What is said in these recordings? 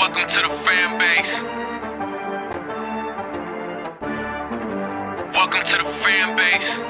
Welcome to the fan base. Welcome to the fan base.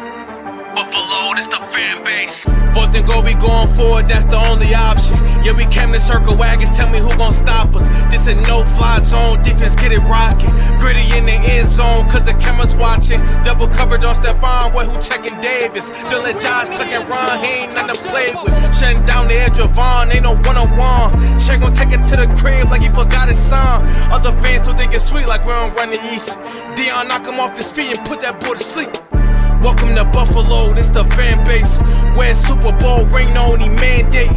Buffalo, this the fan base. Fourth and goal, we going forward, that's the only option. Yeah, we came to circle wagons, tell me who gon' stop us. This a no-fly zone, defense get it rocking. Gritty in the end zone, cause the camera's watching. Double coverage on Stephon, who checking Davis. Dylan Josh tuck and run, he ain't nothing to play with. Shutting down the edge of Vaughn, ain't no one-on-one. Shaq gon' take it to the crib like he forgot his son. Other fans still think it's sweet like we don't run the East. Dion knock him off his feet and put that boy to sleep. Welcome to Buffalo, this the fan base. Where Super Bowl ring the only mandate.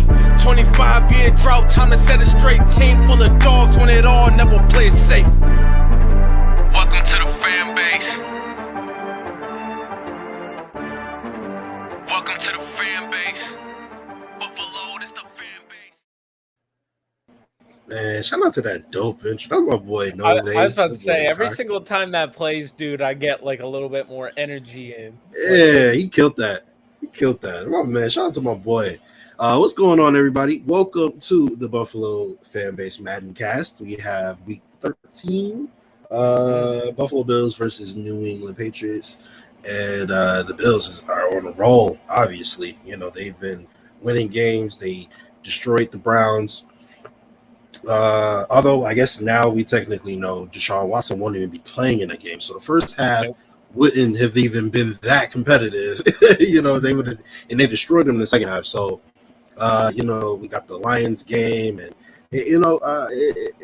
25-year drought, time to set it straight. Team full of dogs, win it all, never play it safe. Welcome to the fan base. Welcome to the fan base. Buffalo, this the fan base. Man, shout out to that dope intro. That's my boy. I was about to say, every single time that plays, dude, I get like a little bit more energy in. Yeah, he killed that. My man, shout out to my boy. What's going on, everybody? Welcome to the Buffalo Fan Base Madden Cast. We have week 13, Buffalo Bills versus New England Patriots. And the Bills are on a roll, obviously. You know, they've been winning games. They destroyed the Browns. Although I guess now we technically know Deshaun Watson won't even be playing in a game. So the first half wouldn't have even been that competitive. You know, they would have, and they destroyed them in the second half. So, you know, we got the Lions game, and you know,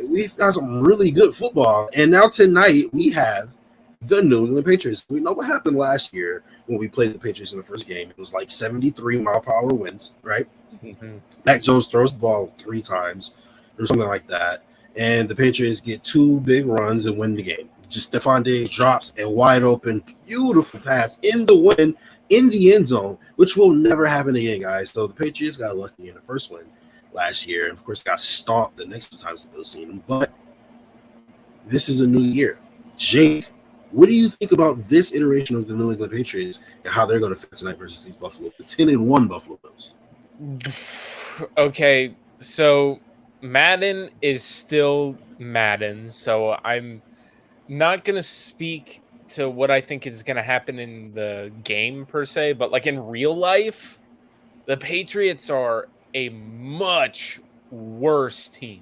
we've got some really good football. And now tonight we have the New England Patriots. We know what happened last year when we played the Patriots in the first game. It was like 73-mile-per-hour winds, right? Mm-hmm. Mac Jones throws the ball 3 times or something like that, and the Patriots get 2 big runs and win the game. Just Stephon Diggs drops a wide open, beautiful pass in the win in the end zone, which will never happen again, guys. So the Patriots got lucky in the first win last year, and of course got stomped the next 2 times the Bills seen them. But this is a new year. Jake, what do you think about this iteration of the New England Patriots and how they're going to fit tonight versus these Buffalo, the 10-1 Buffalo Bills? Okay, so Madden is still Madden, so I'm not going to speak to what I think is going to happen in the game per se, but like in real life, the Patriots are a much worse team.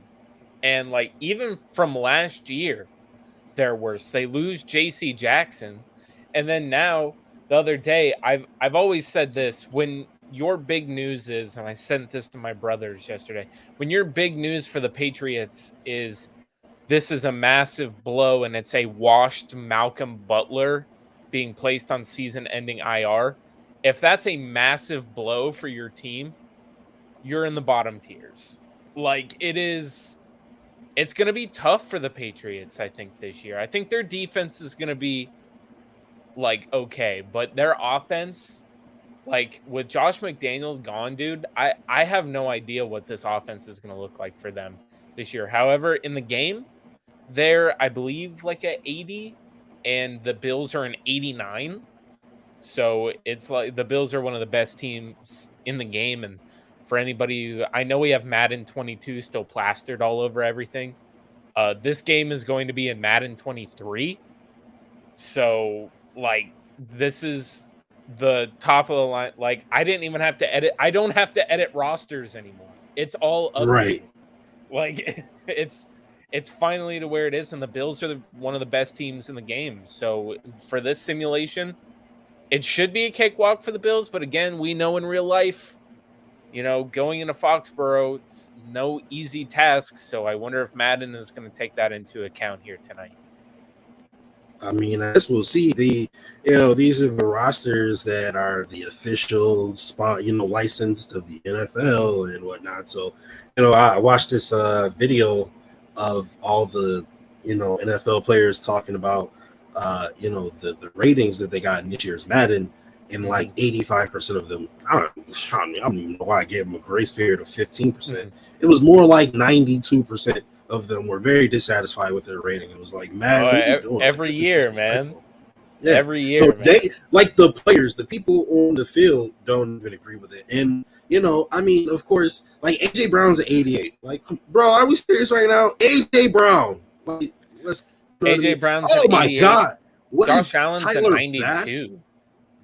And like even from last year, they're worse. They lose JC Jackson, and then now the other day, I've always said this, when your big news is, and I sent this to my brothers yesterday, when your big news for the Patriots is this is a massive blow and it's a washed Malcolm Butler being placed on season-ending IR, if that's a massive blow for your team, you're in the bottom tiers. Like, it's going to be tough for the Patriots, I think, this year. I think their defense is going to be, like, okay, but their offense, like, with Josh McDaniels gone, dude, I have no idea what this offense is going to look like for them this year. However, in the game, they're, I believe, like at 80, and the Bills are an 89. So it's like the Bills are one of the best teams in the game. And for anybody who, I know we have Madden 22 still plastered all over everything. This game is going to be in Madden 23. So, like, this is the top of the line. Like, I didn't even have to edit. I don't have to edit rosters anymore. It's all up. Right. Like, it's finally to where it is, and the Bills are one of the best teams in the game. So for this simulation, it should be a cakewalk for the Bills. But again, we know in real life, you know, going into Foxborough, it's no easy task. So I wonder if Madden is going to take that into account here tonight. I mean, I guess we'll see. These are the rosters that are the official spot, licensed of the NFL and whatnot. So, I watched this video of all the, NFL players talking about, the ratings that they got in this year's Madden, and like 85% of them, I don't even know why I gave them a grace period of 15%. Mm-hmm. It was more like 92% of them were very dissatisfied with their rating. It was like, man, every year, man. Yeah. Every year, so man. They, like the players, the people on the field don't even agree with it. And I mean, of course, like AJ Brown's at 88. Like, bro, are we serious right now? AJ Brown. Like, let's. You know what I AJ mean? Brown's at Oh my 88. God, what Josh is Allen's at Tyler Bass? 92.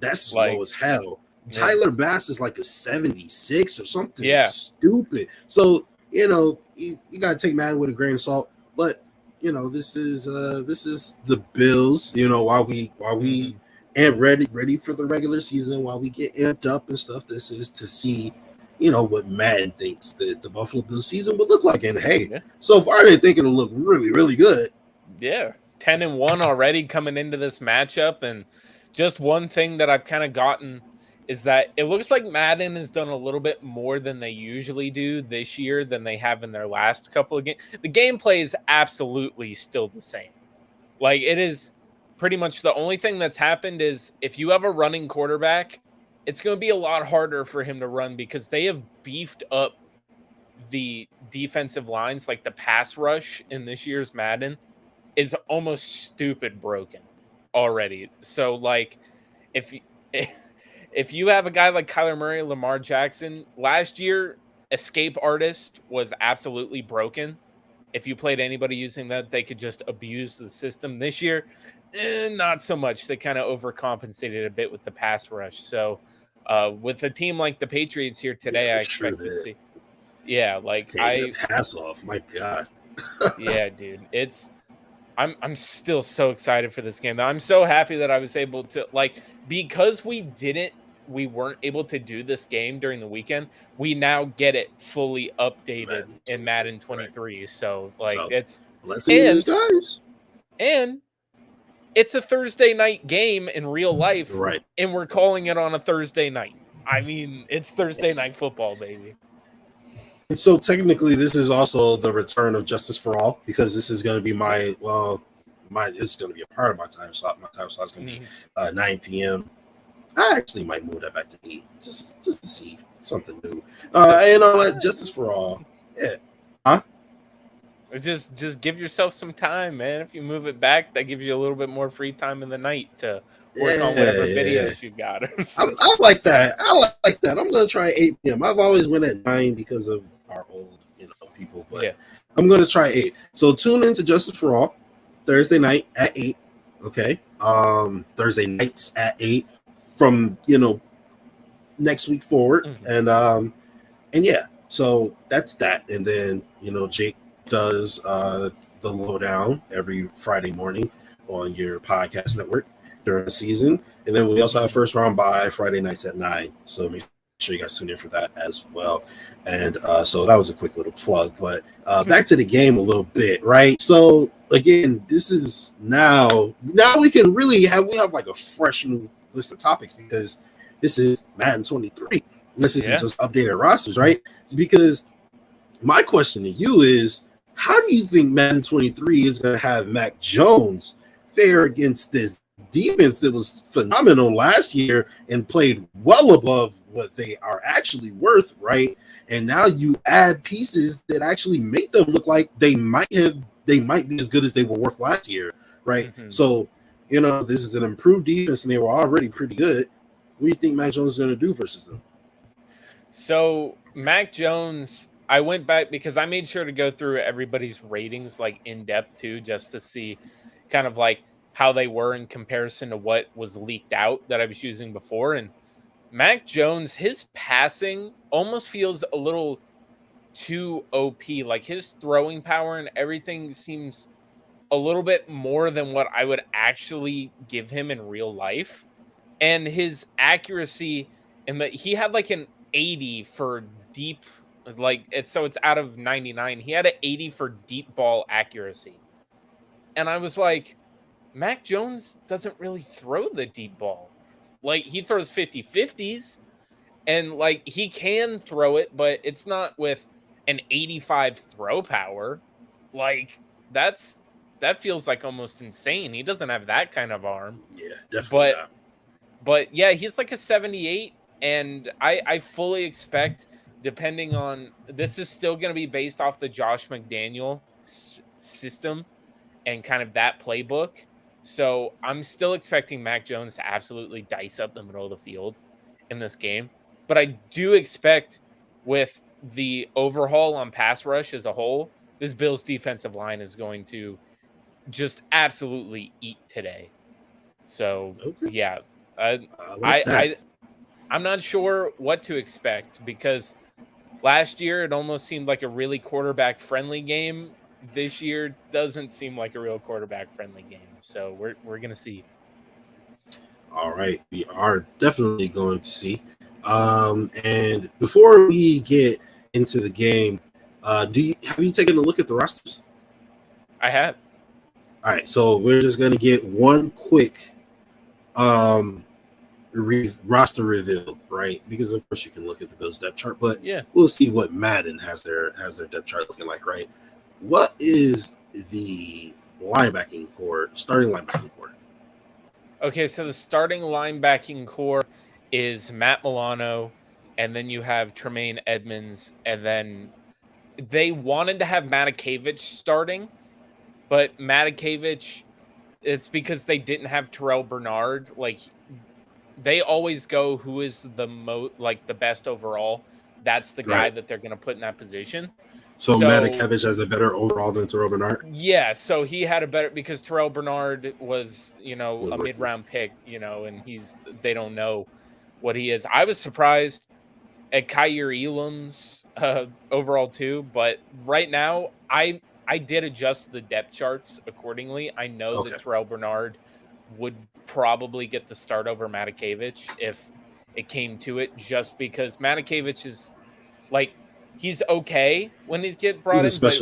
That's low Like, as hell. yeah. Tyler Bass is like a 76 or something Yeah. stupid. So, you gotta take Madden with a grain of salt. But this is the Bills. While we and ready for the regular season, while we get amped up and stuff. This is to see, what Madden thinks that the Buffalo Bills season would look like. And hey, so far they think it'll look really, really good. Yeah, 10-1 already coming into this matchup, and just one thing that I've kind of gotten is that it looks like Madden has done a little bit more than they usually do this year than they have in their last couple of games. The gameplay is absolutely still the same. Like, it is pretty much the only thing that's happened is if you have a running quarterback, it's going to be a lot harder for him to run because they have beefed up the defensive lines. Like, the pass rush in this year's Madden is almost stupid broken already. So, like, if you have a guy like Kyler Murray, Lamar Jackson, last year, Escape Artist was absolutely broken. If you played anybody using that, they could just abuse the system. This year, not so much. They kind of overcompensated a bit with the pass rush. So, with a team like the Patriots here today, I expect to see. Yeah, like pass off. My God. Yeah, dude. I'm still so excited for this game. I'm so happy that I was able to, like, because we weren't able to do this game during the weekend. We now get it fully updated in Madden 23. Right. So, like, it's and it's a Thursday night game in real life, right? And we're calling it on a Thursday night. I mean, it's Thursday night football, baby. And so technically, this is also the return of Justice for All because this is going to be it's going to be a part of my time slot. My time slot is going to be 9 p.m. I actually might move that back to 8 just to see something new. Justice for All, yeah. Huh? Just give yourself some time, man. If you move it back, that gives you a little bit more free time in the night to work on whatever videos you got. I like that. I like that. I'm going to try 8 p.m. I've always went at 9 because of our old, people, but I'm going to try 8. So tune into Justice for All Thursday night at 8. Okay. Thursday nights at 8 from, next week forward. Mm-hmm. And yeah, so that's that. And then, Jake does the lowdown every Friday morning on your podcast network during the season. And then we also have first round by Friday nights at 9. So make sure you guys tune in for that as well. And so that was a quick little plug, but back to the game a little bit, right? So again, this is now we can really have like a fresh new list of topics because this is Madden 23. This isn't just updated rosters, right? Because my question to you is, how do you think Madden 23 is going to have Mac Jones fare against this defense that was phenomenal last year and played well above what they are actually worth, right? And now you add pieces that actually make them look like they might be as good as they were worth last year, right? Mm-hmm. So, this is an improved defense and they were already pretty good. What do you think Mac Jones is going to do versus them? So, Mac Jones, I went back because I made sure to go through everybody's ratings like in depth too, just to see kind of like how they were in comparison to what was leaked out that I was using before. And Mac Jones, his passing almost feels a little too OP. Like his throwing power and everything seems a little bit more than what I would actually give him in real life. And his accuracy, and he had like an 80 for deep, so it's out of 99. He had an 80 for deep ball accuracy. And I was like, Mac Jones doesn't really throw the deep ball. Like, he throws 50-50s, and, like, he can throw it, but it's not with an 85 throw power. Like, that feels like almost insane. He doesn't have that kind of arm. Yeah, definitely not. But yeah, he's like a 78, and I fully expect, depending on, this is still going to be based off the Josh McDaniel system and kind of that playbook. So I'm still expecting Mac Jones to absolutely dice up the middle of the field in this game. But I do expect with the overhaul on pass rush as a whole, this Bills defensive line is going to just absolutely eat today. So yeah, I'm not sure what to expect because last year it almost seemed like a really quarterback friendly game. This year doesn't seem like a real quarterback friendly game. So we're gonna see. All right, we are definitely going to see. And before we get into the game, have you taken a look at the rosters? I have. All right, so we're just going to get one quick roster reveal, right? Because of course you can look at the Bills depth chart, but yeah, we'll see what Madden has their depth chart looking like, right? What is the starting linebacking core? Okay, so the starting linebacking core is Matt Milano, and then you have Tremaine Edmonds, and then they wanted to have Matakevich starting, but Matakevich, it's because they didn't have Terrell Bernard. Like, they always go who is the best overall. That's the guy that they're going to put in that position. So Matakevich has a better overall than Terrell Bernard? Yeah, so he had a better because Terrell Bernard was, a mid-round pick, and they don't know what he is. I was surprised at Kaiir Elam's overall too, but right now I did adjust the depth charts accordingly. I know that Terrell Bernard would probably get the start over Matakevich if it came to it, just because Matakevich is he's okay when he gets brought in, but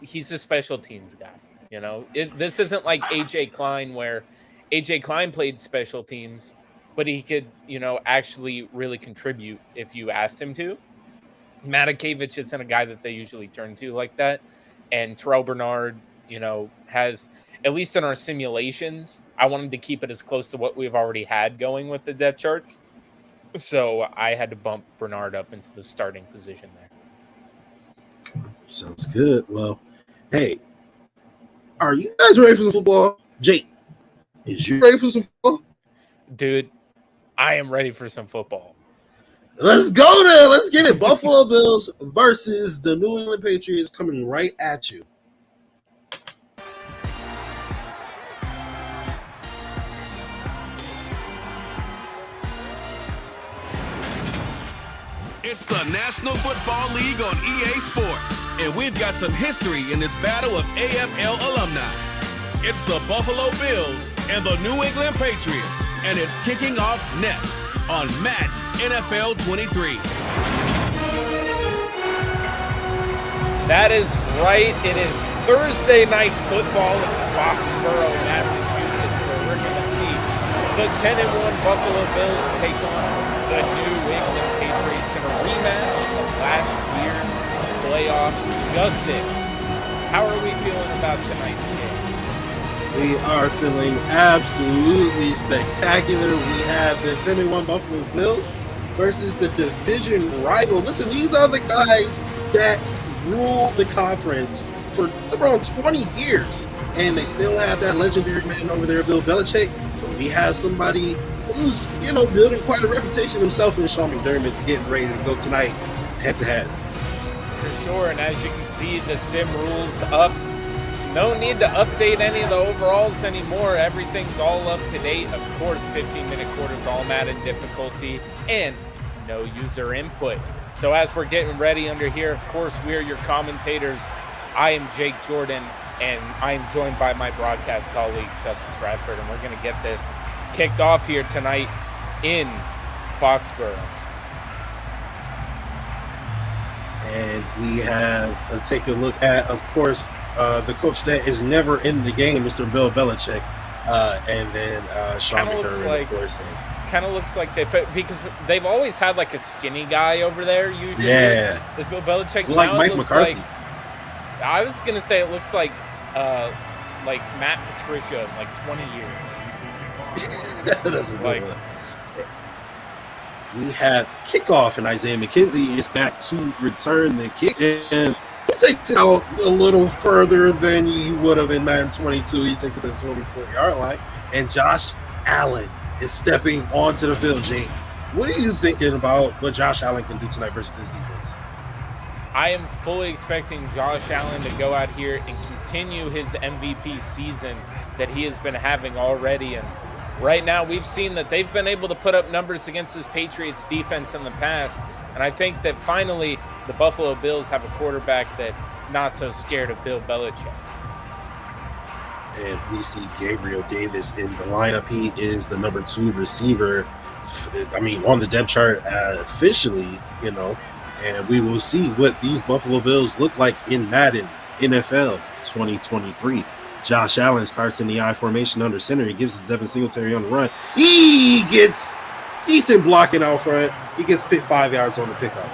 he's a special teams guy. This isn't like AJ Klein, where AJ Klein played special teams, but he could, actually really contribute if you asked him to. Matakevich isn't a guy that they usually turn to like that. And Terrell Bernard, has, at least in our simulations, I wanted to keep it as close to what we've already had going with the depth charts. So I had to bump Bernard up into the starting position there. Sounds good. Well, hey, are you guys ready for some football? Jake, is you ready for some football? Dude, I am ready for some football. Let's go there. Let's get it. Buffalo Bills versus the New England Patriots coming right at you. It's the National Football League on EA Sports, and we've got some history in this battle of AFL alumni. It's the Buffalo Bills and the New England Patriots, and it's kicking off next on Madden NFL 23. That is right. It is Thursday night football in Foxborough, Massachusetts, where we're going to see the 10-1 Buffalo Bills take on the New England Patriots in a rematch of last year's playoff justice. How are we feeling about tonight's game? We are feeling absolutely spectacular. We have the 10-1 Buffalo Bills versus the division rival. Listen, these are the guys that rule the conference for around 20 years, and they still have that legendary man over there, Bill Belichick. But we have somebody who's, building quite a reputation himself in Sean McDermott, getting ready to go tonight head-to-head. For sure, and as you can see, the sim rules up. No need to update any of the overalls anymore. Everything's all up to date. Of course, 15-minute quarters, all Madden difficulty, and no user input. So as we're getting ready under here, of course, we are your commentators. I am Jake Jordan, and I am joined by my broadcast colleague, Justice Radford, and we're going to get this kicked off here tonight in Foxborough. And we have take a look at, of course, the coach that is never in the game, Mr. Bill Belichick, and then Sean McDermott, of course. Kind of looks like because they've always had like a skinny guy over there usually. Yeah. Is Bill Belichick. Like Mike McCarthy. I was going to say it looks like Matt Patricia in like 20 years. That's a good one. We have kickoff, and Isaiah McKenzie is back to return the kick, and he takes it out a little further than he would have in Madden 22. He takes it to the 24-yard line, and Josh Allen is stepping onto the field. Jake, what are you thinking about what Josh Allen can do tonight versus this defense? I am fully expecting Josh Allen to go out here and continue his MVP season that he has been having already. And right now we've seen that they've been able to put up numbers against this Patriots defense in the past. And I think that finally the Buffalo Bills have a quarterback that's not so scared of Bill Belichick. And we see Gabriel Davis in the lineup. He is the number 2 receiver, on the depth chart officially, and we will see what these Buffalo Bills look like in Madden NFL 2023. Josh Allen starts in the I formation under center. He gives it to Devin Singletary on the run. He gets decent blocking out front. He gets 5 yards on the pickup.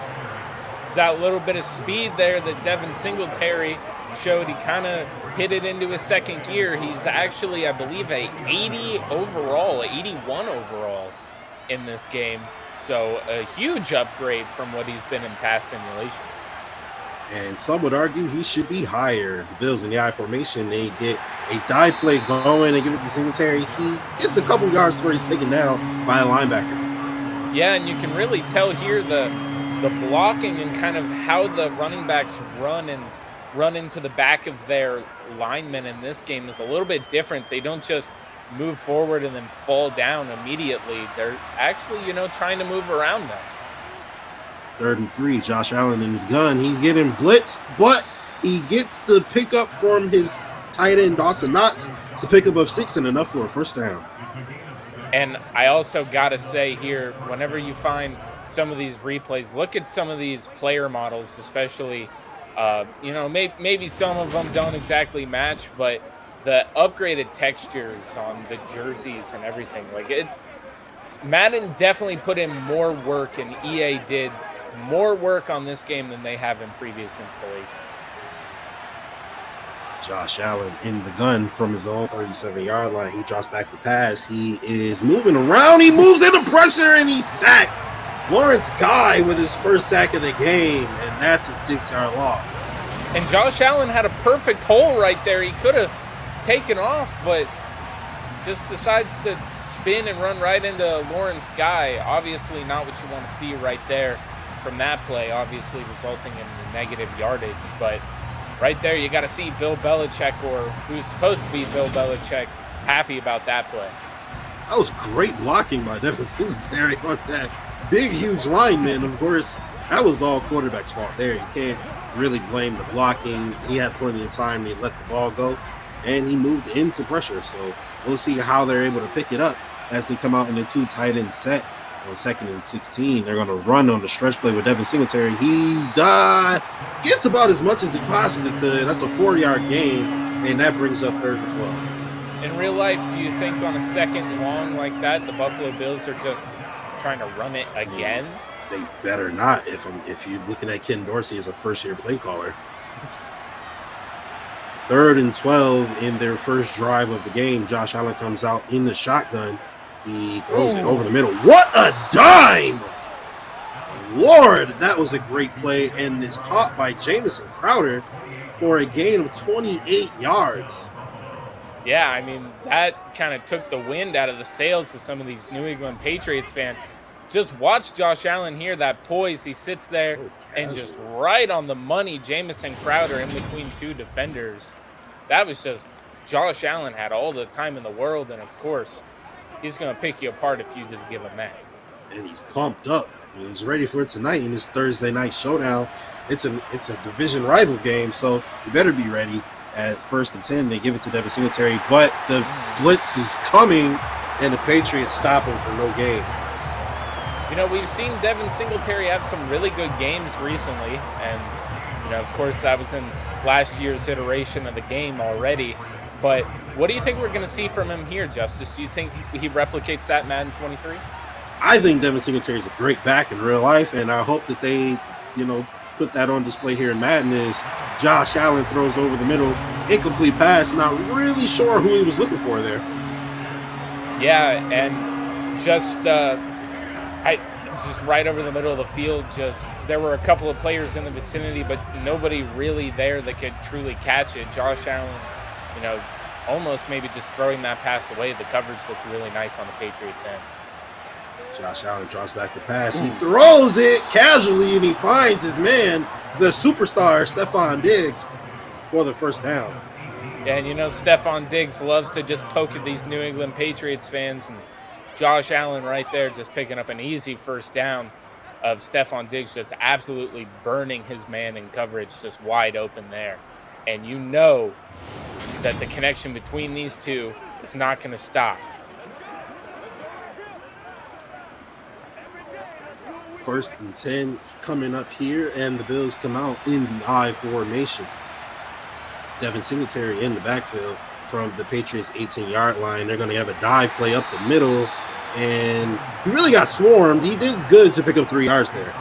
It's that little bit of speed there that Devin Singletary showed. He kind of hit it into his second gear. He's actually, I believe, a 81 overall in this game. So a huge upgrade from what he's been in past simulations. And some would argue he should be higher. The Bills in the I formation, they get a dive play going. They give it to Singletary. He gets a couple yards where he's taken down by a linebacker. Yeah, and you can really tell here the blocking and kind of how the running backs run into the back of their linemen in this game is a little bit different. They don't just move forward and then fall down immediately. They're actually, trying to move around them. 3rd and 3, Josh Allen in the gun. He's getting blitzed, but he gets the pickup from his tight end, Dawson Knox. It's a pickup of 6 and enough for a first down. And I also got to say here, whenever you find some of these replays, look at some of these player models, especially, maybe some of them don't exactly match, but the upgraded textures on the jerseys and everything, Madden definitely put in more work, and EA did more work on this game than they have in previous installations. Josh Allen in the gun from his own 37-yard line. He drops back the pass. He is moving around. He moves into pressure, and he's sacked. Lawrence Guy with his first sack of the game, and that's a 6-yard loss. And Josh Allen had a perfect hole right there. He could have taken off, but just decides to spin and run right into Lawrence Guy. Obviously not what you want to see right there from that play, obviously resulting in the negative yardage. But right there, you got to see Bill Belichick, or who's supposed to be Bill Belichick, happy about that play. That was great blocking by Devin Singletary on that big, huge lineman. Of course, that was all quarterback's fault there. You can't really blame the blocking. He had plenty of time to let the ball go, and he moved into pressure. So we'll see how they're able to pick it up as they come out in the 2 tight end set on 2nd and 16. They're going to run on the stretch play with Devin Singletary. He's gets about as much as he possibly could. That's a 4-yard gain, and that brings up 3rd and 12. In real life, do you think on a 2nd long like that, the Buffalo Bills are just trying to run it again? They better not if you're looking at Ken Dorsey as a first-year play caller. 3rd and 12 in their first drive of the game. Josh Allen comes out in the shotgun. He throws it over the middle. What a dime! Lord, that was a great play, and it's caught by Jamison Crowder for a gain of 28 yards. Yeah, that kind of took the wind out of the sails of some of these New England Patriots fans. Just watch Josh Allen here, that poise. He sits there and just right on the money, Jamison Crowder in between 2 defenders. That was just, Josh Allen had all the time in the world, and of course, he's going to pick you apart if you just give him that. And he's pumped up, and he's ready for it tonight in this Thursday night showdown. It's a division rival game, so you better be ready. At 1st and 10, they give it to Devin Singletary, but the blitz is coming, and the Patriots stop him for no gain. We've seen Devin Singletary have some really good games recently, and, of course, that was in last year's iteration of the game already. But what do you think we're going to see from him here, Justice? Do you think he replicates that Madden 23? I think Devin Singletary is a great back in real life, and I hope that they, put that on display here in Madden. Is Josh Allen throws over the middle, incomplete pass, not really sure who he was looking for there. Yeah, and just right over the middle of the field, there were a couple of players in the vicinity, but nobody really there that could truly catch it. Josh Allen, almost maybe just throwing that pass away. The coverage looked really nice on the Patriots' end. Josh Allen drops back the pass. He throws it casually, and he finds his man, the superstar, Stephon Diggs, for the first down. Yeah, and Stephon Diggs loves to just poke at these New England Patriots fans, and Josh Allen right there just picking up an easy first down of Stephon Diggs just absolutely burning his man in coverage, just wide open there. And that the connection between these two is not going to stop. First and 10 coming up here, and the Bills come out in the I formation. Devin Singletary in the backfield from the Patriots 18-yard line. They're going to have a dive play up the middle, and he really got swarmed. He did good to pick up 3 yards there.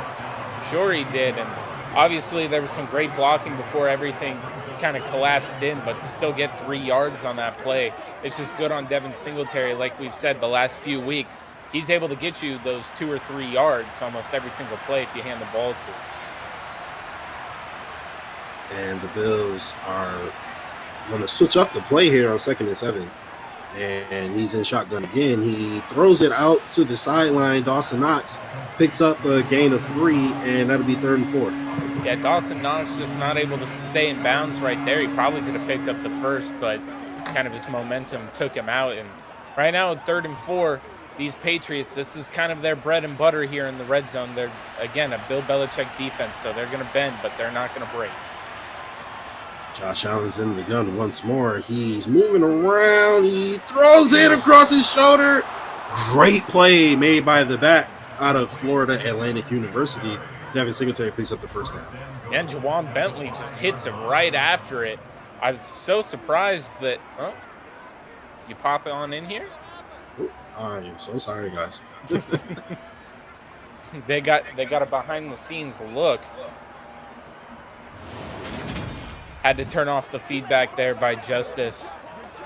Sure he did, and obviously there was some great blocking before everything kind of collapsed in, but to still get 3 yards on that play, it's just good on Devin Singletary. Like we've said the last few weeks, he's able to get you those 2 or 3 yards almost every single play if you hand the ball to him. And the Bills are going to switch up the play here on 2nd and 7. And he's in shotgun again. He throws it out to the sideline. Dawson Knox picks up a gain of 3, and that'll be 3rd and 4. Yeah, Dawson Knox just not able to stay in bounds right there. He probably could have picked up the first, but kind of his momentum took him out. And right now, 3rd and 4, these Patriots, this is kind of their bread and butter here in the red zone. They're, again, a Bill Belichick defense, so they're going to bend, but they're not going to break. Josh Allen's in the gun once more. He's moving around. He throws it across his shoulder. Great play made by the back out of Florida Atlantic University. Devin Singletary picks up the first down. And Jawan Bentley just hits him right after it. I was so surprised that, you pop it on in here? Oh, I am so sorry, guys. They got a behind-the-scenes look. Had to turn off the feedback there by Justice.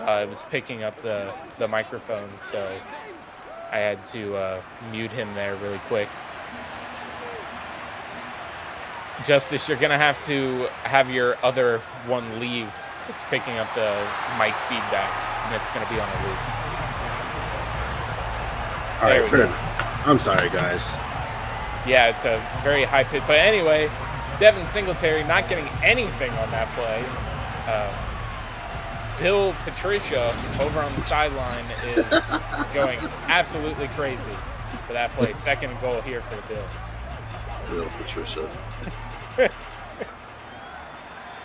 It was picking up the microphone, so I had to mute him there really quick. Justice, you're going to have your other one leave. It's picking up the mic feedback, and it's going to be on a loop. All right, fair enough. I'm sorry, guys. Yeah, it's a very high pitch. But anyway, Devin Singletary not getting anything on that play. Bill Patricia over on the sideline is going absolutely crazy for that play. 2nd goal here for the Bills. Bill Patricia.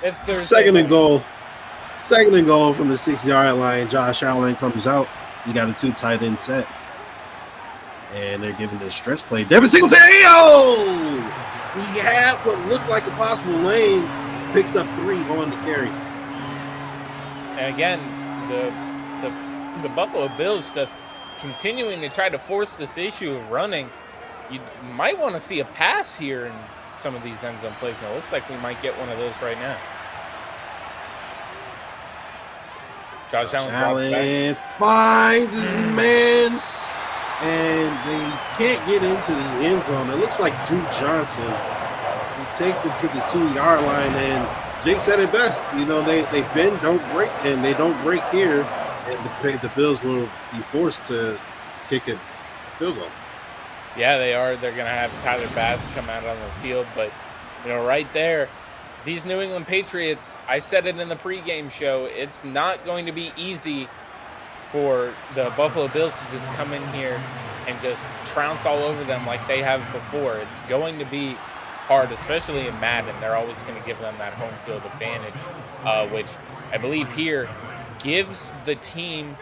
It's their 2nd and goal. 2nd and goal from the 6-yard line. Josh Allen comes out. You got a 2 tight end set. And they're giving it a stretch play. Devin Singletary, he had what looked like a possible lane. Picks up 3 on the carry. And again, the Buffalo Bills just continuing to try to force this issue of running. You might want to see a pass here in some of these end zone plays. And it looks like we might get one of those right now. Josh Allen finds his man. And they can't get into the end zone. It looks like Duke Johnson. He takes it to the 2-yard line, and Jake said it best. They bend, don't break, and they don't break here. And the Bills will be forced to kick a field goal. Yeah, they are. They're going to have Tyler Bass come out on the field. But, right there, these New England Patriots, I said it in the pregame show, it's not going to be easy for the Buffalo Bills to just come in here and just trounce all over them like they have before. It's going to be hard, especially in Madden. They're always going to give them that home field advantage, which I believe here gives the team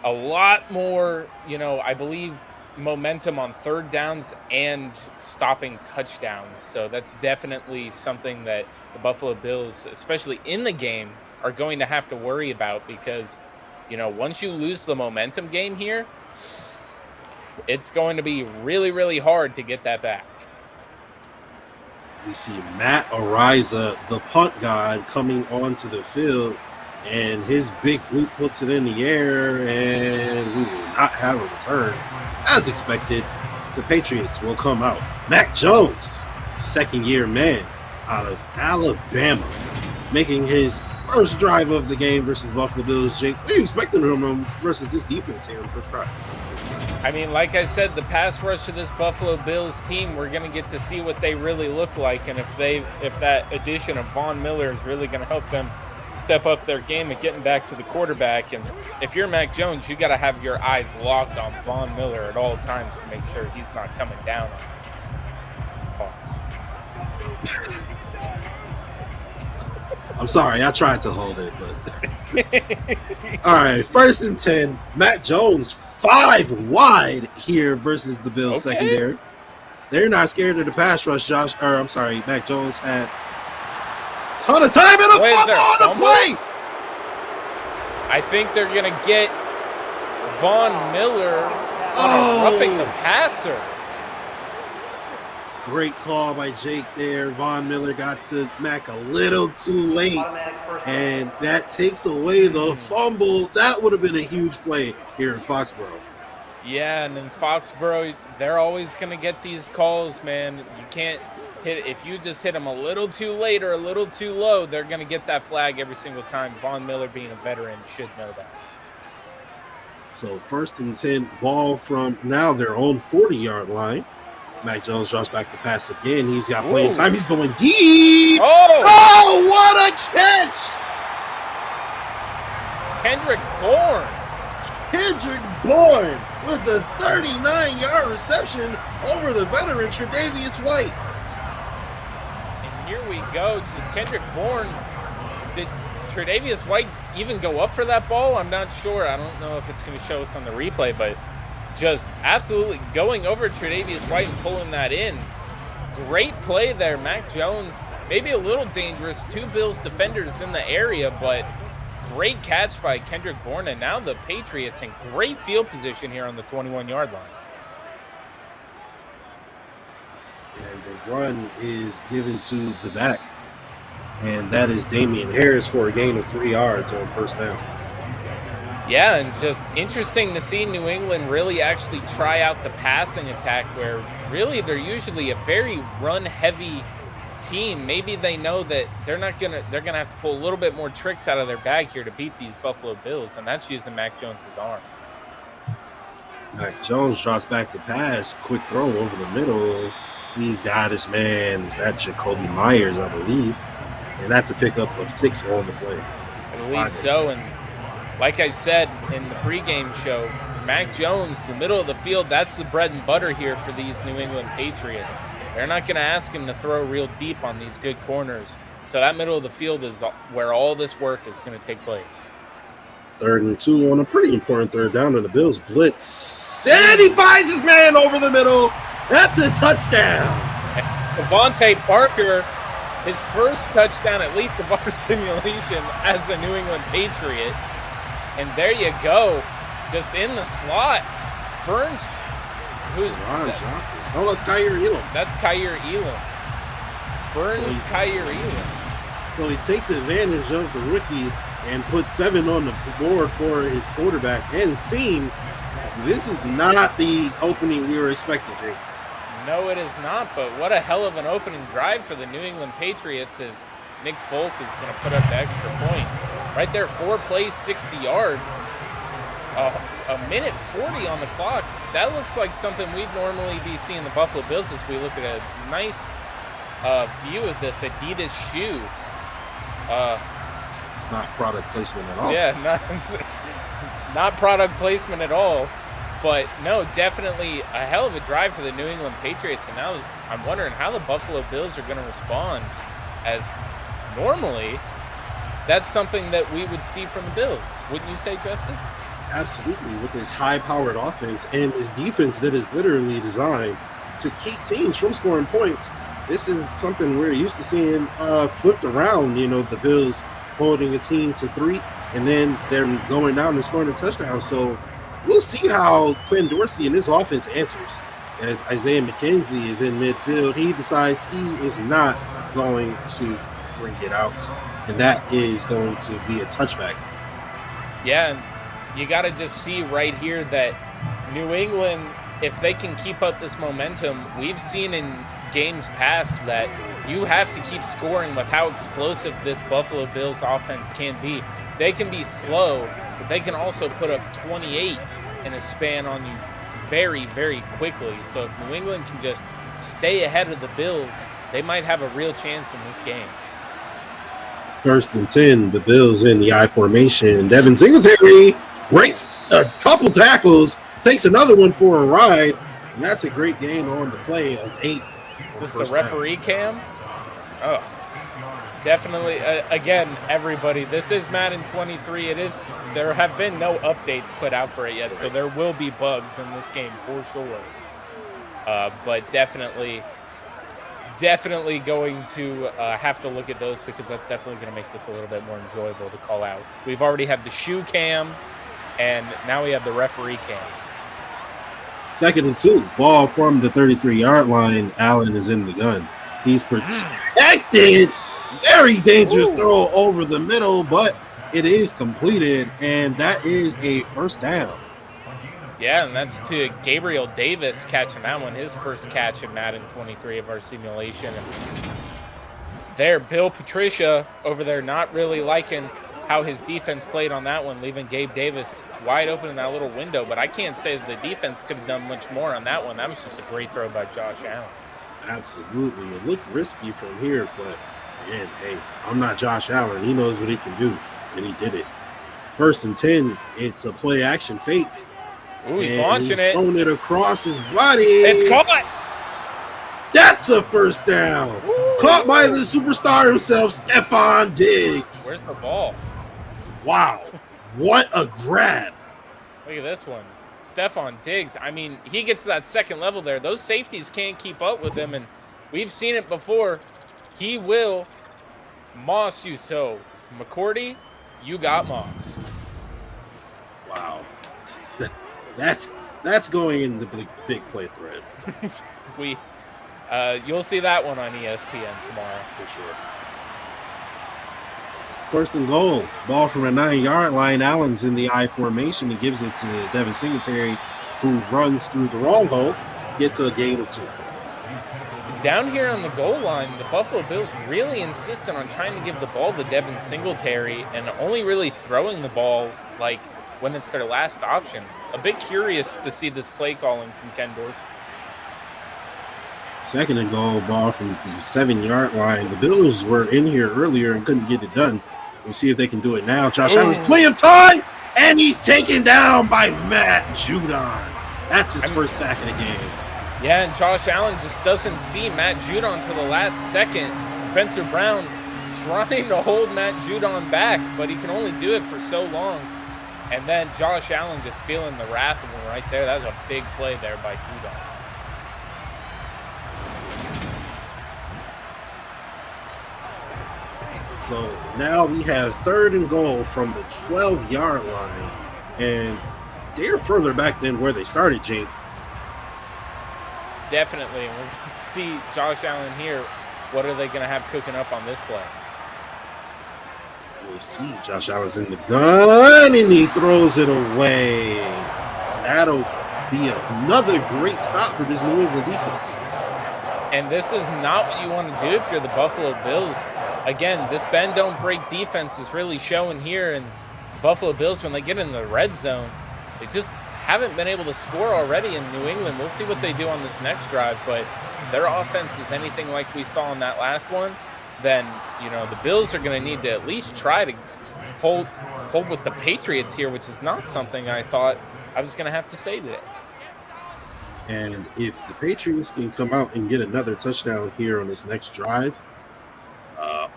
a lot more, I believe, momentum on 3rd downs and stopping touchdowns. So that's definitely something that the Buffalo Bills, especially in the game, are going to have to worry about because, once you lose the momentum game here, it's going to be really, really hard to get that back. We see Matt Ariza, the punt god, coming onto the field, and his big boot puts it in the air, and we will not have a return. As expected, the Patriots will come out. Mac Jones, 2nd-year man out of Alabama, making his first drive of the game versus Buffalo Bills. Jake, what are you expecting from him versus this defense here in the first drive? I mean, like I said, the pass rush of this Buffalo Bills team, we're going to get to see what they really look like, and if that addition of Von Miller is really going to help them step up their game at getting back to the quarterback. And if you're Mac Jones, you got to have your eyes locked on Von Miller at all times to make sure he's not coming down on you. Pause. I'm sorry, I tried to hold it, but all right, 1st and 10. Mac Jones 5 wide here versus the Bills secondary. They're not scared of the pass rush. Mac Jones had a ton of time and a fumble on the play. I think they're gonna get Von Miller on roughing the passer. Great call by Jake there. Von Miller got to Mac a little too late, and that takes away the fumble. That would have been a huge play here in Foxborough. Yeah, and in Foxborough, they're always going to get these calls, man. You can't hit – if you just hit them a little too late or a little too low, they're going to get that flag every single time. Von Miller, being a veteran, should know that. So 1st and 10, ball from now their own 40-yard line. Mac Jones drops back to pass again. He's got plenty of time. He's going deep. Oh, what a catch! Kendrick Bourne with a 39-yard reception over the veteran Tre'Davious White. And here we go. Just Kendrick Bourne. Did Tre'Davious White even go up for that ball? I'm not sure. I don't know if it's going to show us on the replay, but just absolutely going over Tre'Davious White and pulling that in. Great play there. Mac Jones, maybe a little dangerous. 2 Bills defenders in the area, but great catch by Kendrick Bourne. And now the Patriots in great field position here on the 21-yard line. And the run is given to the back. And that is Damian Harris for a gain of 3 yards on 1st down. Yeah, and just interesting to see New England really actually try out the passing attack, where really they're usually a very run-heavy team. Maybe they know that they're gonna have to pull a little bit more tricks out of their bag here to beat these Buffalo Bills, and that's using Mac Jones's arm. Mac Jones drops back the pass, quick throw over the middle. He's got his man. Is that Jacoby Myers, I believe? And that's a pickup of 6 on the play. I believe so, and like I said in the pregame show, Mac Jones, the middle of the field, that's the bread and butter here for these New England Patriots. They're not going to ask him to throw real deep on these good corners. So that middle of the field is where all this work is going to take place. 3rd and 2 on a pretty important 3rd down, and the Bills blitz. And he finds his man over the middle. That's a touchdown. Devontae Parker, his first touchdown, at least of our simulation, as a New England Patriot. And there you go, just in the slot. Burns, who's Ron Johnson? Oh, that's Kyer Elam. That's Kyer Elam. Burns, Kyer Elam. So he takes advantage of the rookie and puts 7 on the board for his quarterback and his team. This is not the opening we were expecting, Jake. No, it is not, but what a hell of an opening drive for the New England Patriots as Nick Folk is going to put up the extra point. Right there, 4 plays, 60 yards. A minute 40 on the clock. That looks like something we'd normally be seeing the Buffalo Bills as we look at a nice view of this Adidas shoe. It's not product placement at all. Yeah, not product placement at all. But no, definitely a hell of a drive for the New England Patriots. And now I'm wondering how the Buffalo Bills are going to respond, as normally that's something that we would see from the Bills. Wouldn't you say, Justice? Absolutely. With this high-powered offense and this defense that is literally designed to keep teams from scoring points, this is something we're used to seeing flipped around. You know, the Bills holding a team to 3, and then they're going down and scoring a touchdown. So we'll see how Quinn Dorsey and his offense answers. As Isaiah McKenzie is in midfield, he decides he is not going to bring it out, and that is going to be a touchback. Yeah, and you got to just see right here that New England, if they can keep up this momentum, we've seen in games past that you have to keep scoring with how explosive this Buffalo Bills offense can be. They can be slow, but they can also put up 28 in a span on you very, very quickly. So if New England can just stay ahead of the Bills, they might have a real chance in this game. 1st and 10, the Bills in the I formation. Devin Singletary breaks a couple tackles, takes another one for a ride, and that's a great gain on the play of 8. This the referee cam? Oh, definitely. Again, everybody, this is Madden 23. There have been no updates put out for it yet, so there will be bugs in this game for sure. But definitely going to have to look at those, because that's definitely going to make this a little bit more enjoyable to call out. We've already had the shoe cam, and now we have the referee cam. 2nd and 2, ball from the 33-yard line. Allen is in the gun. He's protected. Very dangerous throw over the middle, but it is completed, and that is a first down. Yeah, and that's to Gabriel Davis catching that one, his first catch in Madden 23 of our simulation. And there, Bill Patricia over there not really liking how his defense played on that one, leaving Gabe Davis wide open in that little window. But I can't say that the defense could have done much more on that one. That was just a great throw by Josh Allen. Absolutely. It looked risky from here, but again, hey, I'm not Josh Allen. He knows what he can do, and he did it. 1st and 10, it's a play action fake. Ooh, he's launching it. Throwing it across his body. It's caught. That's a first down. Ooh. Caught by the superstar himself, Stephon Diggs. Where's the ball? Wow. What a grab. Look at this one. Stephon Diggs. I mean, he gets to that second level there. Those safeties can't keep up with him, and we've seen it before. He will moss you. So, McCourty, you got mossed. Wow. That's going in the big play thread. You'll see that one on ESPN tomorrow for sure. 1st and goal, ball from a 9-yard line. Allen's in the I formation. He gives it to Devin Singletary, who runs through the wrong hole, gets a gain of 2. Down here on the goal line, the Buffalo Bills really insistent on trying to give the ball to Devin Singletary and only really throwing the ball like when it's their last option. A bit curious to see this play calling from Ken Dorsey. 2nd and goal, ball from the 7-yard line. The Bills were in here earlier and couldn't get it done. We'll see if they can do it now. Josh Allen's playing time, and he's taken down by Matt Judon. That's his first sack of the game. Yeah, and Josh Allen just doesn't see Matt Judon until the last second. Spencer Brown trying to hold Matt Judon back, but he can only do it for so long. And then Josh Allen just feeling the wrath of him right there. That was a big play there by Judon. So now we have 3rd and goal from the 12-yard line, and they're further back than where they started, Jake. Definitely. And we're going to see Josh Allen here. What are they going to have cooking up on this play? We'll see. Josh Allen's in the gun, and he throws it away. That'll be another great stop for this New England defense. And this is not what you want to do if you're the Buffalo Bills. Again, this bend don't break defense is really showing here. And Buffalo Bills, when they get in the red zone, they just haven't been able to score already in New England. We'll see what they do on this next drive, but their offense is anything like we saw in that last one, then, you know, the Bills are going to need to at least try to hold with the Patriots here, which is not something I thought I was going to have to say today. And if the Patriots can come out and get another touchdown here on this next drive,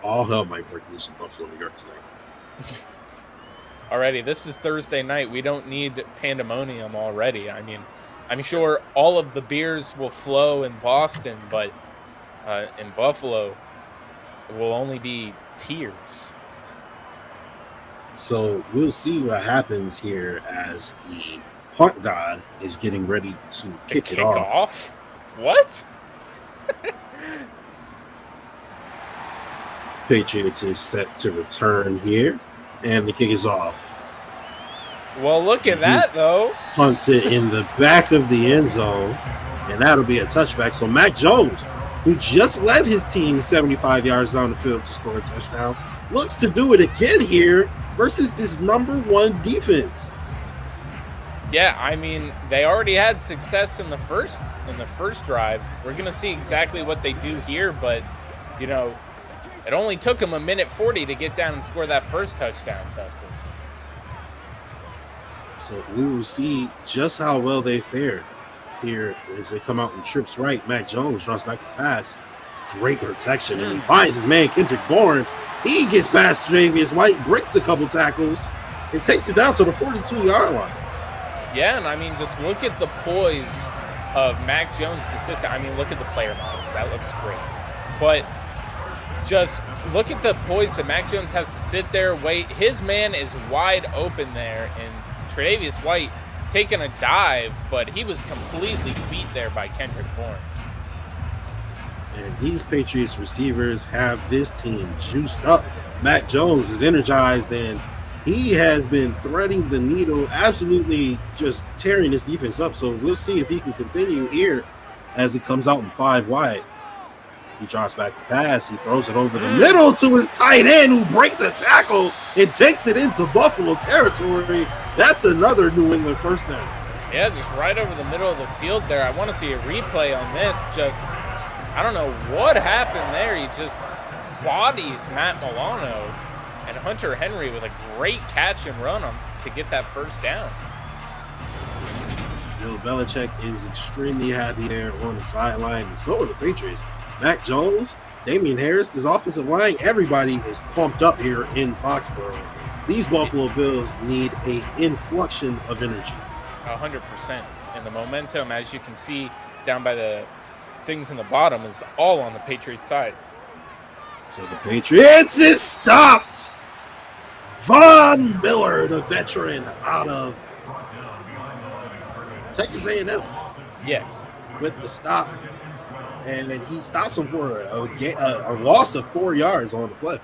all hell might break loose in Buffalo, New York tonight. Already, this is Thursday night. We don't need pandemonium already. I mean, I'm sure all of the beers will flow in Boston, but in Buffalo, it will only be tears. So we'll see what happens here as the punt god is getting ready to kick it off. What? Patriots is set to return here, and the kick is off. Well, look at that, though. Punts it in the back of the end zone, and that'll be a touchback. So Mac Jones, who just led his team 75 yards down the field to score a touchdown, looks to do it again here versus this number one defense. Yeah, I mean, they already had success in the first drive. We're gonna see exactly what they do here, but you know, it only took them 1:40 to get down and score that first touchdown, Justice. So we will see just how well they fared here as they come out and trips right. Mac Jones draws back the pass. Great protection, and he finds his man Kendrick Bourne. He gets past Tre'Davious White, breaks a couple tackles, and takes it down to the 42-yard line. Yeah, and I mean, just look at the poise of Mac Jones to sit down. I mean, look at the player models. That looks great. But just look at the poise that Mac Jones has to sit there, wait. His man is wide open there, and Tre'Davious White taking a dive, but he was completely beat there by Kendrick Bourne. And these Patriots receivers have this team juiced up. Mac Jones is energized, and he has been threading the needle, absolutely just tearing his defense up. So we'll see if he can continue here as it comes out in 5 wide. He drops back the pass. He throws it over the middle to his tight end, who breaks a tackle and takes it into Buffalo territory. That's another New England first down. Yeah, just right over the middle of the field there. I want to see a replay on this. Just, I don't know what happened there. He just bodies Matt Milano, and Hunter Henry with a great catch and run to get that first down. Bill Belichick is extremely happy there on the sideline, and so are the Patriots. Mac Jones, Damian Harris, this offensive line, everybody is pumped up here in Foxborough. These Buffalo Bills need an inflection of energy. 100%. And the momentum, as you can see down by the things in the bottom, is all on the Patriots side. So the Patriots is stopped. Von Miller, the veteran out of Texas A&M. Yes. With the stop. And then he stops him for a loss of 4 yards on the play.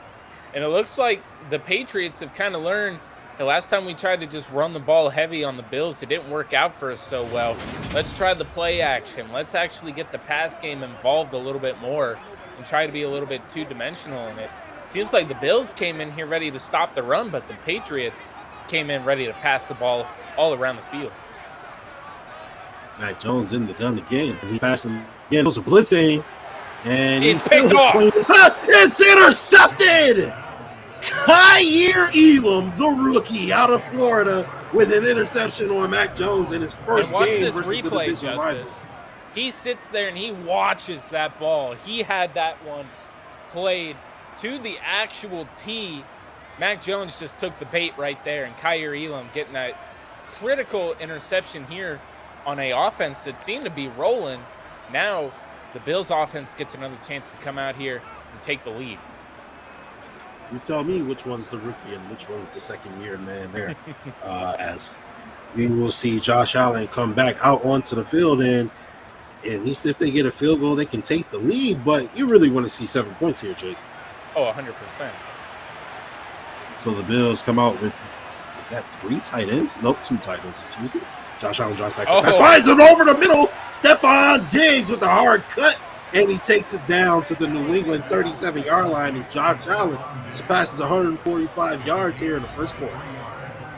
And it looks like the Patriots have kind of learned the last time we tried to just run the ball heavy on the Bills, it didn't work out for us so well. Let's try the play action. Let's actually get the pass game involved a little bit more and try to be a little bit two-dimensional. And it seems like the Bills came in here ready to stop the run, but the Patriots came in ready to pass the ball all around the field. Mac Jones in the gun again. He passing again. Those are blitzing. And it's picked off. It's intercepted. Kyer Elam, the rookie out of Florida, with an interception on Mac Jones in his first game versus the division rival. He sits there and he watches that ball. He had that one played to the actual tee. Mac Jones just took the bait right there, and Kyer Elam getting that critical interception here on a offense that seemed to be rolling. Now the Bills offense gets another chance to come out here and take the lead. You tell me which one's the rookie and which one's the second-year man there. As we will see Josh Allen come back out onto the field, and at least if they get a field goal, they can take the lead. But you really want to see 7 points here, Jake. Oh, 100%. So the Bills come out with, is that 3 tight ends? Nope, 2 tight ends, excuse me. Josh Allen drops back. Finds him over the middle. Stephon Diggs with a hard cut. And he takes it down to the New England 37-yard line. And Josh Allen surpasses 145 yards here in the first quarter.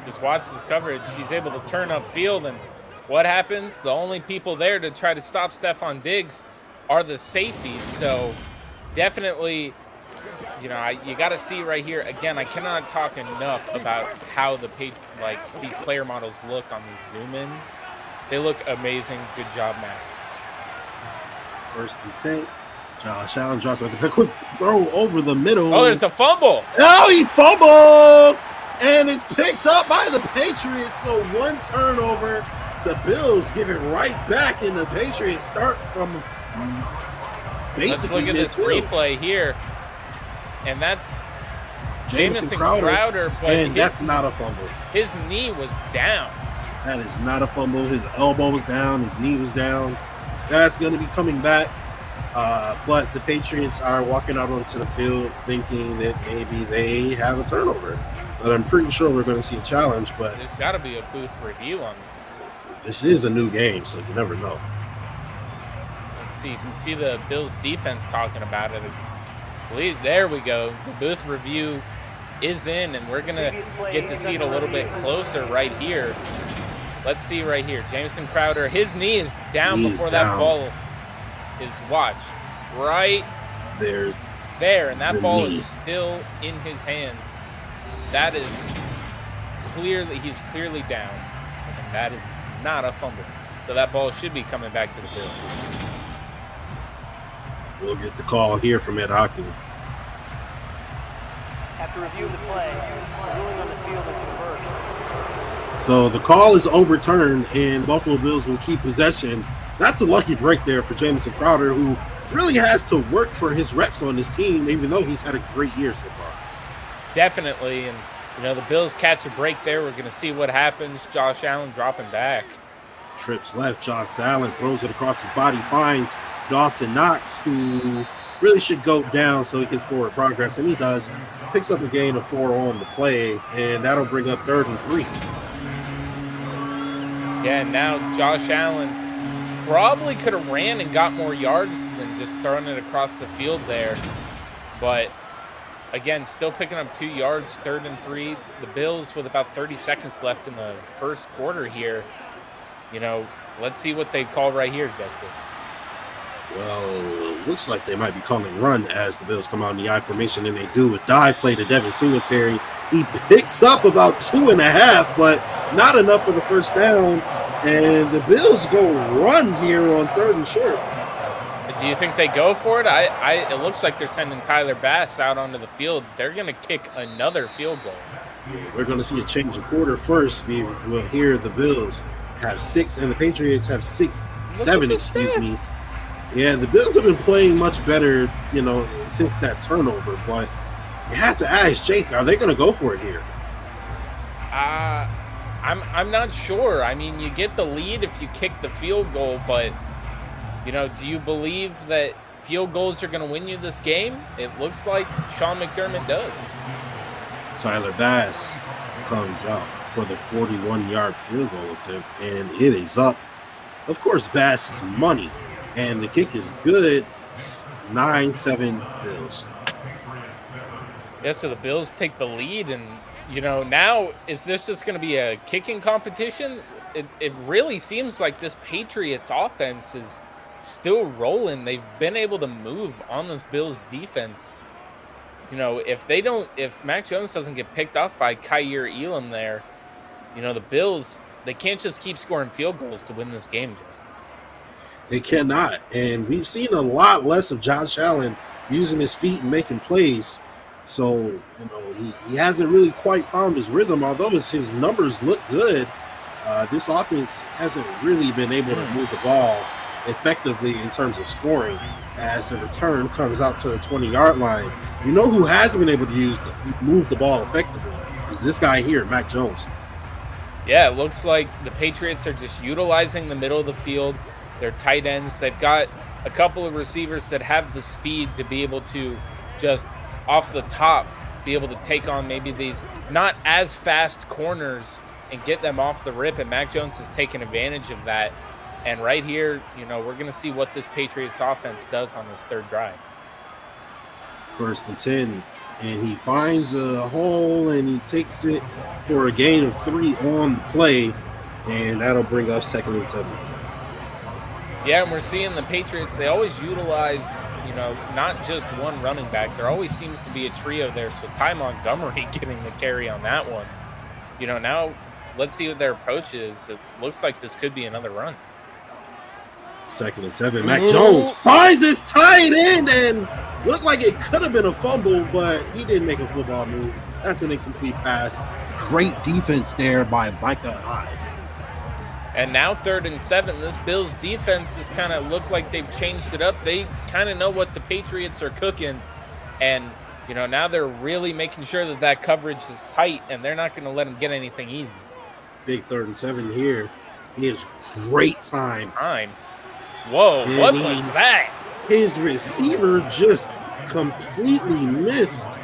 Just watch this coverage. He's able to turn upfield. And what happens? The only people there to try to stop Stephon Diggs are the safeties. So definitely, you got to see right here. Again, I cannot talk enough about how these player models look on these zoom-ins. They look amazing. Good job, Matt. First and 10. Josh Allen drops back the quick throw over the middle. Oh, there's a fumble. Oh, he fumbled. And it's picked up by the Patriots. So 1 turnover. The Bills give it right back, and the Patriots start from basically Let's look at this replay here. And that's Jamison Crowder. But that's not a fumble. His knee was down. That is not a fumble. His elbow was down. His knee was down. That's going to be coming back. But the Patriots are walking out onto the field thinking that maybe they have a turnover. But I'm pretty sure we're going to see a challenge. But there's got to be a booth review on this. This is a new game, so you never know. Let's see. You can see the Bills defense talking about it. There we go. The booth review is in, and we're going to get to see it a little bit closer right here. let's see right here. Jamison Crowder, his knee is down before down. that ball is watched. Right There's there, and that the ball knee. is still in his hands. That is clearly, he's clearly down, and that is not a fumble. So that ball should be coming back to the Bills. We'll get the call here from Ed Hockley. After reviewing the play, the ruling on the field is reversed. So the call is overturned, and Buffalo Bills will keep possession. That's a lucky break there for Jamison Crowder, who really has to work for his reps on this team, even though he's had a great year so far. Definitely, and the Bills catch a break there. We're going to see what happens. Josh Allen dropping back. Trips left, Josh Allen throws it across his body, finds Dawson Knox, who really should go down so he gets forward progress, and he does. Picks up a gain of 4 on the play, and that'll bring up 3rd and 3. Yeah, and now Josh Allen probably could have ran and got more yards than just throwing it across the field there. But again, still picking up 2 yards, 3rd and 3. The Bills with about 30 seconds left in the first quarter here. Let's see what they call right here, Justice. Well, it looks like they might be calling run as the Bills come out in the I formation, and they do a dive play to Devin Singletary. He picks up about 2.5, but not enough for the first down. And the Bills go run here on 3rd and short. Do you think they go for it? It looks like they're sending Tyler Bass out onto the field. They're going to kick another field goal. Yeah, we're going to see a change of quarter first. We will hear the Bills have 6, and the Patriots have 7, excuse me. Yeah, the Bills have been playing much better, since that turnover. But you have to ask, Jake, are they going to go for it here? I'm not sure. I mean, you get the lead if you kick the field goal, but do you believe that field goals are going to win you this game? It looks like Sean McDermott does. Tyler Bass comes out for the 41-yard field goal attempt, and it is up. Of course, Bass is money, and the kick is good. It's 9-7 Bills. Yeah, so the Bills take the lead, and now is this just going to be a kicking competition? It really seems like this Patriots offense is still rolling. They've been able to move on this Bills defense. If Mac Jones doesn't get picked off by Kaiir Elam there, the Bills, they can't just keep scoring field goals to win this game, Justice. They cannot, and we've seen a lot less of Josh Allen using his feet and making plays. So, he hasn't really quite found his rhythm, although his numbers look good. This offense hasn't really been able to move the ball effectively in terms of scoring as the return comes out to the 20-yard line. Who hasn't been able to move the ball effectively is this guy here, Mac Jones. Yeah, it looks like the Patriots are just utilizing the middle of the field. Their tight ends, they've got a couple of receivers that have the speed to be able to just off the top be able to take on maybe these not as fast corners and get them off the rip, and Mac Jones has taken advantage of that. And right here, we're going to see what this Patriots offense does on this 3rd drive. 1st and 10, and he finds a hole, and he takes it for a gain of 3 on the play, and that'll bring up 2nd and 7. Yeah, and we're seeing the Patriots, they always utilize, not just one running back. There always seems to be a trio there. So Ty Montgomery getting the carry on that one. Now let's see what their approach is. It looks like this could be another run. 2nd and 7. Mac Jones finds his tight end, and looked like it could have been a fumble, but he didn't make a football move. That's an incomplete pass. Great defense there by Micah Hyde. And now 3rd and 7. This Bills defense has kind of looked like they've changed it up. They kind of know what the Patriots are cooking. And, now they're really making sure that coverage is tight, and they're not going to let them get anything easy. Big 3rd and 7 here. He has great time. Whoa, and what was that? His receiver just completely missed.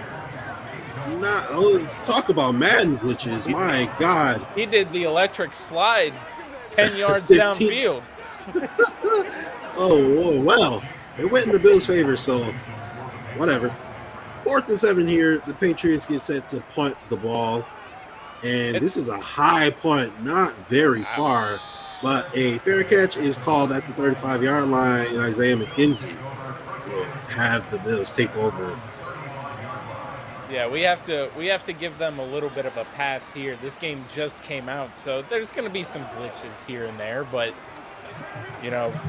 Talk about Madden glitches. My God. He did the electric slide 10 yards 15. downfield. Oh, well. It went in the Bills' favor, so whatever. 4th and 7 here. The Patriots get set to punt the ball. And this is a high punt, not very far, but a fair catch is called at the 35-yard line, and Isaiah McKenzie will have the Bills take over. Yeah, we have to give them a little bit of a pass here. This game just came out, so there's going to be some glitches here and there, but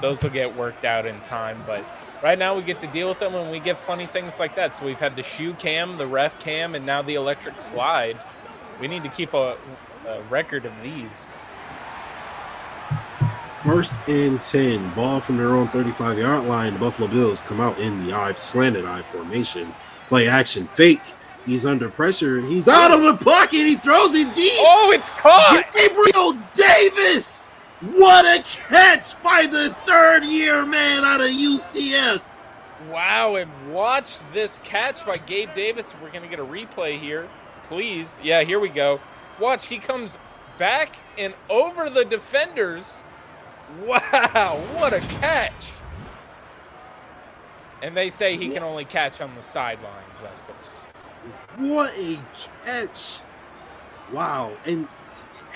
those will get worked out in time. But right now we get to deal with them, and we get funny things like that. So we've had the shoe cam, the ref cam, and now the electric slide. We need to keep a record of these. 1st and 10, ball from their own 35-yard line. The Buffalo Bills come out in the slanted I formation. Play action fake. He's under pressure. He's out of the pocket. He throws it deep. Oh, it's caught. Gabriel Davis. What a catch by the third-year man out of UCF. Wow, and watch this catch by Gabe Davis. We're going to get a replay here. Please. Yeah, here we go. Watch, he comes back and over the defenders. Wow, what a catch. And they say he can only catch on the sideline, Justice. What a catch. Wow. And,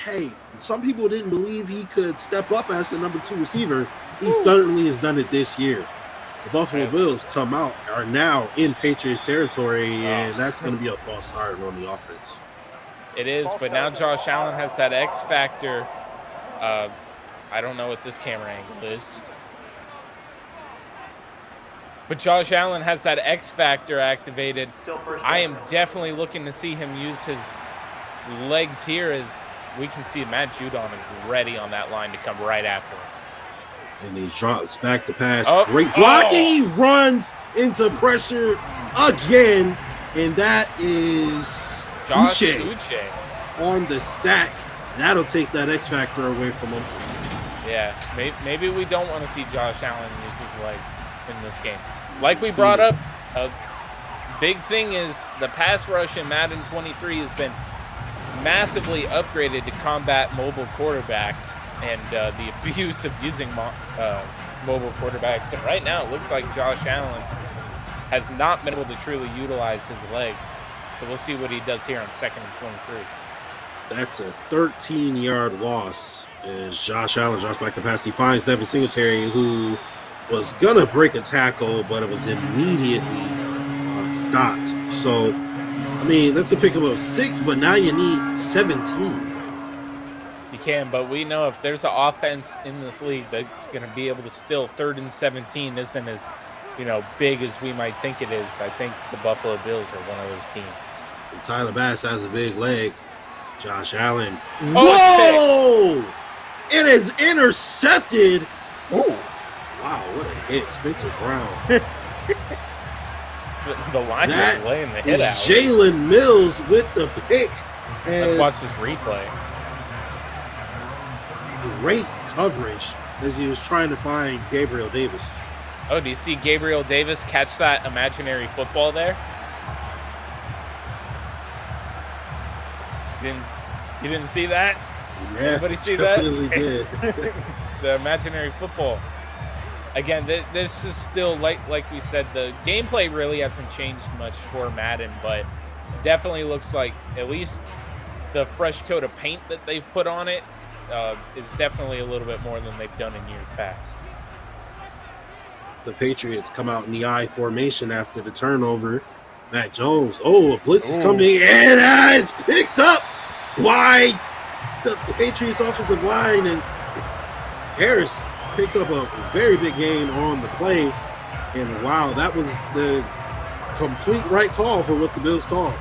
hey, some people didn't believe he could step up as the number 2 receiver. He certainly has done it this year. The Buffalo Bills are now in Patriots territory, and that's going to be a false start on the offense. It is, but now Josh Allen has that X factor. I don't know what this camera angle is. But Josh Allen has that X factor activated. I am definitely looking to see him use his legs here, as we can see Matt Judon is ready on that line to come right after him. And he drops back to pass. Great blocking. He runs into pressure again. And that is Josh Uche on the sack. That'll take that X factor away from him. Yeah, maybe we don't want to see Josh Allen use his legs in this game. Like we brought up, a big thing is the pass rush in Madden 23 has been massively upgraded to combat mobile quarterbacks and the abuse of using mobile quarterbacks. And right now it looks like Josh Allen has not been able to truly utilize his legs. So we'll see what he does here on 2nd and 23. That's a 13-yard loss as Josh Allen drops back to pass. He finds Devin Singletary, who was going to break a tackle, but it was immediately stopped. So, I mean, that's a pickup of 6, but now you need 17. You can, but we know if there's an offense in this league that's going to be able to still 3rd and 17 isn't as, big as we might think it is. I think the Buffalo Bills are one of those teams. And Tyler Bass has a big leg. Josh Allen. Whoa! It is intercepted. Ooh. Wow, what a hit. Spencer Brown. The lineman is laying the hit out. Jalen Mills with the pick. Let's watch this replay. Great coverage as he was trying to find Gabriel Davis. Oh, do you see Gabriel Davis catch that imaginary football there? You didn't see that? Yeah, everybody see definitely that? Did. The imaginary football. Again, this is still, like we said, the gameplay really hasn't changed much for Madden, but definitely looks like at least the fresh coat of paint that they've put on it is definitely a little bit more than they've done in years past. The Patriots come out in the I formation after the turnover. Matt Jones. Oh, a blitz is coming, and it's picked up by the Patriots offensive line, and Harris picks up a very big gain on the play. And wow, that was the complete right call for what the Bills called.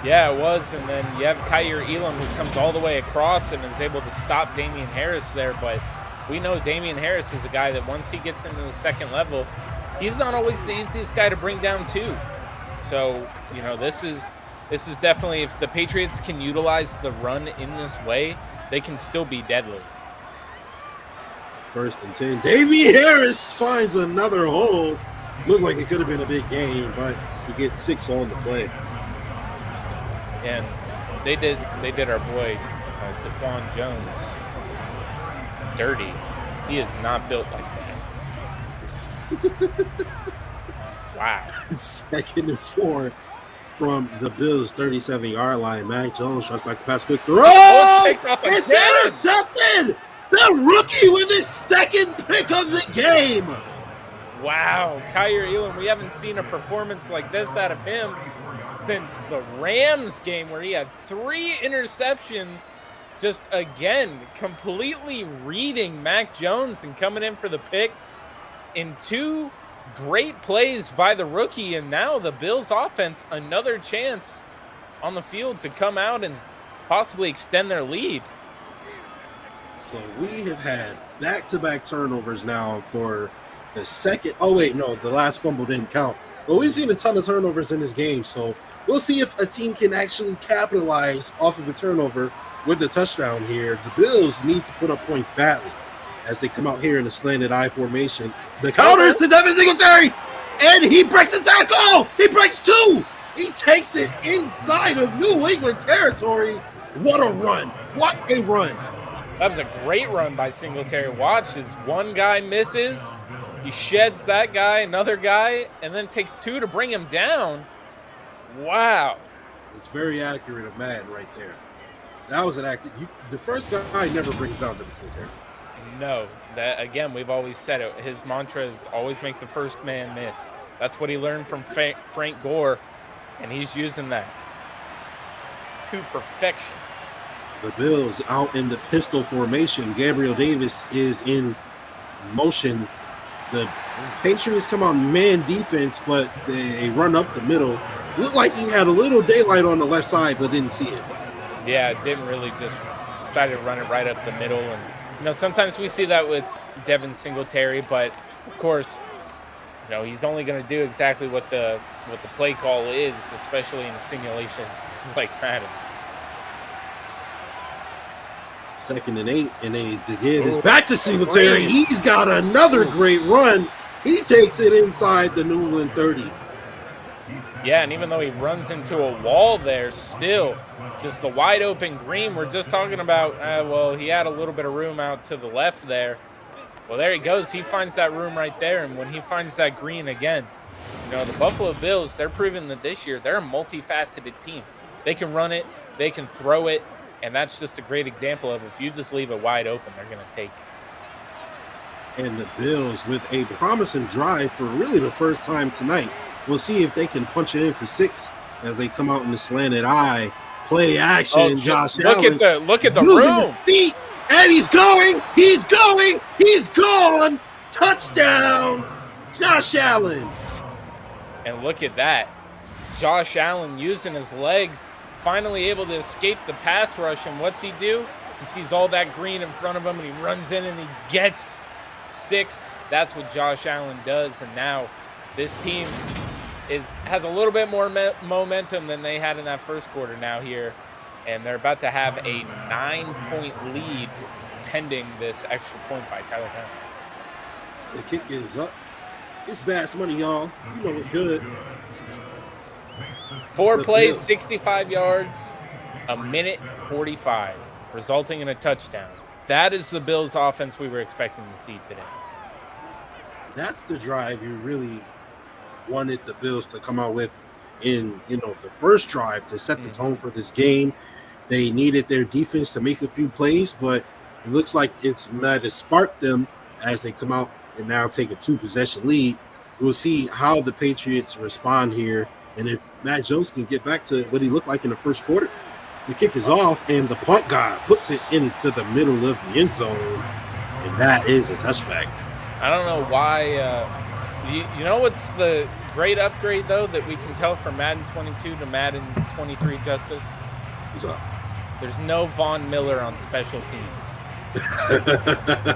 Yeah, it was. And then you have Kyer Elam, who comes all the way across and is able to stop Damian Harris there. But we know Damian Harris is a guy that once he gets into the second level, he's not always the easiest guy to bring down too. So, this is definitely, if the Patriots can utilize the run in this way, they can still be deadly. 1st and 10. Damian Harris finds another hole. Looked like it could have been a big gain, but he gets 6 on the play. And they did our boy Daquan Jones dirty. He is not built like that. Wow. 2nd and 4 from the Bills' 37-yard line. Mac Jones tries back to pass, quick throw. Picked off It's again. intercepted. The rookie with his second pick of the game. Wow, Kyer Elam, we haven't seen a performance like this out of him since the Rams game where he had 3 interceptions. Just, again, completely reading Mac Jones and coming in for the pick in 2 great plays by the rookie. And now the Bills offense, another chance on the field to come out and possibly extend their lead. So we have had back-to-back turnovers now for the second. Oh, wait, no, the last fumble didn't count. But we've seen a ton of turnovers in this game. So we'll see if a team can actually capitalize off of the turnover with the touchdown here. The Bills need to put up points badly as they come out here in a slanted I formation. The counter is to Devin Singletary, and he breaks a tackle. He breaks 2. He takes it inside of New England territory. What a run. What a run. That was a great run by Singletary. Watch as one guy misses. He sheds that guy, another guy, and then takes 2 to bring him down. Wow. It's very accurate of Madden right there. That was an accurate. The first guy never brings down Devin Singletary. No, that again, we've always said it. His mantra is always make the first man miss. That's what he learned from Frank Gore, and he's using that to perfection. The Bills out in the pistol formation. Gabriel Davis is in motion. The Patriots come on man defense, but they run up the middle. Looked like he had a little daylight on the left side, but didn't see it. Yeah, didn't really, just decided to run it right up the middle. And, you know, sometimes we see that with Devin Singletary, but of course, you know, he's only going to do exactly what the play call is, especially in a simulation like Madden. 2nd and 8, and the give is back to Singletary. He's got another great run. He takes it inside the New England 30. Yeah, and even though he runs into a wall there, still just the wide open green. We're just talking about, well, he had a little bit of room out to the left there. Well, there he goes. He finds that room right there, and when he finds that green again, you know, the Buffalo Bills, they're proving that this year they're a multifaceted team. They can run it, they can throw it, and that's just a great example of if you just leave it wide open, they're going to take it. And the Bills with a promising drive for really the first time tonight. We'll see if they can punch it in for 6 as they come out in the slanted eye. Play action, Josh Allen. Look at the using room. his feet, and he's gone. Touchdown, Josh Allen. And look at that. Josh Allen using his legs, finally able to escape the pass rush. And what's he do? He sees all that green in front of him, and he runs in and he gets 6. That's what Josh Allen does. And now this team has a little bit more momentum than they had in that first quarter now here. And they're about to have a 9-point lead pending this extra point by Tyler Harris. The kick is up. It's Bass money, y'all. You know what's good. 4 plays, 65 yards, a minute 45, resulting in a touchdown. That is the Bills' offense we were expecting to see today. That's the drive you really wanted the Bills to come out with in, the first drive to set the tone for this game. They needed their defense to make a few plays, but it looks like it's might have sparked them as they come out and now take a 2-possession lead. We'll see how the Patriots respond here, and if Matt Jones can get back to what he looked like in the first quarter. The kick is off, and the punt guy puts it into the middle of the end zone, and that is a touchback. I don't know why. You know what's the great upgrade, though, that we can tell from Madden 22 to Madden 23, Justice? What's up? There's no Von Miller on special teams.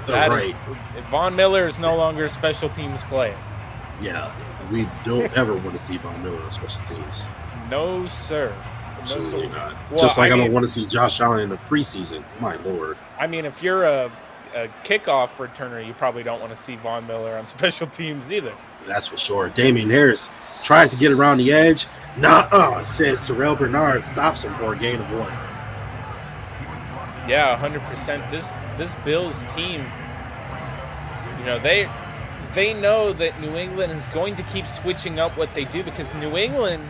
Right. Von Miller is no longer a special teams player. Yeah, we don't ever want to see Von Miller on special teams. No, sir. Absolutely not. Well, Just like I don't want to see Josh Allen in the preseason. My Lord. I mean, if you're a kickoff returner, you probably don't want to see Von Miller on special teams either. That's for sure. Damian Harris tries to get around the edge. Says Terrell Bernard stops him for a gain of 1. Yeah, 100%. This Bills team, they know that New England is going to keep switching up what they do, because New England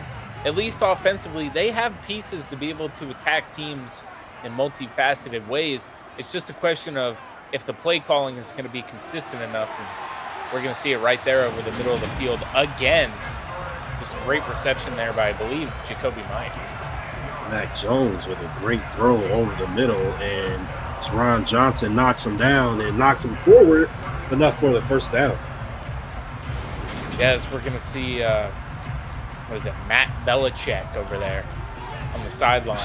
at least offensively, they have pieces to be able to attack teams in multifaceted ways. It's just a question of if the play calling is going to be consistent enough. And we're going to see it right there over the middle of the field again. Just a great reception there by, I believe, Jacoby Myers. Mac Jones with a great throw over the middle, and Teron Johnson knocks him down and knocks him forward, enough for the first down. Yes, we're going to see, what is it, Matt Belichick over there on the sideline.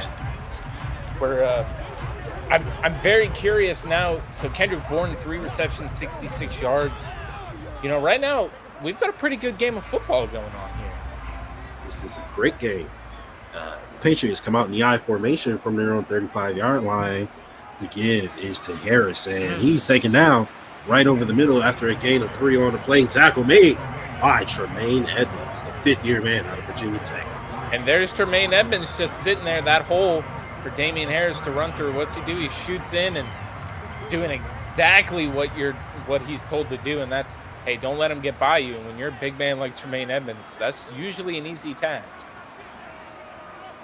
I'm very curious now. So Kendrick Bourne, 3 receptions, 66 yards. You know, right now, we've got a pretty good game of football going on here. This is a great game. The Patriots come out in the I formation from their own 35-yard line. The give is to Harris, and he's taken down right over the middle after a gain of 3 on the play. Tackle made by Tremaine Edmonds, the 5th-year man out of Virginia Tech. And there's Tremaine Edmonds just sitting there, that hole for Damian Harris to run through. What's he do? He shoots in and doing exactly what he's told to do, and that's, hey, don't let him get by you. And when you're a big man like Tremaine Edmonds, that's usually an easy task.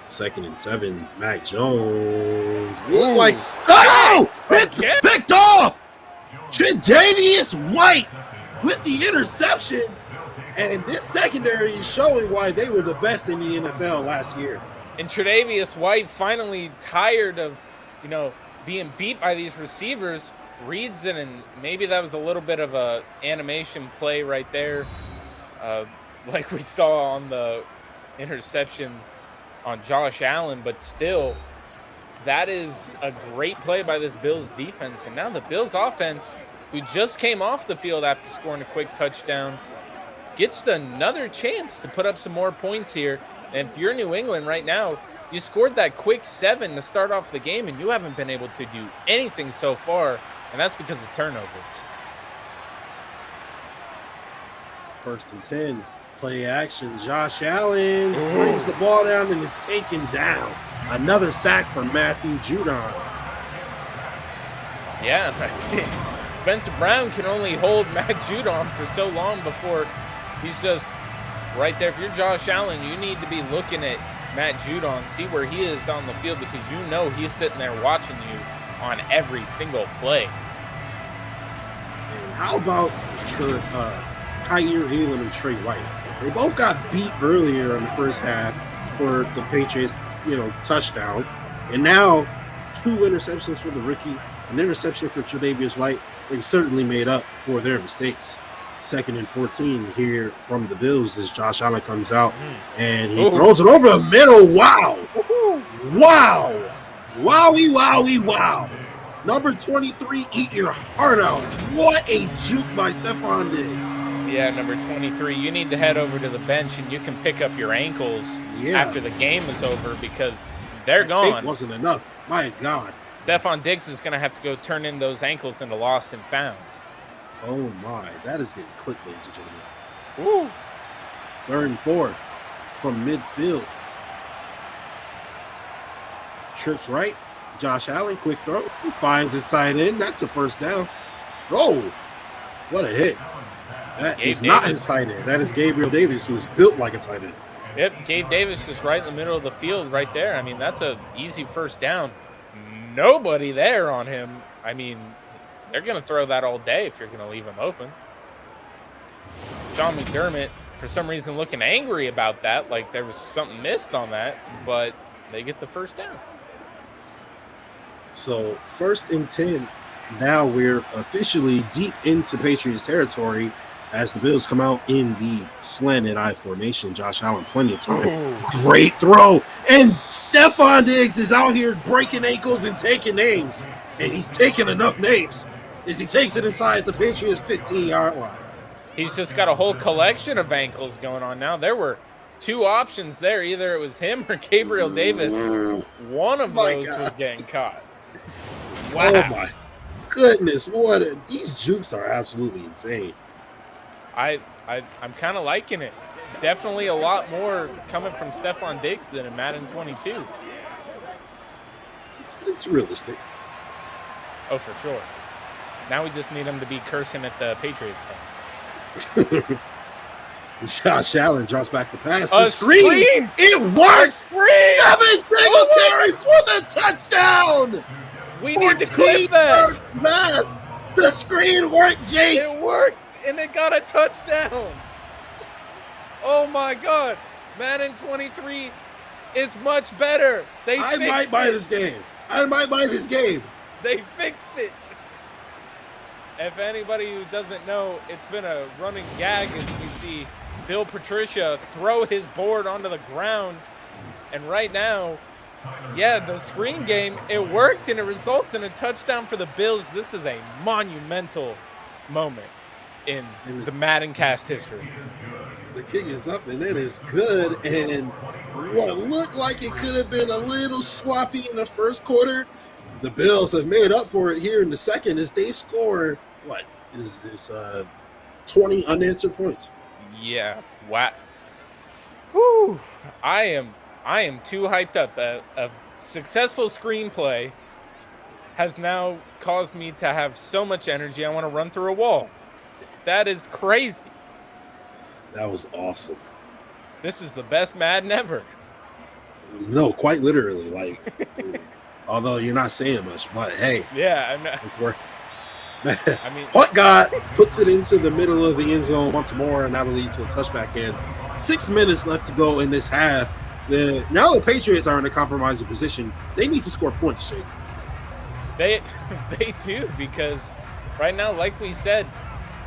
2nd and 7, Mac Jones. Look like, oh! It's picked off! Tre'Davious White with the interception. And this secondary is showing why they were the best in the NFL last year. And Tre'Davious White, finally tired of, being beat by these receivers, reads it, and maybe that was a little bit of a animation play right there, like we saw on the interception on Josh Allen, but still, that is a great play by this Bills defense. And now the Bills offense, who just came off the field after scoring a quick touchdown, gets another chance to put up some more points here. And if you're New England right now, you scored that quick 7 to start off the game, and you haven't been able to do anything so far, and that's because of turnovers. 1st and 10, play action. Josh Allen brings the ball down and is taken down. Another sack for Matthew Judon. Yeah, Spencer Brown can only hold Matt Judon for so long before he's just right there. If you're Josh Allen, you need to be looking at Matt Judon, see where he is on the field, because he's sitting there watching you on every single play. And how about Kyer Elam and Trey White? They both got beat earlier in the first half for the Patriots, touchdown. And now 2 interceptions for the rookie, an interception for Tre'Davious White. They've certainly made up for their mistakes. 2nd and 14 here from the Bills as Josh Allen comes out and he throws it over the middle. Wow. Wow. Wowie, wowie, wow. Number 23, eat your heart out. What a juke by Stephon Diggs. Yeah, number 23, you need to head over to the bench and you can pick up your ankles after the game is over, because they're gone. It wasn't enough. My God. Stephon Diggs is going to have to go turn in those ankles into lost and found. Oh, my. That is getting clipped, ladies and gentlemen. Woo. 3rd and 4 from midfield. Trips right. Josh Allen, quick throw. He finds his tight end. That's a first down. Oh, what a hit. That is not his tight end. That is Gabriel Davis, who is built like a tight end. Yep, Gabe Davis just right in the middle of the field right there. I mean, that's a easy first down. Nobody there on him. I mean, they're going to throw that all day if you're going to leave him open. Sean McDermott, for some reason, looking angry about that, like there was something missed on that, but they get the first down. So 1st and 10. Now we're officially deep into Patriots territory as the Bills come out in the slanted I formation. Josh Allen, plenty of time. Ooh. Great throw. And Stephon Diggs is out here breaking ankles and taking names. And he's taking enough names as he takes it inside the Patriots' 15-yard line. He's just got a whole collection of ankles going on now. There were 2 options there. Either it was him or Gabriel Davis. One of those was getting caught. Wow. Oh, my goodness. These jukes are absolutely insane. I'm kind of liking it. Definitely a lot more coming from Stephon Diggs than in Madden 22. It's realistic. Oh, for sure. Now we just need him to be cursing at the Patriots fans. Josh Allen drops back the pass. A The screen! It works! Screen! Devin Singletary for the touchdown! We need to clip that. Pass. The screen worked, Jake. It worked, and it got a touchdown. Oh my God. Madden 23 is much better. I might buy this game. They fixed it. If anybody who doesn't know, it's been a running gag as we see Bill Patricia throw his board onto the ground. And right now, yeah, the screen game, it worked and it results in a touchdown for the Bills. This is a monumental moment in the Madden cast history. The kick is up and it is good. And what looked like it could have been a little sloppy in the first quarter, the Bills have made up for it here in the second as they score, 20 unanswered points. Yeah. Wow. Whew. I am too hyped up. A successful screenplay has now caused me to have so much energy. I want to run through a wall. That is crazy. That was awesome. This is the best Madden ever. No, quite literally. Like, although you're not saying much, but hey, yeah, I'm not. It's work. I mean, Punt God puts it into the middle of the end zone once more, and that'll lead to a touchback in. 6 minutes left to go in this half. Now the Patriots are in a compromising position. They need to score points, Jake. They do, because right now, like we said,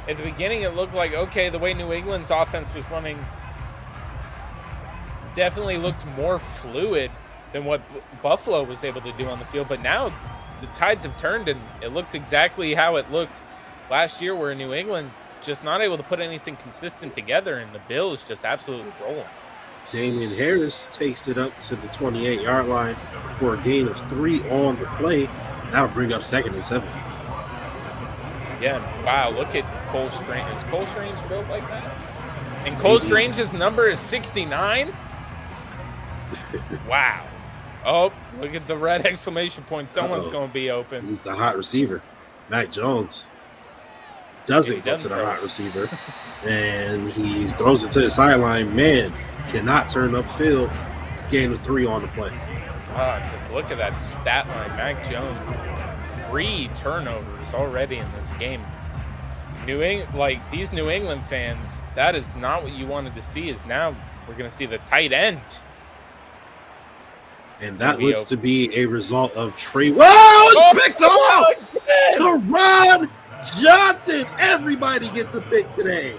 at the beginning it looked like, okay, the way New England's offense was running definitely looked more fluid than what Buffalo was able to do on the field. But now the tides have turned, and it looks exactly how it looked last year, where New England just not able to put anything consistent together, and the Bills just absolutely rolling. Damian Harris takes it up to the 28-yard line for a gain of 3 on the play. That'll bring up 2nd and 7. Yeah, and wow, look at Cole Strange. Is Cole Strange built like that? And Cole Strange's number is 69? Wow. Oh, look at the red exclamation point. Someone's going to be open. He's the hot receiver. Mac Jones doesn't go to the hot receiver, and he throws it to the sideline. Man, cannot turn upfield. Gain of 3 on the play. Just look at that stat line. Mac Jones, 3 turnovers already in this game. These New England fans, that is not what you wanted to see. Is now we're going to see the tight end. And that looks to be a result of Trey. Whoa! Picked off! Teron Johnson. Everybody gets a pick today.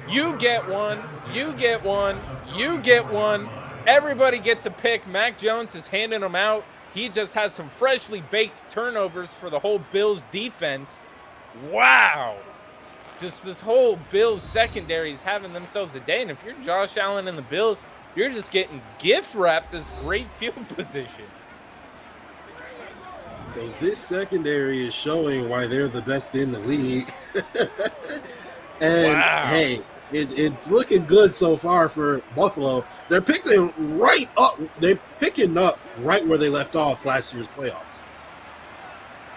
You get one. You get one. You get one. Everybody gets a pick. Mac Jones is handing them out. He just has some freshly baked turnovers for the whole Bills defense. Wow. Just this whole Bills secondary is having themselves a day. And if you're Josh Allen and the Bills, you're just getting gift wrapped this great field position. So this secondary is showing why they're the best in the league. And wow. Hey, it's looking good so far for Buffalo. They're picking right up. They're picking up right where they left off last year's playoffs.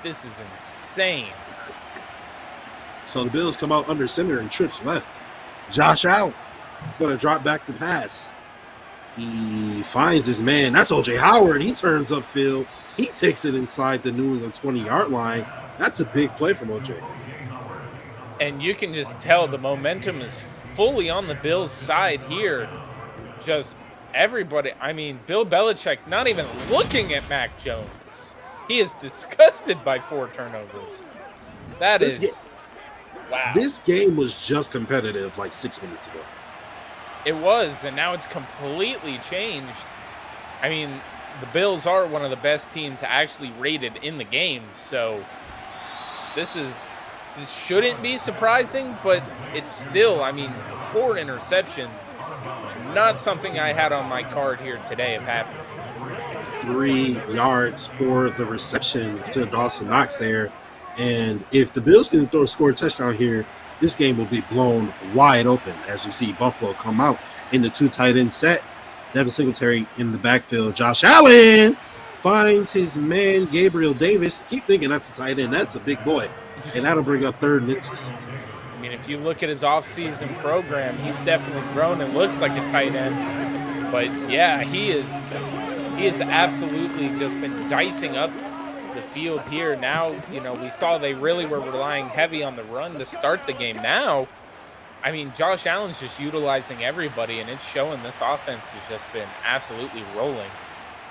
This is insane. So the Bills come out under center and trips left. Josh Allen is going to drop back to pass. He finds his man. That's O.J. Howard. He turns upfield. He takes it inside the New England 20-yard line. That's a big play from O.J. And you can just tell the momentum is fully on the Bills' side here. Just everybody. I mean, Bill Belichick not even looking at Mac Jones. He is disgusted by 4 turnovers. Wow. This game was just competitive like 6 minutes ago. It was, and now it's completely changed. I mean, the Bills are one of the best teams actually rated in the game, so this shouldn't be surprising, but it's still, 4 interceptions, not something I had on my card here today of happening. 3 yards for the reception to Dawson Knox there, and if the Bills can score a touchdown here, this game will be blown wide open as you see Buffalo come out in the 2 tight end set. Devin Singletary in the backfield. Josh Allen finds his man, Gabriel Davis. Keep thinking that's a tight end. That's a big boy. And that'll bring up 3rd and inches. If if you look at his offseason program, he's definitely grown and looks like a tight end. But yeah, he is absolutely just been dicing up the field here. Now, we saw they really were relying heavy on the run to start the game. Now, I mean, Josh Allen's just utilizing everybody, and it's showing this offense has just been absolutely rolling.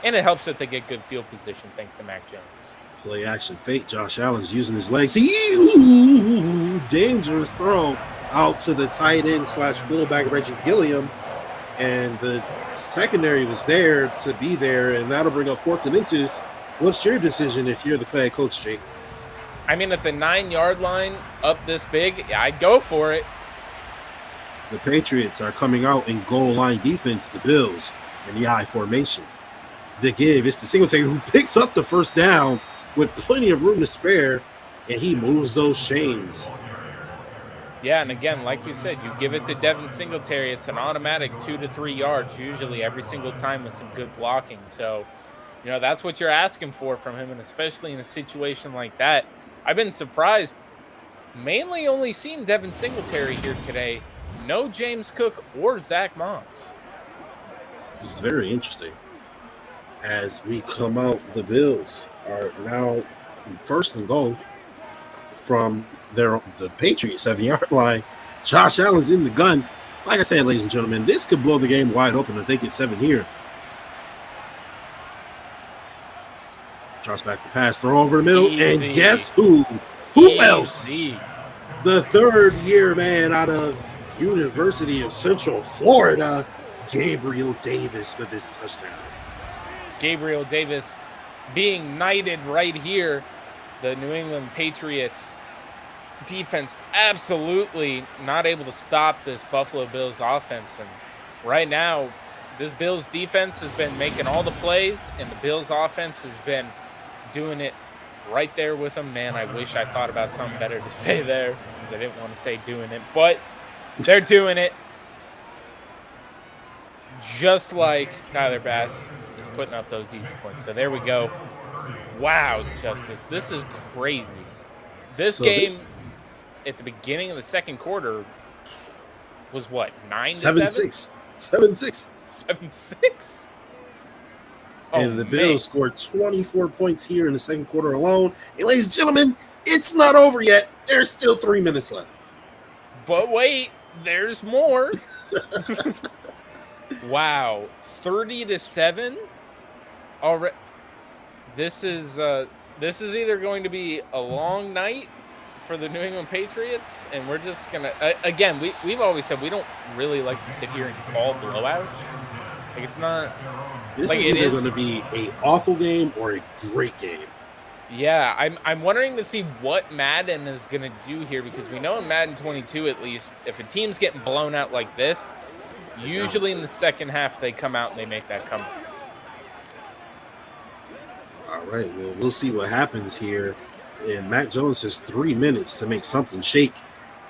And it helps that they get good field position thanks to Mac Jones. Play action fake. Josh Allen's using his legs. Dangerous throw out to the tight end / fullback Reggie Gilliam. And the secondary was there to be there, and that'll bring up 4th and inches. What's your decision if you're the head coach, Jake? I mean, at the 9-yard line up this big, I'd go for it. The Patriots are coming out in goal line defense, the Bills, in the I formation. The give is to Singletary, who picks up the first down with plenty of room to spare, and he moves those chains. Yeah, and again, like we said, you give it to Devin Singletary, it's an automatic 2 to 3 yards usually every single time with some good blocking. So, that's what you're asking for from him, and especially in a situation like that. I've been surprised, mainly only seen Devin Singletary here today. No James Cook or Zach Moss. This is very interesting. As we come out, the Bills are now 1st and goal from the Patriots 7-yard line. Josh Allen's in the gun. Like I said, ladies and gentlemen, this could blow the game wide open if they get 7 here. Drops back the pass, throw over the middle, Easy. and guess who? Who else? Easy. The 3rd-year man out of University of Central Florida, Gabriel Davis, with his touchdown. Gabriel Davis being knighted right here. The New England Patriots defense absolutely not able to stop this Buffalo Bills offense. And right now, this Bills defense has been making all the plays, and the Bills offense has been doing it right there with them. Man, I wish I thought about something better to say there, because I didn't want to say doing it, but they're doing it. Just like Tyler Bass is putting up those easy points. So there we go. Wow, Justice, this is crazy. This game at the beginning of the second quarter was what, 9-7? 7-6. 7-6? And the Bills scored 24 points here in the second quarter alone. And ladies and gentlemen, it's not over yet. There's still 3 minutes left. But wait, there's more. Wow, 30-7. Already, this is either going to be a long night for the New England Patriots, and we're just gonna again. We've always said we don't really like to sit here and call blowouts. Like, it's not. This like, is either going to be an awful game or a great game. Yeah, I'm wondering to see what Madden is going to do here, because we know in Madden 22 at least, if a team's getting blown out like this, usually in the second half they come out and they make that comeback. All right, well, we'll see what happens here. And Mac Jones has 3 minutes to make something shake.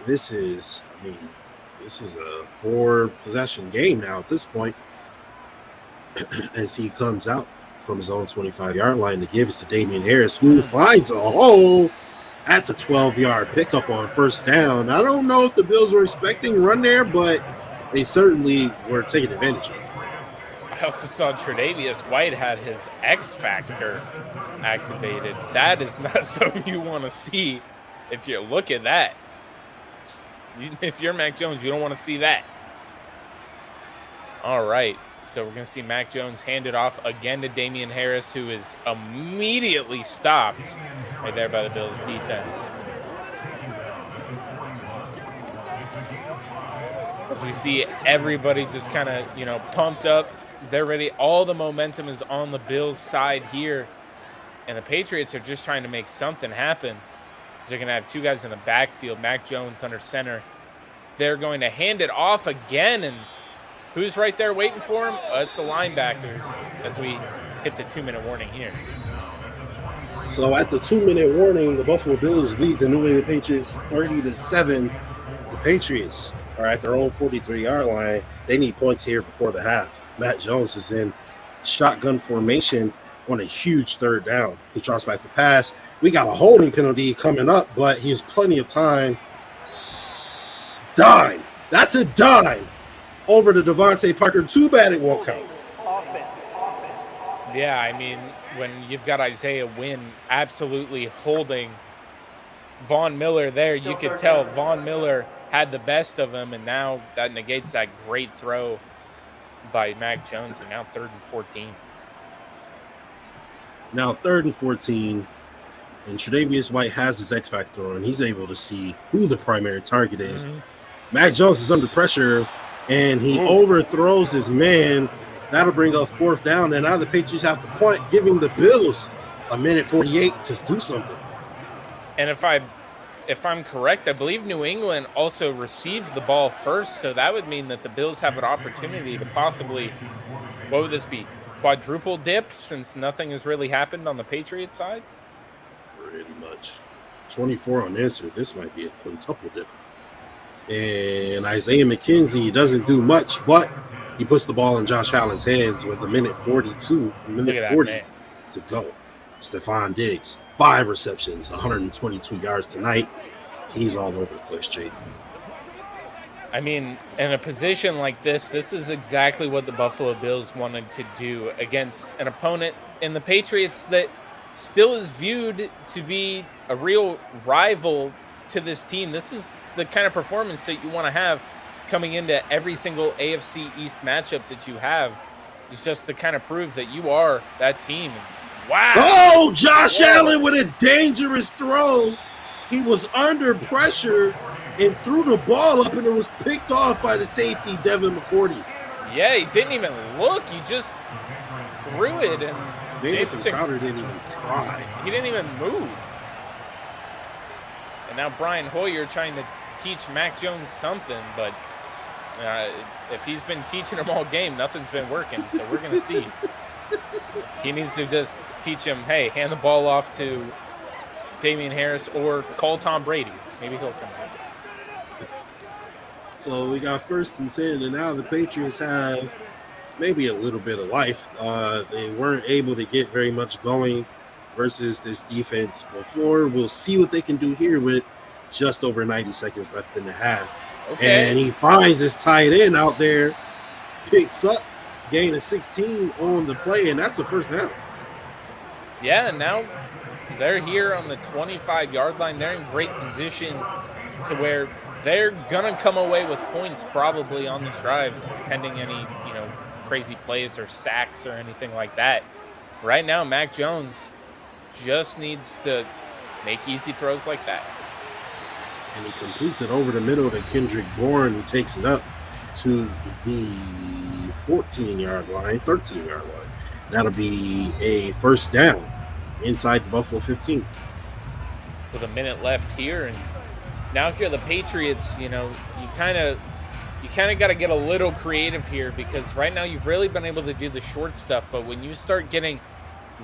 This is a 4-possession game now at this point. As he comes out from his own 25-yard line to give it to Damian Harris, who finds a hole. That's a 12-yard pickup on first down. I don't know if the Bills were expecting a run there, but they certainly were taking advantage of it. I also saw Tre'Davious White had his X Factor activated. That is not something you want to see if you look at that. If you're Mac Jones, you don't want to see that. All right, so we're going to see Mac Jones hand it off again to Damian Harris, who is immediately stopped right there by the Bills defense. As we see everybody just kind of, pumped up. They're ready. All the momentum is on the Bills' side here. And the Patriots are just trying to make something happen. They're going to have 2 guys in the backfield, Mac Jones under center. They're going to hand it off again, and who's right there waiting for him? It's the linebackers as we hit the 2-minute warning here. So at the 2-minute warning, the Buffalo Bills lead the New England Patriots 30-7. The Patriots are at their own 43-yard line. They need points here before the half. Matt Jones is in shotgun formation on a huge third down. He drops back the pass. We got a holding penalty coming up, but he has plenty of time dime. That's a dime over to Devontae Parker. Too bad it won't count. Offense. Yeah, I mean, when you've got Isaiah Wynn absolutely holding Von Miller there, you could tell Von Miller had the best of him, and now that negates that great throw by Mac Jones, and now 3rd and 14. Now 3rd and 14, and Tre'Davious White has his X factor on. He's able to see who the primary target is. Mac Jones is under pressure, and he overthrows his man. That'll bring up 4th down, and now the Patriots have to punt, giving the Bills a minute 48 to do something. And if I'm correct, I believe New England also received the ball first, so that would mean that the Bills have an opportunity to possibly, what would this be, quadruple dip, since nothing has really happened on the Patriots side? Pretty much. 24 unanswered. This might be a quintuple dip. And Isaiah McKenzie doesn't do much, but he puts the ball in Josh Allen's hands with a minute 40 to go. Stephon Diggs, 5 receptions, 122 yards tonight. He's all over the place, Jake. I mean, in a position like this is exactly what the Buffalo Bills wanted to do against an opponent in the Patriots that still is viewed to be a real rival to this team. This is the kind of performance that you want to have coming into every single AFC East matchup that you have. It's just to kind of prove that you are that team. Wow. Oh, Josh Allen with a dangerous throw. He was under pressure and threw the ball up, and it was picked off by the safety, Devin McCourty. Yeah, he didn't even look. He just threw it, and Jamison Crowder didn't even try. He didn't even move. And now Brian Hoyer trying to teach Mac Jones something, but if he's been teaching him all game, nothing's been working, so we're going to see. He needs to just teach him, hey, hand the ball off to Damian Harris or call Tom Brady. Maybe he'll come back. So we got 1st and 10, and now the Patriots have maybe a little bit of life. They weren't able to get very much going versus this defense before. We'll see what they can do here with just over 90 seconds left in the half. Okay. And he finds his tight end out there, picks up, gain of 16 on the play, and that's a 1st down. Yeah, and now they're here on the 25-yard line. They're in great position to where they're going to come away with points probably on this drive, pending any, crazy plays or sacks or anything like that. Right now, Mac Jones just needs to make easy throws like that. And he completes it over the middle to Kendrick Bourne, who takes it up to the 14-yard line, 13-yard line. That'll be a 1st down inside the Buffalo 15. With a minute left here, and now if you're the Patriots, you kind of got to get a little creative here, because right now you've really been able to do the short stuff, but when you start getting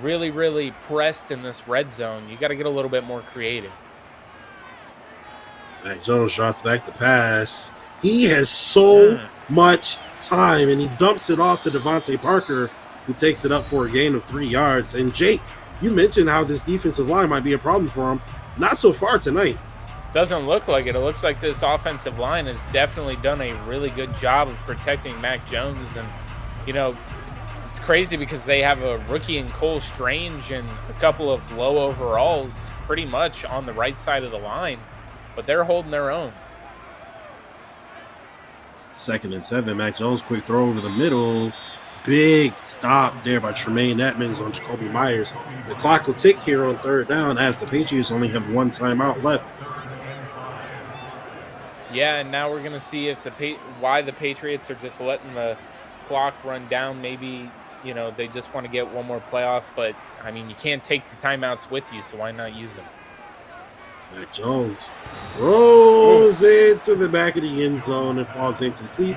really, really pressed in this red zone, you got to get a little bit more creative. Mac Jones drops back the pass. He has so much time, and he dumps it off to Devontae Parker, who takes it up for a gain of 3 yards. And Jake, you mentioned how this defensive line might be a problem for him. Not so far tonight. Doesn't look like it. It looks like this offensive line has definitely done a really good job of protecting Mac Jones. And, it's crazy because they have a rookie in Cole Strange and a couple of low overalls pretty much on the right side of the line, but they're holding their own. 2nd and 7. Mac Jones, quick throw over the middle. Big stop there by Tremaine Edmonds on Jacoby Myers. The clock will tick here on 3rd down as the Patriots only have 1 timeout left. Yeah, and now we're going to see if why the Patriots are just letting the clock run down. Maybe, they just want to get one more playoff, but, you can't take the timeouts with you, so why not use them? Mac Jones rolls into the back of the end zone and falls incomplete.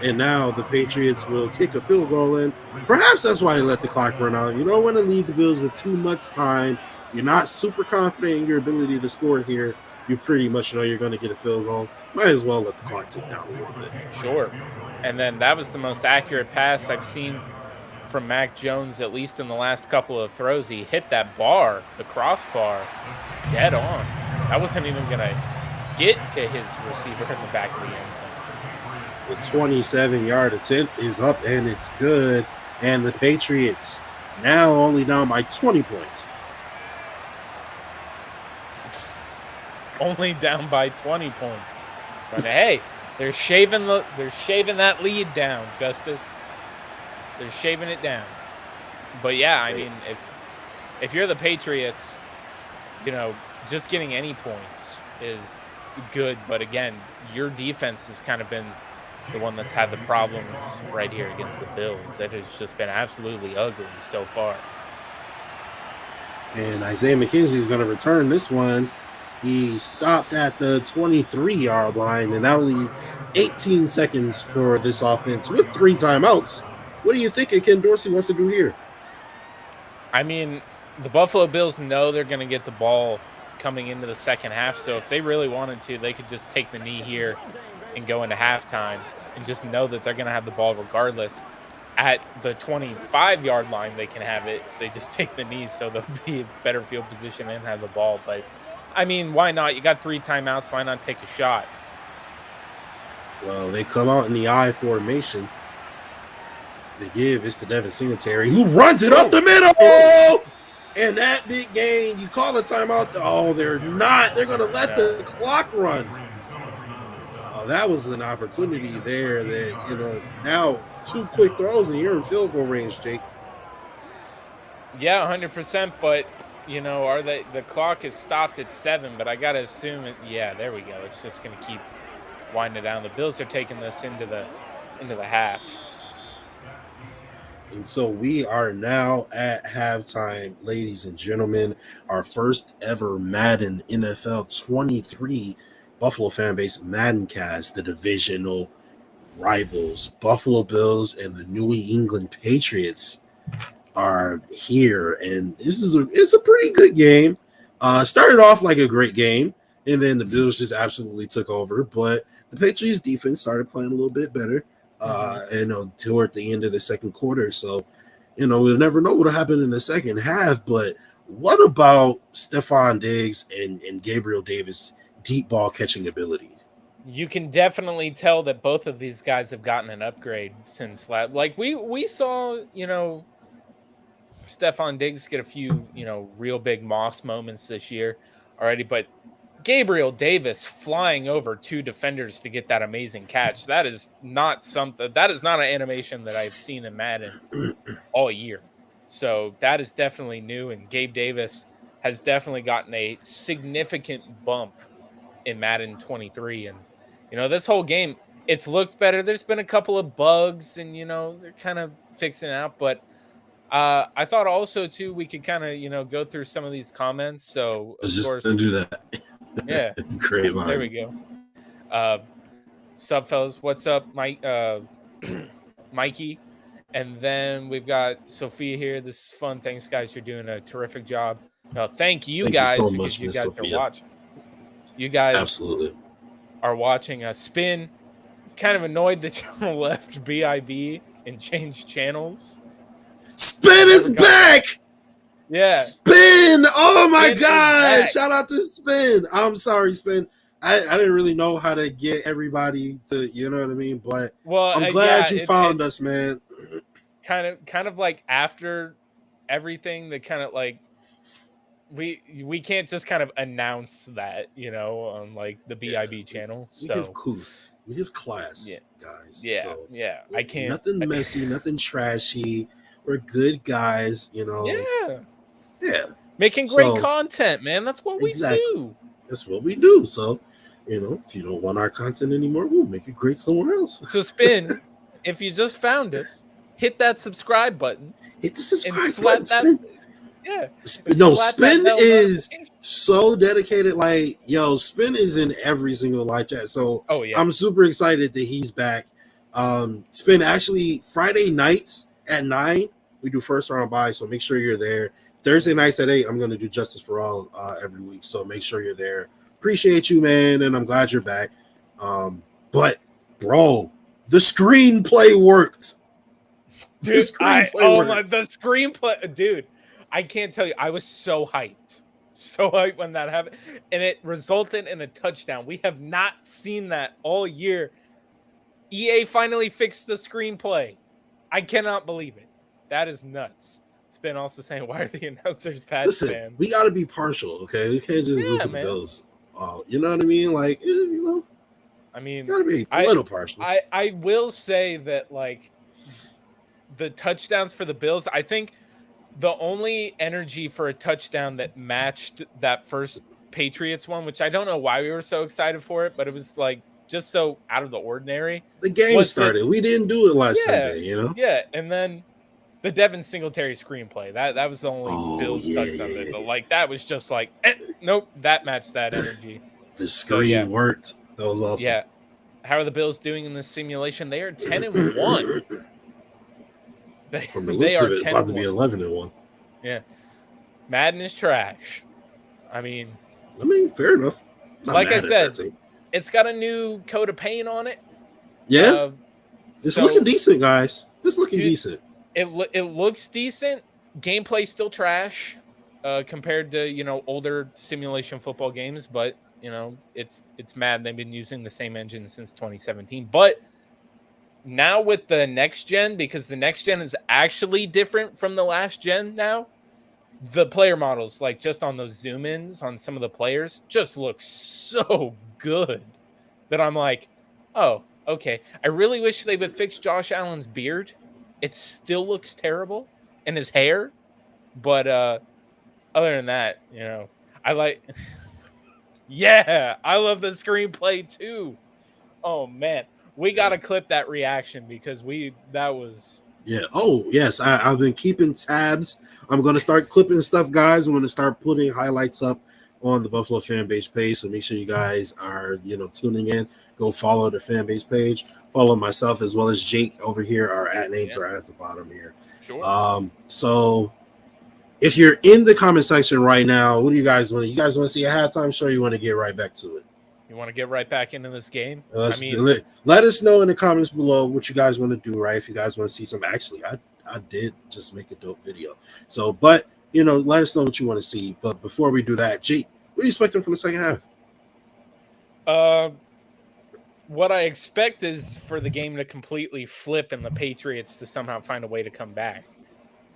And now the Patriots will kick a field goal in. Perhaps that's why they let the clock run out. You don't want to leave the Bills with too much time. You're not super confident in your ability to score here. You pretty much know you're going to get a field goal. Might as well let the clock tick down a little bit. Sure. And then that was the most accurate pass I've seen from Mac Jones, at least in the last couple of throws. He hit that bar, the crossbar, dead on. That wasn't even going to get to his receiver in the back of the end zone. The 27-yard attempt is up and it's good. And the Patriots now only down by 20 points. Only down by 20 points. But hey, they're shaving that lead down, Justice. They're shaving it down. But yeah, I mean, if you're the Patriots, just getting any points is good. But again, your defense has kind of been the one that's had the problems right here against the Bills. That has just been absolutely ugly so far. And Isaiah McKenzie is going to return this one. He stopped at the 23-yard line, and that'll leave 18 seconds for this offense with 3 timeouts. What do you think Ken Dorsey wants to do here? I mean, the Buffalo Bills know they're going to get the ball coming into the second half, so if they really wanted to, they could just take the knee here and go into halftime and just know that they're going to have the ball regardless. At the 25-yard line, they can have it if they just take the knees, so they'll be in better field position and have the ball. But, I mean, why not? You got 3 timeouts. Why not take a shot? Well, they come out in the I formation. They give it's to Devin Singletary, who runs it up the middle. And that big gain, you call a timeout. Oh, they're not. They're going to let the clock run. Oh, that was an opportunity there that, now 2 quick throws and you're in field goal range, Jake. Yeah, 100%. But, the clock is stopped at 7, but I got to assume it. Yeah, there we go. It's just going to keep winding down. The Bills are taking this into the half. And so we are now at halftime, ladies and gentlemen. Our first ever Madden NFL 23 Buffalo fan base Madden cast, the divisional rivals, Buffalo Bills and the New England Patriots are here. And it's a pretty good game. Started off like a great game, and then the Bills just absolutely took over. But the Patriots defense started playing a little bit better. Toward the end of the second quarter. So, we'll never know what'll happen in the second half. But what about Stephon Diggs and Gabriel Davis' deep ball catching ability? You can definitely tell that both of these guys have gotten an upgrade since last. Like we saw, Stephon Diggs get a few, real big Moss moments this year already, but Gabriel Davis flying over 2 defenders to get that amazing catch. That is not an animation that I've seen in Madden all year. So that is definitely new. And Gabe Davis has definitely gotten a significant bump in Madden 23. And, this whole game, it's looked better. There's been a couple of bugs and, they're kind of fixing it out. But I thought also, too, we could kind of, go through some of these comments. So, of course, do that. Yeah. Great mind. There we go. Sup, fellas? What's up, Mike? Mikey. And then we've got Sophia here. This is fun. Thanks, guys. You're doing a terrific job. No, thank you guys so because much, you Miss guys Sophia. are watching. You guys absolutely are watching a spin. Kind of annoyed that you left BIB and changed channels. Spin is back. Yeah. Spin! Oh my Spin God! Shout out to Spin. I'm sorry, Spin. I didn't really know how to get everybody to, you know what I mean? But I'm glad you found us, man. Kind of like after everything, that kind of like we can't just kind of announce that, on like the BIB channel. We So have couth. We have class, guys. Yeah, so I can't. Nothing messy, nothing trashy. We're good guys, Yeah. Making great content, man. That's what we do. That's what we do. So, if you don't want our content anymore, we'll make it great somewhere else. So, Spin, if you just found us, hit that subscribe button. Hit the subscribe button. Spin. Yeah. Spin is so dedicated. Like, Spin is in every single live chat. So, I'm super excited that he's back. Spin, actually, Friday nights at 9, we do first round buy. So, make sure you're there. Thursday nights at 8, I'm going to do Justice for All every week. So make sure you're there. Appreciate you, man. And I'm glad you're back. But, bro, the screenplay worked. Dude, the screenplay, dude, I can't tell you. I was so hyped. so hyped when that happened, and it resulted in a touchdown. We have not seen that all year. EA finally fixed the screenplay. I cannot believe it. That is nuts. Spin also saying, "Why are the announcers Pats Listen, fans?" we got to be partial, okay? We can't just root for the Bills. You know what I mean? Like, I mean, got to be a little partial. I will say that, like, the touchdowns for the Bills, I think the only energy for a touchdown that matched that first Patriots one, which I don't know why we were so excited for it, but it was like just so out of the ordinary. The game started. We didn't do it last Sunday, Yeah, and then the Devin Singletary screenplay. That was the only Bills touchdown. Yeah. Like, that was just like, nope, that matched that energy. The screen worked. That was awesome. Yeah. How are the Bills doing in this simulation? They are 10-1. From the looks of it, about to be 11-1. Yeah. Madden is trash. I mean, fair enough. Like I said, it's got a new coat of paint on it. Yeah. It's looking decent, guys. It's looking decent. It looks decent. Gameplay still trash compared to, older simulation football games, but it's Madden. They've been using the same engine since 2017. But now with the next gen, because the next gen is actually different from the last gen now, the player models, like just on those zoom ins on some of the players, just look so good that I'm like, oh, okay. I really wish they would fix Josh Allen's beard. It still looks terrible, and his hair. But other than that, I like. Yeah, I love the screenplay too. Oh man, we gotta clip that reaction because that was. Yeah. Oh yes, I've been keeping tabs. I'm gonna start clipping stuff, guys. I'm gonna start putting highlights up on the Buffalo fan base page. So make sure you guys are tuning in. Go follow the fan base page. Follow myself as well as Jake over here. Our @names are at the bottom here. Sure. So if you're in the comment section right now, what do you guys want? You guys want to see a halftime show? Or you want to get right back to it? You want to get right back into this game? Let us know in the comments below what you guys want to do, right? If you guys want to see some, actually, I did just make a dope video. So, but let us know what you want to see. But before we do that, Jake, what are you expecting from the second half? What I expect is for the game to completely flip and the Patriots to somehow find a way to come back.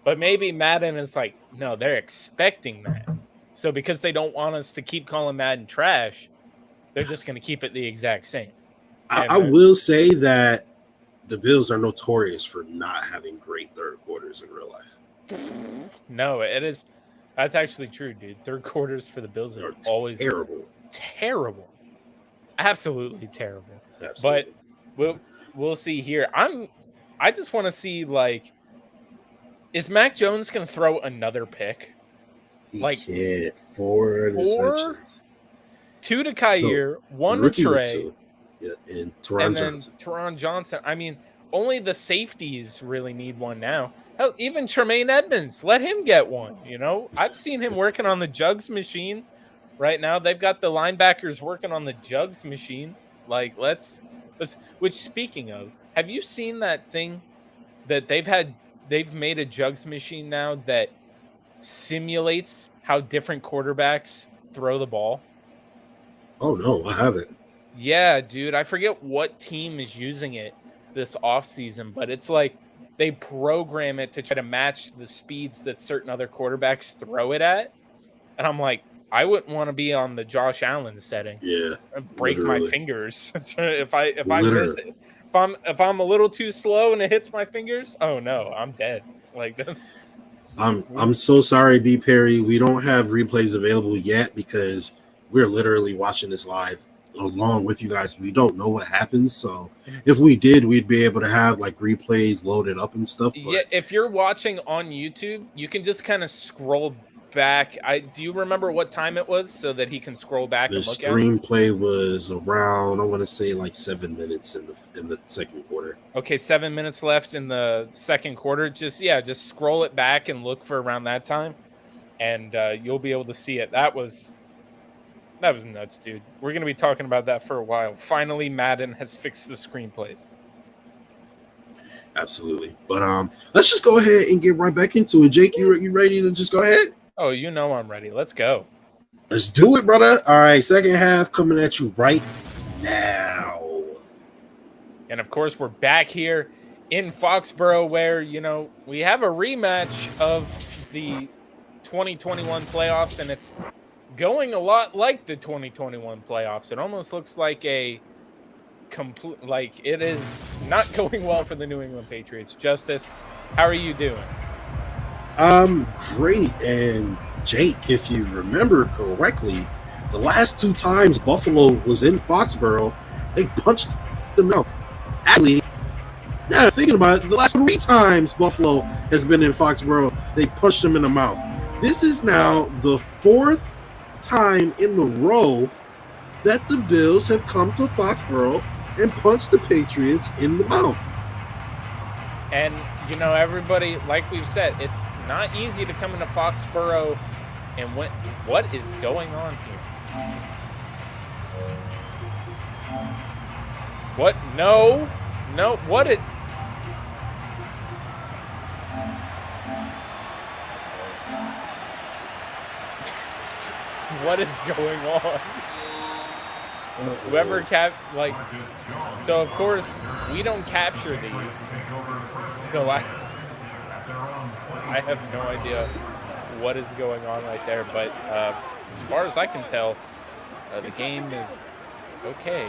But maybe Madden is like, no, they're expecting that. So because they don't want us to keep calling Madden trash, they're just going to keep it the exact same. I will say that the Bills are notorious for not having great third quarters in real life. No, it is. That's actually true, dude. Third quarters for the Bills are always terrible. Absolutely terrible. Absolutely. But we'll see here. I just want to see, like, is Mac Jones going to throw another pick? Like 4 interceptions. 2 to Kyer, 1 to Trey. Yeah, and Teron Johnson. I mean, only the safeties really need one now. Hell, even Tremaine Edmonds, let him get one. I've seen him working on the jugs machine right now. They've got the linebackers working on the jugs machine. Like, let's. Which, speaking of, have you seen that thing that they've made a jugs machine now that simulates how different quarterbacks throw the ball? Oh no, I haven't. Yeah, dude, I forget what team is using it this offseason, but it's like they program it to try to match the speeds that certain other quarterbacks throw it at. And I'm like, I wouldn't want to be on the Josh Allen setting. Yeah. Break my fingers if I miss it. If I'm a little too slow and it hits my fingers, oh no, I'm dead. Like I'm so sorry, B Perry. We don't have replays available yet because we're literally watching this live along with you guys. We don't know what happens, so if we did, we'd be able to have like replays loaded up and stuff. But yeah, if you're watching on YouTube, you can just kind of scroll back. Do you remember what time it was so that he can scroll back and look at it? The screenplay was around, I want to say, like 7 minutes in the second quarter. Okay, 7 minutes left in the second quarter. Just scroll it back and look for around that time, and you'll be able to see it. That was nuts, dude. We're going to be talking about that for a while. Finally, Madden has fixed the screenplays. Absolutely. But let's just go ahead and get right back into it. Jake, you ready to just go ahead? Oh, I'm ready. Let's go. Let's do it, brother. All right, second half coming at you right now. And of course, we're back here in Foxborough where, we have a rematch of the 2021 playoffs, and it's going a lot like the 2021 playoffs. It almost looks like it is not going well for the New England Patriots. Justice, how are you doing? Great. And Jake, if you remember correctly, the last 2 times Buffalo was in Foxborough, they punched them out. Actually, now thinking about it, the last 3 times Buffalo has been in Foxborough, they punched them in the mouth. This is now the 4th time in a row that the Bills have come to Foxborough and punched the Patriots in the mouth. And, everybody, like we've said, it's not easy to come into Foxborough and win. What is going on here? What? No, what it? What is going on? Whoever so of course we don't capture these. So I have no idea what is going on right there. But as far as I can tell, the game is okay.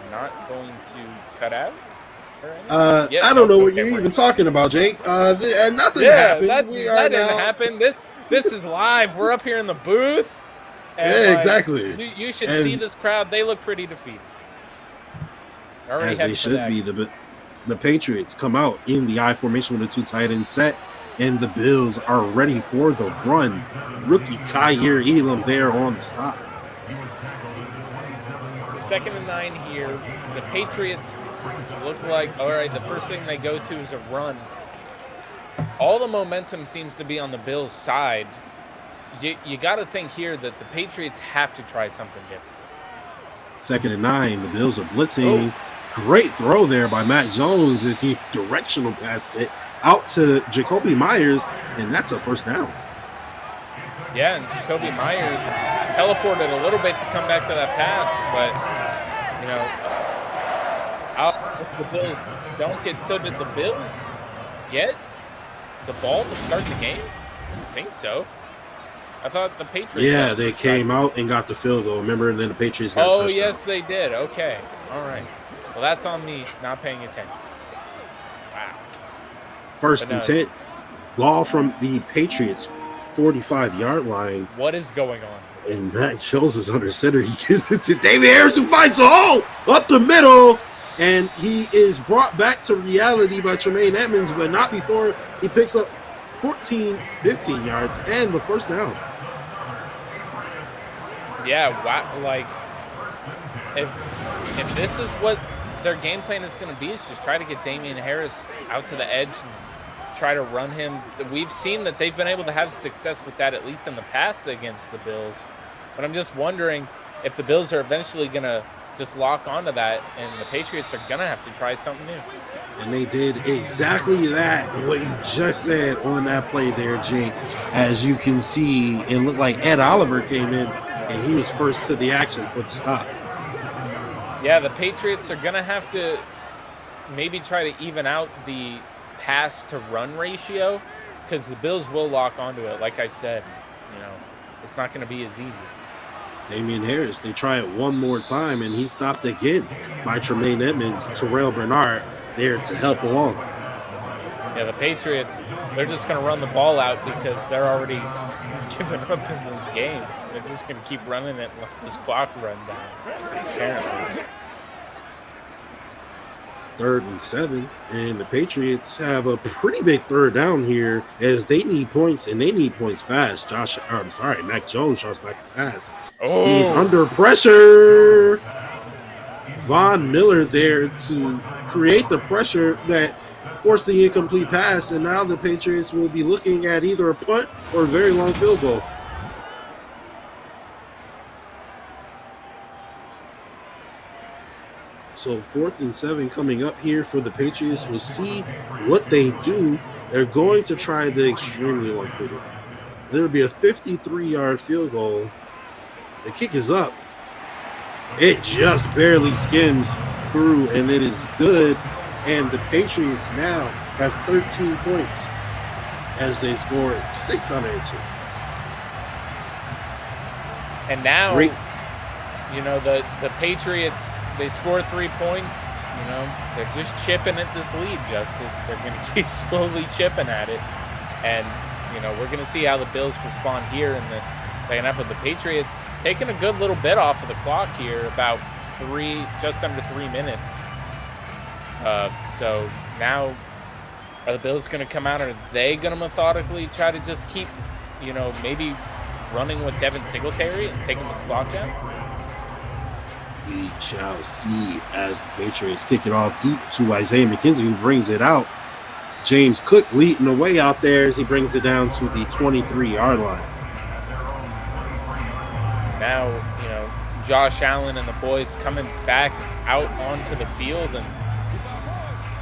Not going to cut out. I don't know what you're even talking about, Jake. Nothing happened. That didn't happen. This is live. We're up here in the booth. And exactly. You should see this crowd. They look pretty defeated. As they should be. The Patriots come out in the I formation with a 2 tight end set, and the Bills are ready for the run. Rookie Kyer Elam there on the stop. So 2nd and 9 here. The Patriots look like, all right, the first thing they go to is a run. All the momentum seems to be on the Bills' side. You got to think here that the Patriots have to try something different. 2nd and 9, the Bills are blitzing. Great throw there by Matt Jones as he directional passed it out to Jacoby Myers, and that's a first down. Yeah, and Jacoby Myers teleported a little bit to come back to that pass, but, the Bills don't get. So did the Bills get the ball to start the game? I don't think so. I thought the Patriots... Yeah, they came out and got the field goal, remember? And then the Patriots got touchdown. Oh, yes, they did. Okay. All right. Well, that's on me not paying attention. Wow. First and 10. Ball from the Patriots 45-yard line. What is going on? And Matt Jones is under center. He gives it to David Harris, who finds a hole up the middle. And he is brought back to reality by Tremaine Edmonds, but not before he picks up 15 yards and the first down. Yeah, wow, if this is what their game plan is going to be, is just try to get Damian Harris out to the edge and try to run him. We've seen that they've been able to have success with that, at least in the past against the Bills. But I'm just wondering if the Bills are eventually going to just lock onto that, and the Patriots are going to have to try something new. And they did exactly that, what you just said on that play there, Jake. As you can see, it looked like Ed Oliver came in, and he was first to the action for the stop. Yeah, the Patriots are going to have to maybe try to even out the pass-to-run ratio, because the Bills will lock onto it. Like I said, it's not going to be as easy. Damian Harris, they try it one more time, and he's stopped again by Tremaine Edmonds. Terrell Bernard there to help along. Yeah, the Patriots, they're just going to run the ball out because they're already giving up in this game. They're just going to keep running it and let this clock run down, apparently. 3rd and 7, and the Patriots have a pretty big third down here as they need points, and they need points fast. Mac Jones shots back the pass. Oh. He's under pressure. Von Miller there to create the pressure that forced the incomplete pass, and now the Patriots will be looking at either a punt or a very long field goal. So 4th and 7 coming up here for the Patriots. We'll see what they do. They're going to try the extremely long field goal. There will be a 53-yard field goal. The kick is up. It just barely skims through, and it is good. And the Patriots now have 13 points as they scored 6 unanswered. And now, Great. you know, the Patriots, they scored 3 points. You know, they're just chipping at this lead, Justice. They're going to keep slowly chipping at it. And, you know, we're going to see how the Bills respond here in this second half with the Patriots taking a good little bit off of the clock here, about just under 3 minutes. So now, are the Bills going to come out? Are they going to methodically try to just keep, you know, maybe running with Devin Singletary and taking this clock down? We shall see as the Patriots kick it off deep to Isaiah McKenzie, who brings it out. James Cook leading the way out there as he brings it down to the 23-yard line. Now, you know, Josh Allen and the boys coming back out onto the field, and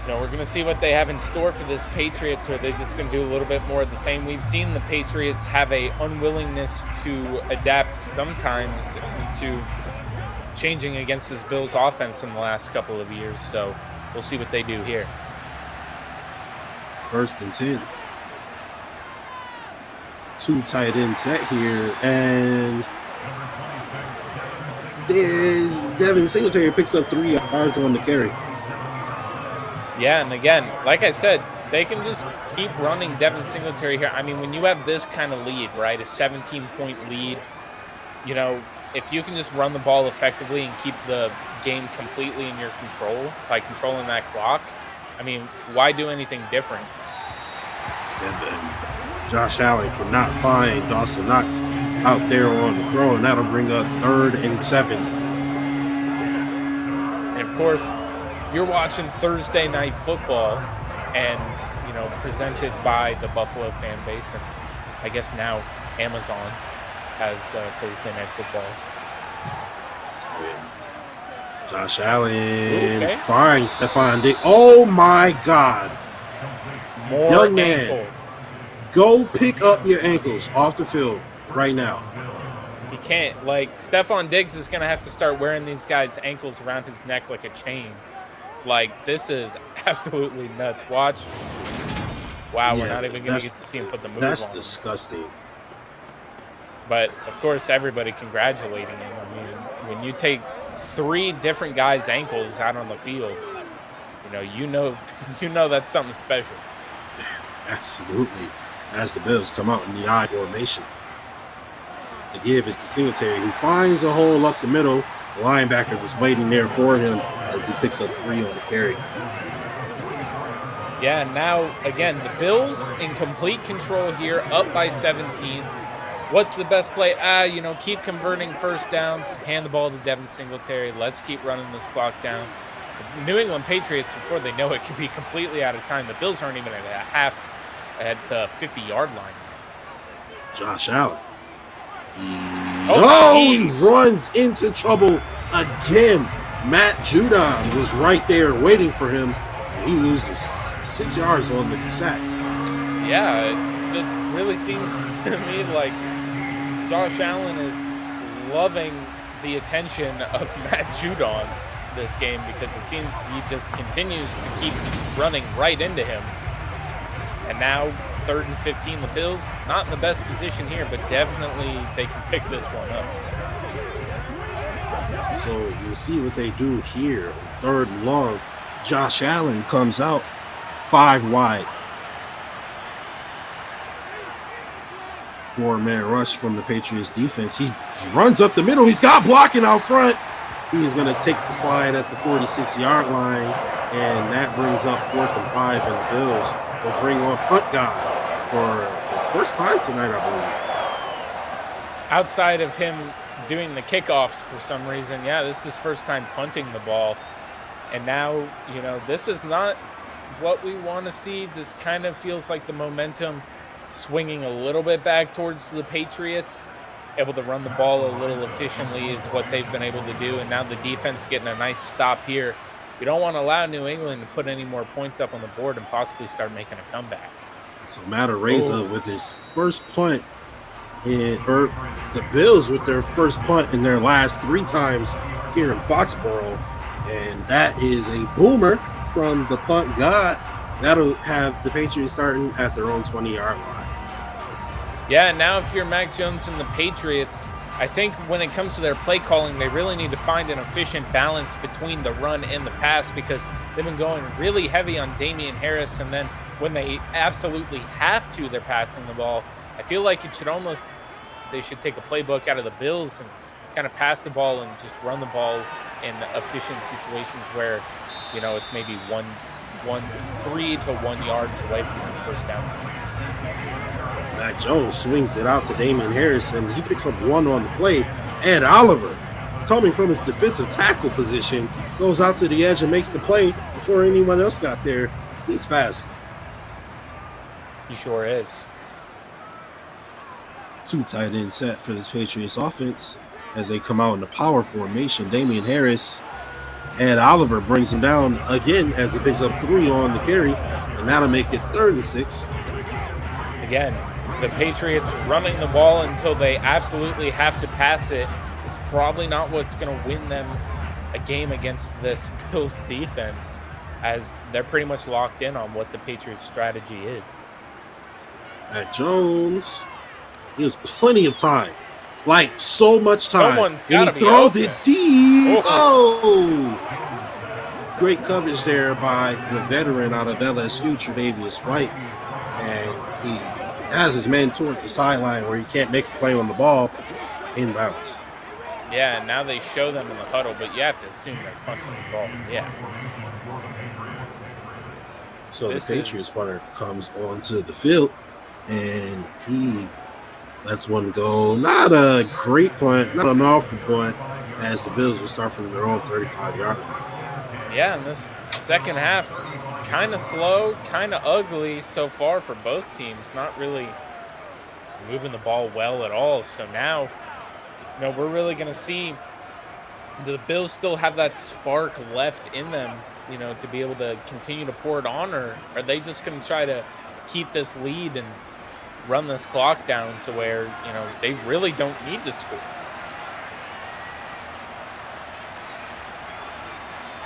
you know, we're going to see what they have in store for this Patriots, or are they just going to do a little bit more of the same? We've seen the Patriots have a unwillingness to adapt sometimes to changing against this Bills offense in the last couple of years, so we'll see what they do here. 1st and 10. 2 tight end set here, and there's Devin Singletary picks up 3 yards on the carry. Yeah, and again, like I said, they can just keep running Devin Singletary here. I mean, when you have this kind of lead, right, a 17-point lead, you know, if you can just run the ball effectively and keep the game completely in your control by controlling that clock, I mean, why do anything different? And Josh Allen cannot find Dawson Knox out there on the throw, and that'll bring up 3rd and 7. And of course, you're watching Thursday Night Football, and you know, presented by the Buffalo fan base, and I guess now Amazon has Thursday Night Football. Oh, yeah. Josh Allen finds Stephon Diggs. Oh my God! More young man, ankle. go pick up your ankles off the field right now. He can't. Like, Stephon Diggs is going to have to start wearing these guys' ankles around his neck like a chain. Like, this is absolutely nuts. Watch. Wow, we're not even going to get to see him put the move on. That's disgusting. But, of course, everybody congratulating him. I mean, when you take 3 different guys' ankles out on the field, you know that's something special. Absolutely. As the Bills come out in the I formation. The give is to Singletary, who finds a hole up the middle. The linebacker was waiting there for him as he picks up 3 on the carry. Yeah, and now, again, the Bills in complete control here, up by 17. What's the best play? Keep converting first downs, hand the ball to Devin Singletary. Let's keep running this clock down. The New England Patriots, before they know it, could be completely out of time. The Bills aren't even at the 50-yard line. Josh Allen. He runs into trouble again. Matt Judon was right there waiting for him. He loses 6 yards on the sack. Yeah, it just really seems to me like Josh Allen is loving the attention of Matt Judon this game, because it seems he just continues to keep running right into him. And now 3rd and 15, the Bills not in the best position here, but definitely they can pick this one up. So you'll see what they do here. 3rd and long. Josh Allen comes out 5 wide. 4-man rush from the Patriots defense. He runs up the middle. He's got blocking out front. He is going to take the slide at the 46-yard line, and that brings up 4th and 5, and the Bills will bring on punt guy for the first time tonight, I believe. Outside of him doing the kickoffs for some reason, this is his first time punting the ball. And now, this is not what we want to see. This kind of feels like the momentum swinging a little bit back towards the Patriots. Able to run the ball a little efficiently is what they've been able to do. And now the defense getting a nice stop here. You don't want to allow New England to put any more points up on the board and possibly start making a comeback. So Matt Araiza with his first punt or the Bills with their first punt in their last 3 times here in Foxborough, and that is a boomer from the punt god. That'll have the Patriots starting at their own 20-yard line. Yeah, now if you're Mac Jones and the Patriots, I think when it comes to their play calling, they really need to find an efficient balance between the run and the pass, because they've been going really heavy on Damian Harris, and then when they absolutely have to, they're passing the ball. I feel like they should take a playbook out of the Bills and kind of pass the ball and just run the ball in efficient situations where, it's maybe 3 to 1 yards away from the first down. Mac Jones swings it out to Damian Harris, and he picks up 1 on the play. Ed Oliver, coming from his defensive tackle position, goes out to the edge and makes the play before anyone else got there. He's fast. He sure is. 2 tight end set for this Patriots offense as they come out in the power formation. Damian Harris, and Oliver brings him down again as he picks up 3 on the carry, and that'll make it 3rd and 6. Again, the Patriots running the ball until they absolutely have to pass it is probably not what's going to win them a game against this Bills defense, as they're pretty much locked in on what the Patriots strategy is. Mac Jones, he has plenty of time, like so much time, and he throws it deep. Oh! Great coverage there by the veteran out of LSU, Tre'Davious White, and he has his man toward the sideline where he can't make a play on the ball inbounds. Yeah, and now they show them in the huddle, but you have to assume they're punting the ball. Yeah. So the Patriots punter comes onto the field, and he lets one go. Not a great punt, not an awful punt, as the Bills will start from their own 35-yard line. Yeah, and this second half, kind of slow, kind of ugly so far for both teams. Not really moving the ball well at all. So now, we're really going to see the Bills still have that spark left in them, to be able to continue to pour it on, or are they just going to try to keep this lead and run this clock down to where, they really don't need to score?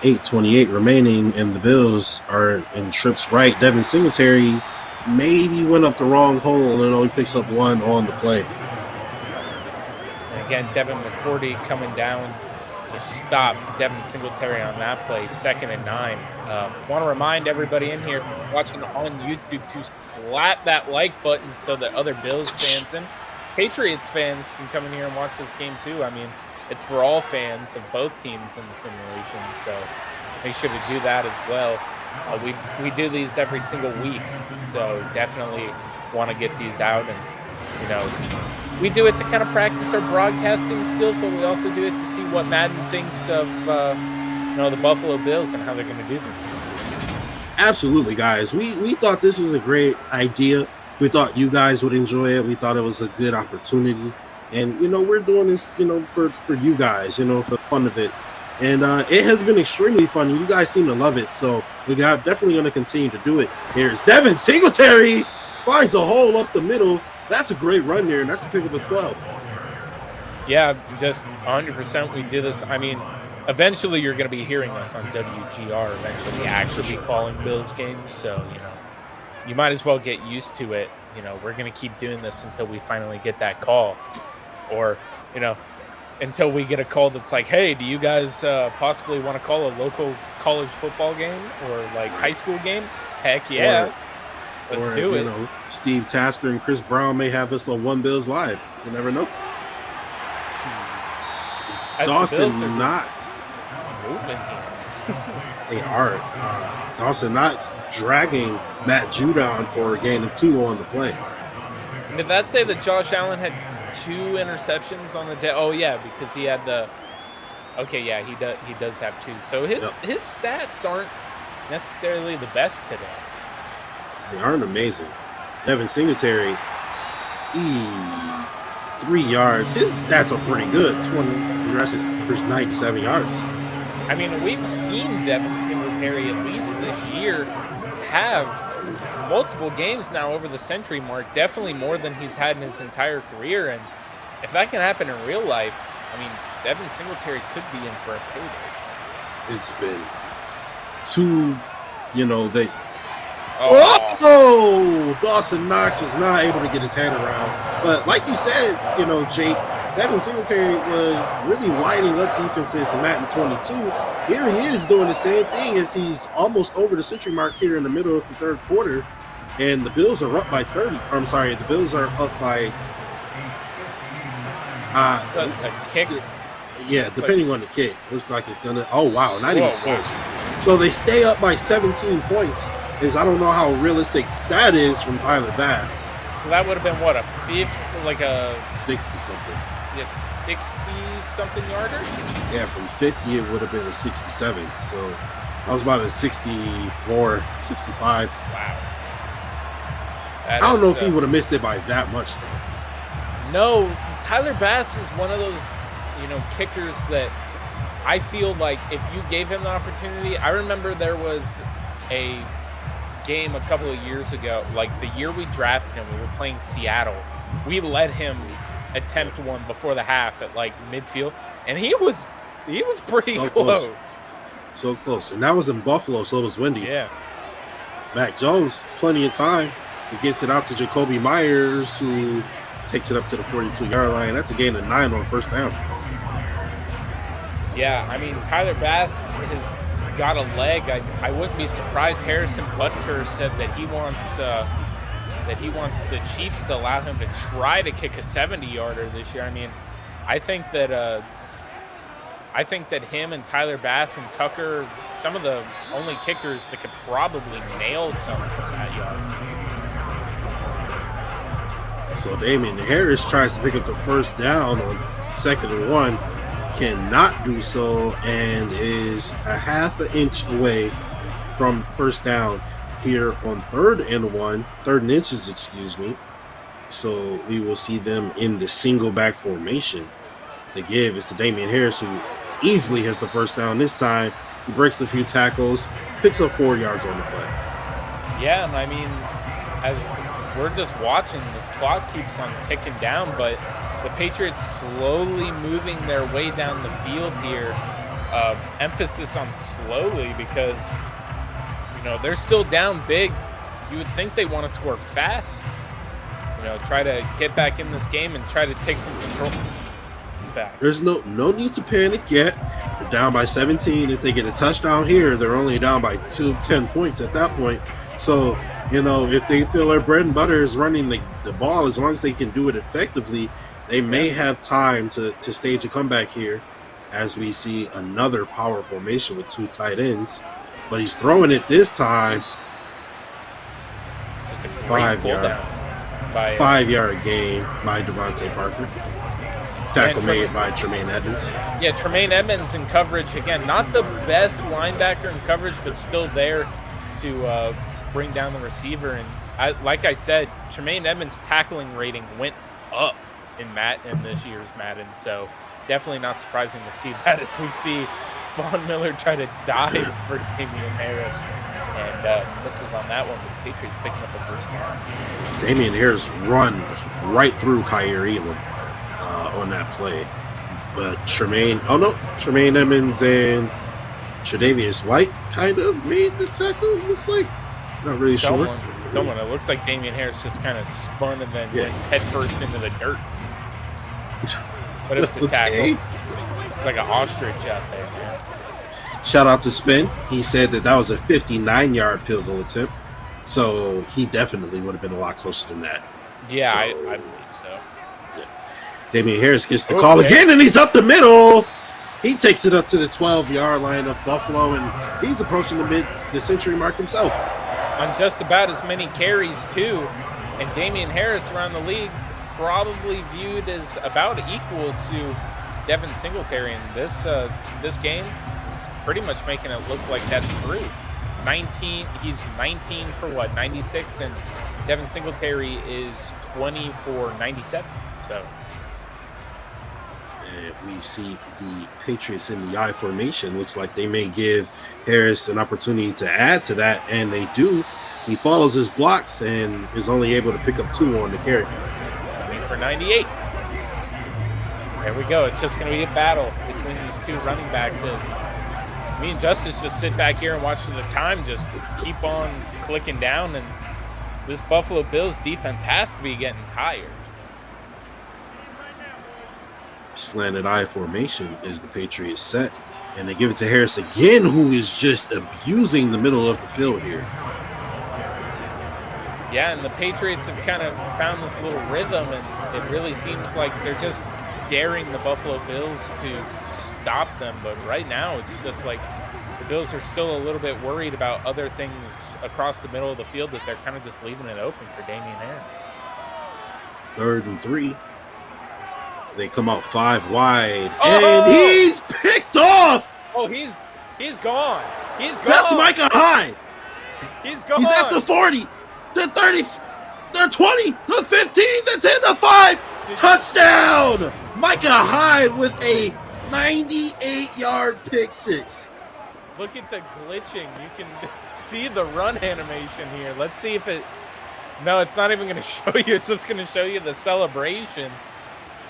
8:28 remaining, and the Bills are in trips right. Devin Singletary maybe went up the wrong hole and only picks up 1 on the play. And again, Devin McCourty coming down to stop Devin Singletary on that play, 2nd and 9. Want to remind everybody in here watching on YouTube to slap that like button so that other Bills fans and Patriots fans can come in here and watch this game too. I mean, it's for all fans of both teams in the simulation, so make sure to do that as well. We do these every single week, so definitely want to get these out. And we do it to kind of practice our broadcasting skills, but we also do it to see what Madden thinks of the Buffalo Bills and how they're going to do this. Absolutely, guys. We thought this was a great idea. We thought you guys would enjoy it. We thought it was a good opportunity. And, we're doing this, for you guys, for the fun of it. And it has been extremely fun. You guys seem to love it. So we got definitely going to continue to do it. Here's Devin Singletary. Finds a hole up the middle. That's a great run there, and that's a pickup of 12. Yeah, just 100% we do this. I mean, eventually you're going to be hearing us on WGR eventually actually calling Bills games. So, you might as well get used to it. We're going to keep doing this until we finally get that call. Or, until we get a call that's like, hey, do you guys possibly want to call a local college football game or like high school game? Heck yeah. Let's do it. Steve Tasker and Chris Brown may have us on One Bills Live. You never know. Dawson Knox. Moving here. They are. Dawson Knox dragging Matt Judon for a gain of 2 on the play. Did that say that Josh Allen had 2 interceptions on the day? Oh yeah, because he had the. Okay, yeah, he does have 2. So his stats aren't necessarily the best today. They aren't amazing. Devin Singletary, 3 yards. His stats are pretty good. 20 rushes for 97 yards. I mean, we've seen Devin Singletary at least this year have multiple games now over the century mark, definitely more than he's had in his entire career. And if that can happen in real life, I mean, Devin Singletary could be in for a payday. It's been too, they. Oh. Oh, Dawson Knox was not able to get his head around. But like you said, Jake, Devin Singletary was really lighting up defenses in Madden 22. Here he is doing the same thing as he's almost over the century mark here in the middle of the third quarter. And the Bills are up by 30. I'm sorry, the Bills are up by kick. Yeah, depending on the kick. Looks like it's gonna not even close. So they stay up by 17 points. I don't know how realistic that is from Tyler Bass. That would have been what, a 60 something. Yeah, 60-something yarder? Yeah, from 50 it would have been a 67. So I was about a 64, 65. Wow. I don't know if he would have missed it by that much though. No, Tyler Bass is one of those, kickers that I feel like if you gave him the opportunity, I remember there was a game a couple of years ago, like the year we drafted him, we were playing Seattle. We let him attempt one before the half at like midfield, and he was pretty close. So close. And that was in Buffalo, so it was windy. Yeah. Mac Jones, plenty of time. He gets it out to Jacoby Myers, who takes it up to the 42-yard line. That's a gain of 9 on first down. Yeah, I mean, Tyler Bass has got a leg. I wouldn't be surprised. Harrison Butker said that he wants the Chiefs to allow him to try to kick a 70-yarder this year. I mean, I think that him and Tyler Bass and Tucker, some of the only kickers that could probably nail some from that yard. So Damian Harris tries to pick up the first down on 2nd and 1. Cannot do so and is a half an inch away from first down here on 3rd and inches, excuse me. So we will see them in the single back formation. The give is to Damian Harris, who easily has the first down this time. He breaks a few tackles, picks up 4 yards on the play. Yeah, and I mean, as we're just watching, this clock keeps on ticking down, but the Patriots slowly moving their way down the field here. Emphasis on slowly because, they're still down big. You would think they want to score fast. Try to get back in this game and try to take some control back. There's no need to panic yet. They're down by 17. If they get a touchdown here, they're only down by 10 points at that point. So, if they feel their bread and butter is running the ball, as long as they can do it effectively, they may have time to stage a comeback here as we see another power formation with 2 tight ends. But he's throwing it this time. Just a 5-yard gain by Devontae Parker. Tackle made by Tremaine Edmonds. Yeah, Tremaine Edmonds in coverage. Again, not the best linebacker in coverage, but still there to bring down the receiver. And like I said, Tremaine Edmonds' tackling rating went up in this year's Madden, so definitely not surprising to see that as we see Von Miller try to dive for Damian Harris and misses on that one, with the Patriots picking up the first down. Damian Harris run right through Kyer Elam on that play, but Tremaine Edmonds and Tre'Davious White kind of made the tackle, looks like. Not really sure. It looks like Damian Harris just kind of spun and then went head first into the dirt. But it was a tackle. It's like an ostrich out there, man. Shout out to Spin. He said that was a 59-yard field goal attempt. So he definitely would have been a lot closer than that. Yeah, I believe so. Yeah. Damian Harris gets the call again, and he's up the middle. He takes it up to the 12-yard line of Buffalo, and he's approaching the century mark himself. On just about as many carries, too. And Damian Harris around the league probably viewed as about equal to Devin Singletary. And this game is pretty much making it look like that's true. 19, he's 19 for 96, and Devin Singletary is 20 for 97. So. And we see the Patriots in the I formation. Looks like they may give Harris an opportunity to add to that, and they do. He follows his blocks and is only able to pick up 2 on the carry. For 98. There we go. It's just going to be a battle between these two running backs. As me and Justice just sit back here and watch the time just keep on clicking down, and this Buffalo Bills defense has to be getting tired. Slanted eye formation is the Patriots set, and they give it to Harris again, who is just abusing the middle of the field here. Yeah, and the Patriots have kind of found this little rhythm, and it really seems like they're just daring the Buffalo Bills to stop them. But right now, it's just like the Bills are still a little bit worried about other things across the middle of the field, that they're kind of just leaving it open for Damian Harris. 3rd and 3. They come out 5 wide, and he's picked off. Oh, he's gone. He's gone. That's Micah Hyde. He's gone. He's at the 40, the 30, the 20, the 15, the 10, the 5. Touchdown! Micah Hyde with a 98-yard pick 6. Look at the glitching. You can see the run animation here. Let's see if it... No, it's not even going to show you. It's just going to show you the celebration.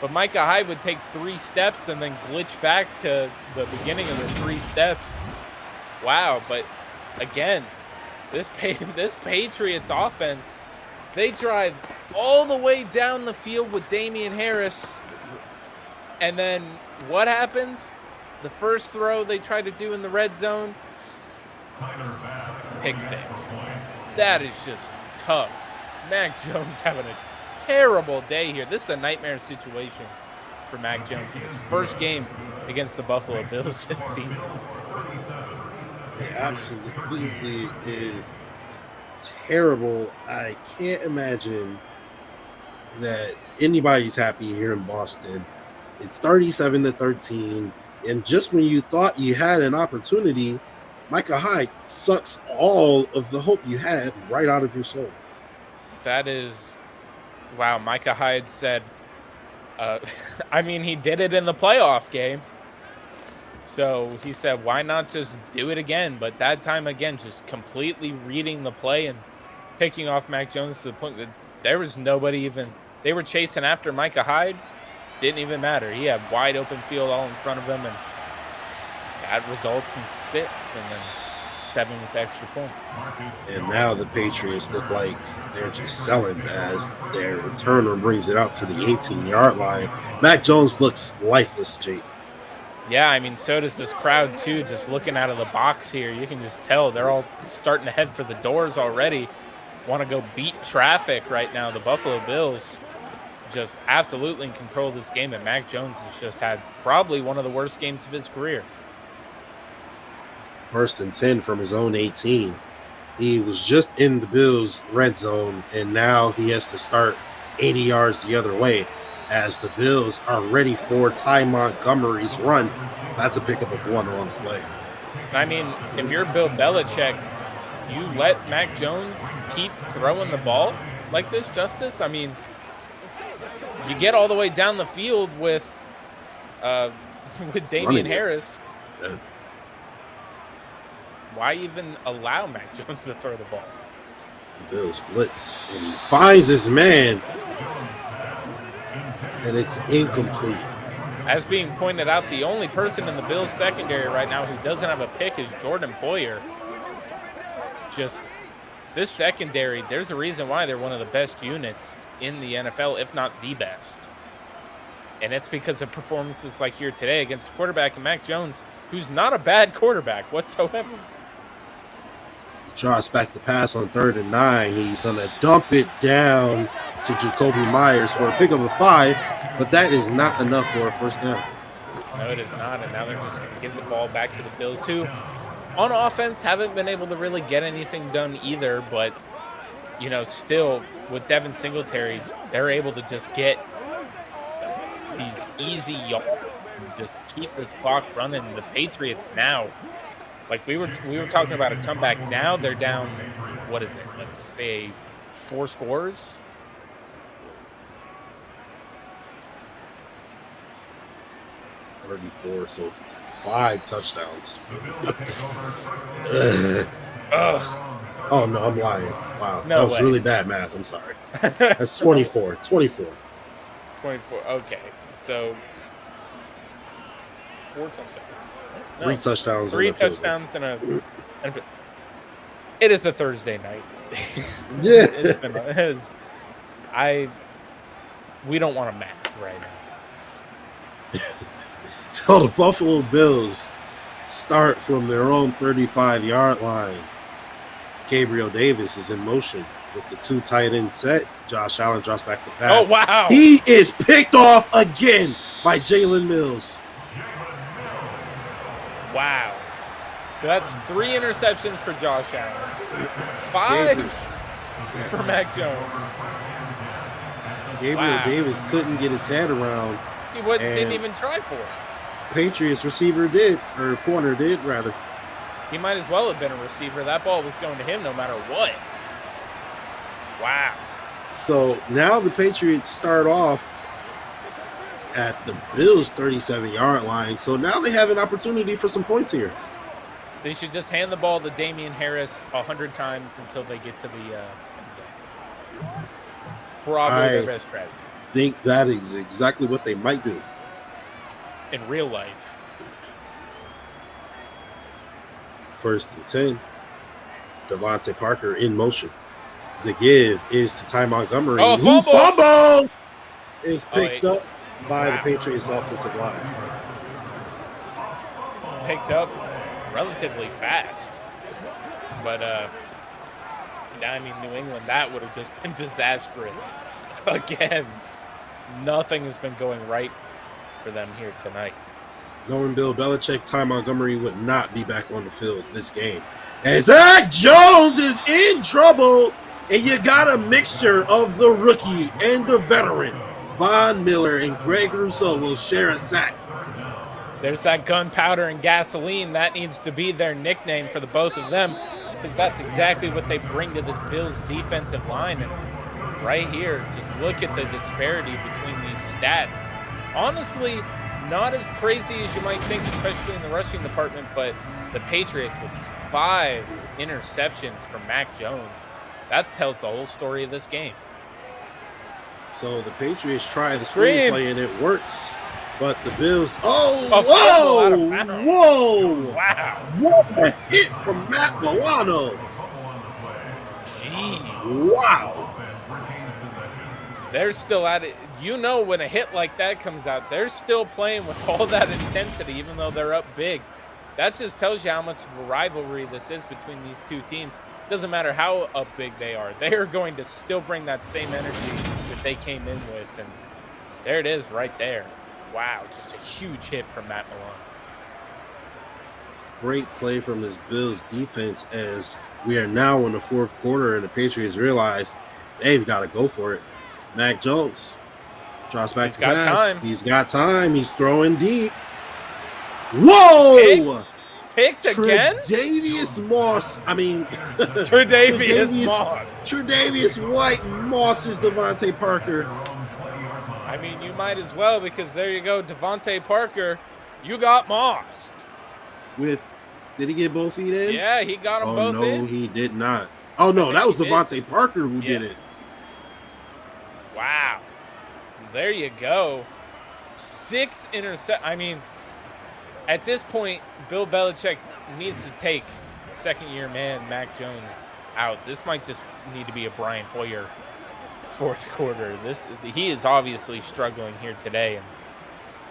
But Micah Hyde would take 3 steps and then glitch back to the beginning of the 3 steps. Wow, but again, this Patriots offense, they drive all the way down the field with Damian Harris. And then what happens? The first throw they try to do in the red zone, pick 6. That is just tough. Mac Jones having a terrible day here. This is a nightmare situation for Mac Jones in his first game against the Buffalo Bills this season. It absolutely is terrible. I can't imagine that anybody's happy here in Boston. It's 37-13, and just when you thought you had an opportunity, Micah Hyde sucks all of the hope you had right out of your soul. That is, wow. Micah Hyde said, I mean, he did it in the playoff game. So he said, why not just do it again? But that time, again, just completely reading the play and picking off Mac Jones to the point that there was nobody even, they were chasing after Micah Hyde. Didn't even matter. He had wide open field all in front of him, and that results in 6 and then 7 with the extra point. And now the Patriots look like they're just selling as their returner brings it out to the 18-yard line. Mac Jones looks lifeless, Jake. Yeah, I mean, so does this crowd, too, just looking out of the box here. You can just tell they're all starting to head for the doors already, want to go beat traffic right now. The Buffalo Bills just absolutely in control of this game, and Mac Jones has just had probably one of the worst games of his career. 1st and 10 from his own 18. He was just in the Bills' red zone, and now he has to start 80 yards the other way as the Bills are ready for Ty Montgomery's run. That's a pickup of 1 on the play. I mean, if you're Bill Belichick, you let Mac Jones keep throwing the ball like this, Justice? I mean, you get all the way down the field with Damian Harris. Why even allow Mac Jones to throw the ball? The Bills blitz, and he finds his man, and it's incomplete. As being pointed out, the only person in the Bills secondary right now who doesn't have a pick is Jordan Poyer. Just this secondary, there's a reason why they're one of the best units in the NFL, if not the best. And it's because of performances like here today against a quarterback in Mac Jones, who's not a bad quarterback whatsoever. He tries back to pass on 3rd and 9. He's going to dump it down to Jacoby Myers for a pickup of 5, but that is not enough for a first down. No, it is not, and now they're just going to give the ball back to the Bills, who on offense haven't been able to really get anything done either, but, you know, still with Devin Singletary, they're able to just get these easy yards and just keep this clock running. The Patriots now, like we were talking about a comeback. Now they're down, what is it? Let's say 4 scores. .34, so 5 touchdowns. Oh, no, I'm lying. Wow. No that was way. really bad math. I'm sorry. That's 24. 24. 24. Okay. So 4 touchdowns. No, 3 touchdowns. 3 and a field goal. touchdowns and a. It is a Thursday night. Yeah. We don't want to math right now. So the Buffalo Bills start from their own 35-yard line. Gabriel Davis is in motion with the 2 tight end set. Josh Allen drops back the pass. Oh, wow. He is picked off again by Jalen Mills. Wow. So that's 3 interceptions for Josh Allen. 5 for Mac Jones. Gabriel Davis couldn't get his head around. He didn't even try for it. Patriots receiver did, or corner did, rather. He might as well have been a receiver. That ball was going to him no matter what. Wow. So now the Patriots start off at the Bills' 37-yard line. So now they have an opportunity for some points here. They should just hand the ball to Damian Harris 100 times until they get to the end zone. It's probably their best strategy. I think that is exactly what they might do. In real life. 1st and 10. Devontae Parker in motion. The give is to Ty Montgomery. Oh, who fumble! fumbled! Is picked up by the Patriots offensive line. It's picked up relatively fast. But, I mean, New England, that would have just been disastrous. Again, nothing has been going right for them here tonight. Knowing Bill Belichick, Ty Montgomery would not be back on the field this game. And Zach Jones is in trouble, and you got a mixture of the rookie and the veteran. Von Miller and Greg Rousseau will share a sack. There's that gunpowder and gasoline. That needs to be their nickname for the both of them, because that's exactly what they bring to this Bills defensive line. And right here, just look at the disparity between these stats. Honestly, not as crazy as you might think, especially in the rushing department, but the Patriots with 5 interceptions from Mac Jones. That tells the whole story of this game. So the Patriots try the screenplay and it works, but the Bills. Whoa! Wow! What a hit from Matt Milano! Jeez! Wow! They're still at it. You know, when a hit like that comes out, they're still playing with all that intensity, even though they're up big. That just tells you how much of a rivalry this is between these two teams. Doesn't matter how up big they are. They are going to still bring that same energy that they came in with. And there it is right there. Wow, just a huge hit from Matt Milano. Great play from this Bills defense as we are now in the 4th quarter and the Patriots realize they've got to go for it. Mac Jones drops back to pass. He's got time. He's throwing deep. Whoa! Picked again? Tre'Davious Moss. I mean, Tre'Davious Moss. Tre'Davious White Moss is Devontae Parker. I mean, you might as well, because there you go, Devontae Parker. You got mossed. Did he get both feet in? Yeah, he got them both in. No, he did not. Oh, no, that was Devontae Parker who did it. Wow. There you go. 6 interceptions. I mean, at this point, Bill Belichick needs to take second-year man Mac Jones out. This might just need to be a Brian Hoyer 4th quarter. He is obviously struggling here today, and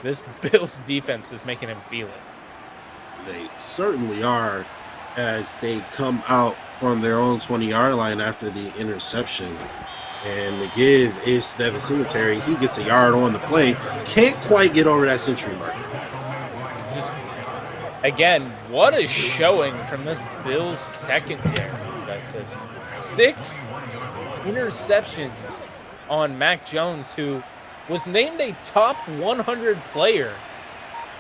this Bills defense is making him feel it. They certainly are, as they come out from their own 20-yard line after the interception. And the give is Devin Singletary. He gets a yard on the play. Can't quite get over that century mark. Just, again, what a showing from this Bills secondary. 6 interceptions on Mac Jones, who was named a top 100 player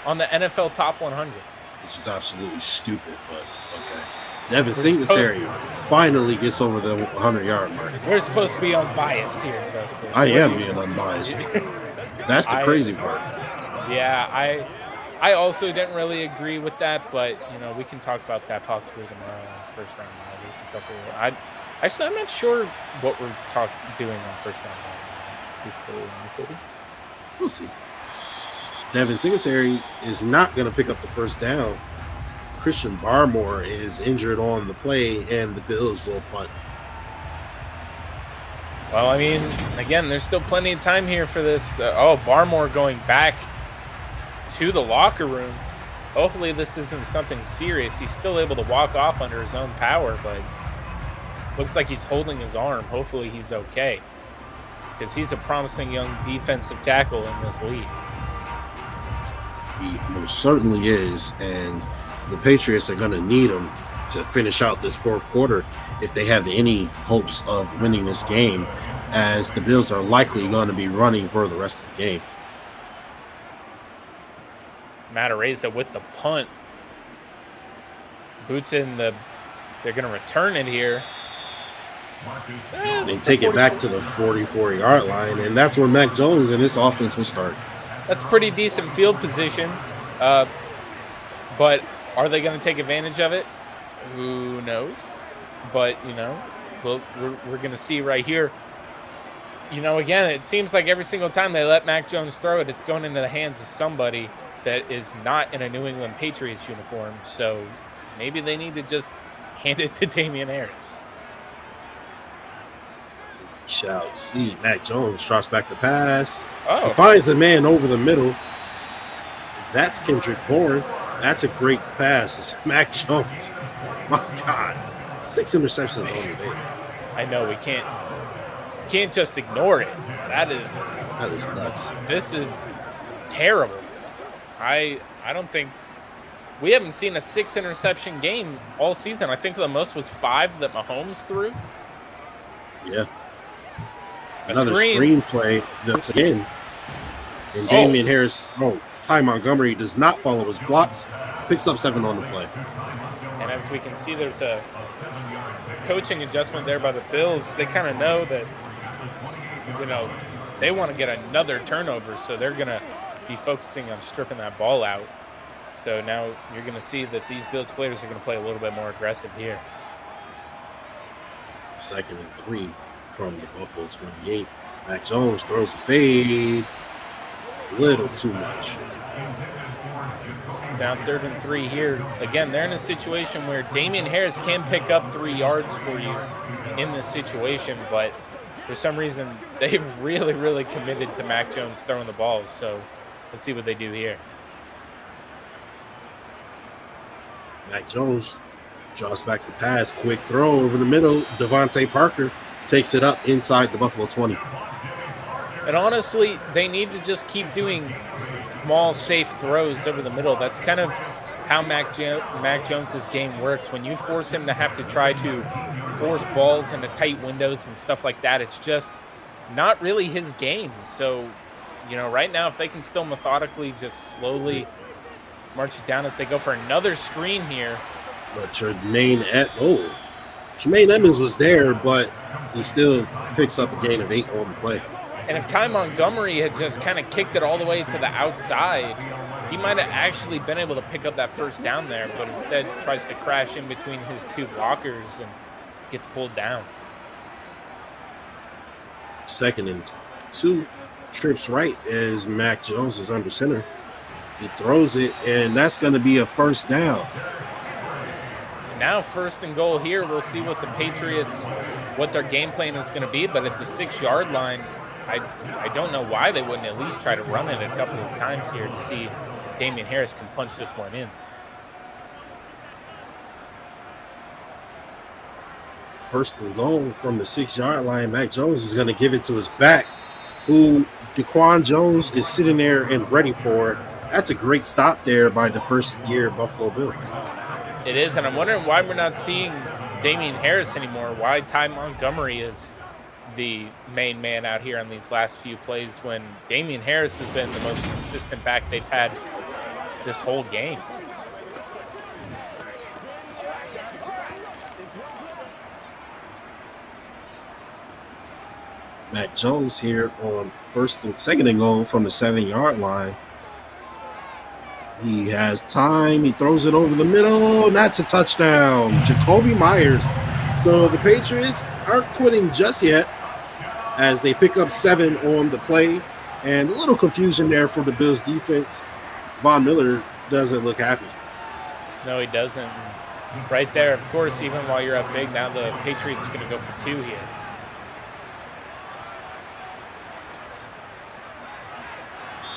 on the NFL Top 100. This is absolutely stupid, but okay. Devin Singletary finally gets over the 100-yard mark. We're supposed to be unbiased here, Justice. I am being unbiased. That's the crazy part. Yeah, I also didn't really agree with that, but we can talk about that possibly tomorrow on first round. this a couple. I'm not sure what we're doing on first round. To be completely honest with you. We'll see. Devin Singletary is not going to pick up the first down. Christian Barmore is injured on the play, and the Bills will punt. Well, I mean, again, there's still plenty of time here for this. Barmore going back to the locker room. Hopefully this isn't something serious. He's still able to walk off under his own power, but looks like he's holding his arm. Hopefully he's okay, because he's a promising young defensive tackle in this league. He most certainly is, and the Patriots are going to need him to finish out this fourth quarter if they have any hopes of winning this game, as the Bills are likely going to be running for the rest of the game. Matt Araiza with the punt. Boots in the... They're going to return it here. They take it back to the 44-yard line, and that's where Mac Jones and his offense will start. That's pretty decent field position. But are they going to take advantage of it? Who knows? But, we're going to see right here. Again, it seems like every single time they let Mac Jones throw it, it's going into the hands of somebody that is not in a New England Patriots uniform. So maybe they need to just hand it to Damien Harris. Shall see. Mac Jones drops back the pass. Oh. He finds a man over the middle. That's Kendrick Bourne. That's a great pass. It's Mac Jones. My God. 6 interceptions on the day. I know, we can't just ignore it. That is nuts. This is terrible. I don't think we haven't seen a 6 interception game all season. I think the most was 5 that Mahomes threw. Yeah. Another screen play. That's again. And Damien Harris, Ty Montgomery does not follow his blocks. Picks up 7 on the play. And as we can see, there's a coaching adjustment there by the Bills. They kind of know that, they want to get another turnover, so they're going to be focusing on stripping that ball out. So now you're going to see that these Bills players are going to play a little bit more aggressive here. 2nd and 3 from the Buffalo 28. Mac Jones throws a fade. A little too much. Down 3rd and 3 here. Again, they're in a situation where Damien Harris can pick up 3 yards for you in this situation, but for some reason they've really, really committed to Mac Jones throwing the ball. So let's see what they do here. Mac Jones draws back the pass. Quick throw over the middle. Devontae Parker takes it up inside the Buffalo 20. And honestly, they need to just keep doing small, safe throws over the middle. That's kind of how Mac Jones's game works. When you force him to have to try to force balls into tight windows and stuff like that, it's just not really his game. So, right now, if they can still methodically just slowly march it down as they go for another screen here. But Jermaine Edmonds was there, but he still picks up a gain of 8 on the play. And if Ty Montgomery had just kind of kicked it all the way to the outside, he might have actually been able to pick up that first down there, but instead tries to crash in between his 2 blockers and gets pulled down. 2nd and 2. Trips right as Mac Jones is under center. He throws it, and that's going to be a first down. Now 1st and goal here. We'll see what the Patriots, what their game plan is going to be, but at the 6-yard line, I don't know why they wouldn't at least try to run it a couple of times here to see if Damien Harris can punch this one in. 1st and goal from the 6-yard line. Mac Jones is going to give it to his back, who DaQuan Jones is sitting there and ready for it. That's a great stop there by the first-year Buffalo Bill. It is, and I'm wondering why we're not seeing Damien Harris anymore, why Ty Montgomery is the main man out here on these last few plays when Damien Harris has been the most consistent back they've had this whole game. Mac Jones here on 1st and 2nd and goal from the 7-yard line. He has time. He throws it over the middle. And that's a touchdown. Jacoby Myers So the Patriots aren't quitting just yet as they pick up 7 on the play. And a little confusion there for the Bills defense. Von Miller doesn't look happy. No, he doesn't. Right there, of course, even while you're up big, now the Patriots going to go for 2 here.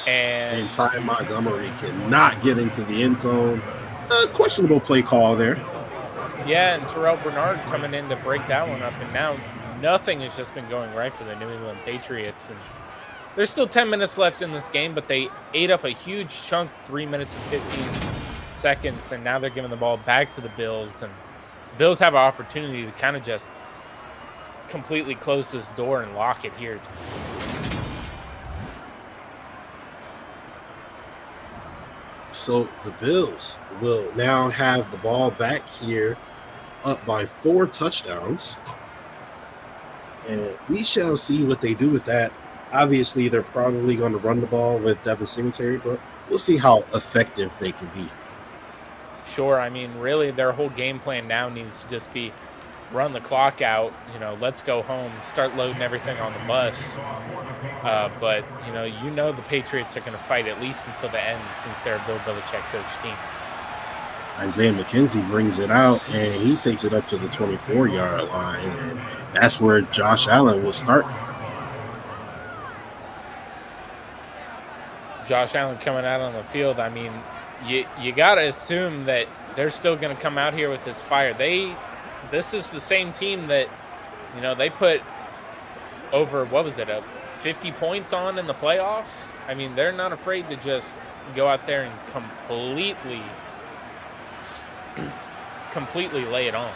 And Ty Montgomery cannot get into the end zone. Questionable play call there. Yeah, and Terrell Bernard coming in to break that one up. And now nothing has just been going right for the New England Patriots. And there's still 10 minutes left in this game, but they ate up a huge chunk, 3 minutes and 15 seconds. And now they're giving the ball back to the Bills. And the Bills have an opportunity to kind of just completely close this door and lock it here. So the Bills will now have the ball back here, up by 4 touchdowns. And we shall see what they do with that. Obviously, they're probably going to run the ball with Devin Singletary, but we'll see how effective they can be. Sure. I mean, really, their whole game plan now needs to just be run the clock out, let's go home, start loading everything on the bus. But, the Patriots are going to fight at least until the end since they're a Bill Belichick coach team. Isaiah McKenzie brings it out, and he takes it up to the 24-yard line, and that's where Josh Allen will start. Josh Allen coming out on the field, I mean, you got to assume that they're still going to come out here with this fire. This is the same team that, they put over, 50 points on in the playoffs. I mean, they're not afraid to just go out there and completely lay it on.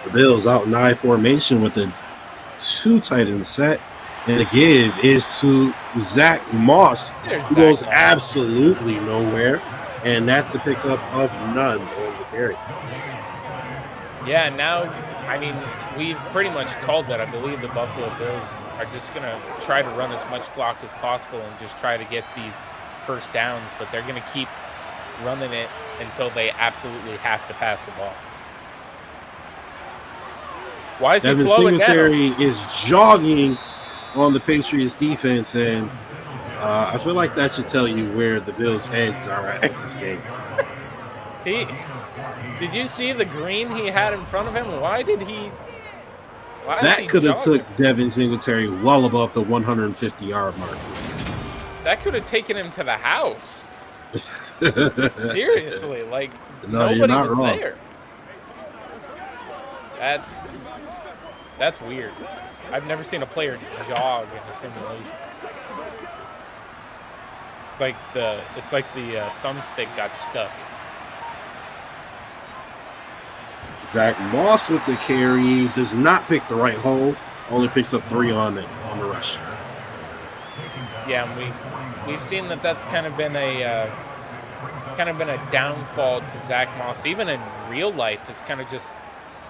The Bills out in I formation with a 2 tight end set. And the give is to Zach Moss, who goes absolutely nowhere. And that's a pickup of none on the carry. Yeah, now, I mean, we've pretty much called that. I believe the Buffalo Bills are just going to try to run as much clock as possible and just try to get these first downs, but they're going to keep running it until they absolutely have to pass the ball. Why is Devin he slowing Singletary down? is jogging on the Patriots defense, and I feel like that should tell you where the Bills' heads are at this game. Did you see the green he had in front of him? That could have took Devin Singletary well above the 150-yard mark. That could have taken him to the house. Seriously, no, you're not was wrong. There. That's weird. I've never seen a player jog in a simulation. It's like the thumbstick got stuck. Zach Moss with the carry does not pick the right hole. Only picks up 3 on the rush. Yeah, and we've seen that's kind of been a downfall to Zach Moss. Even in real life, is kind of just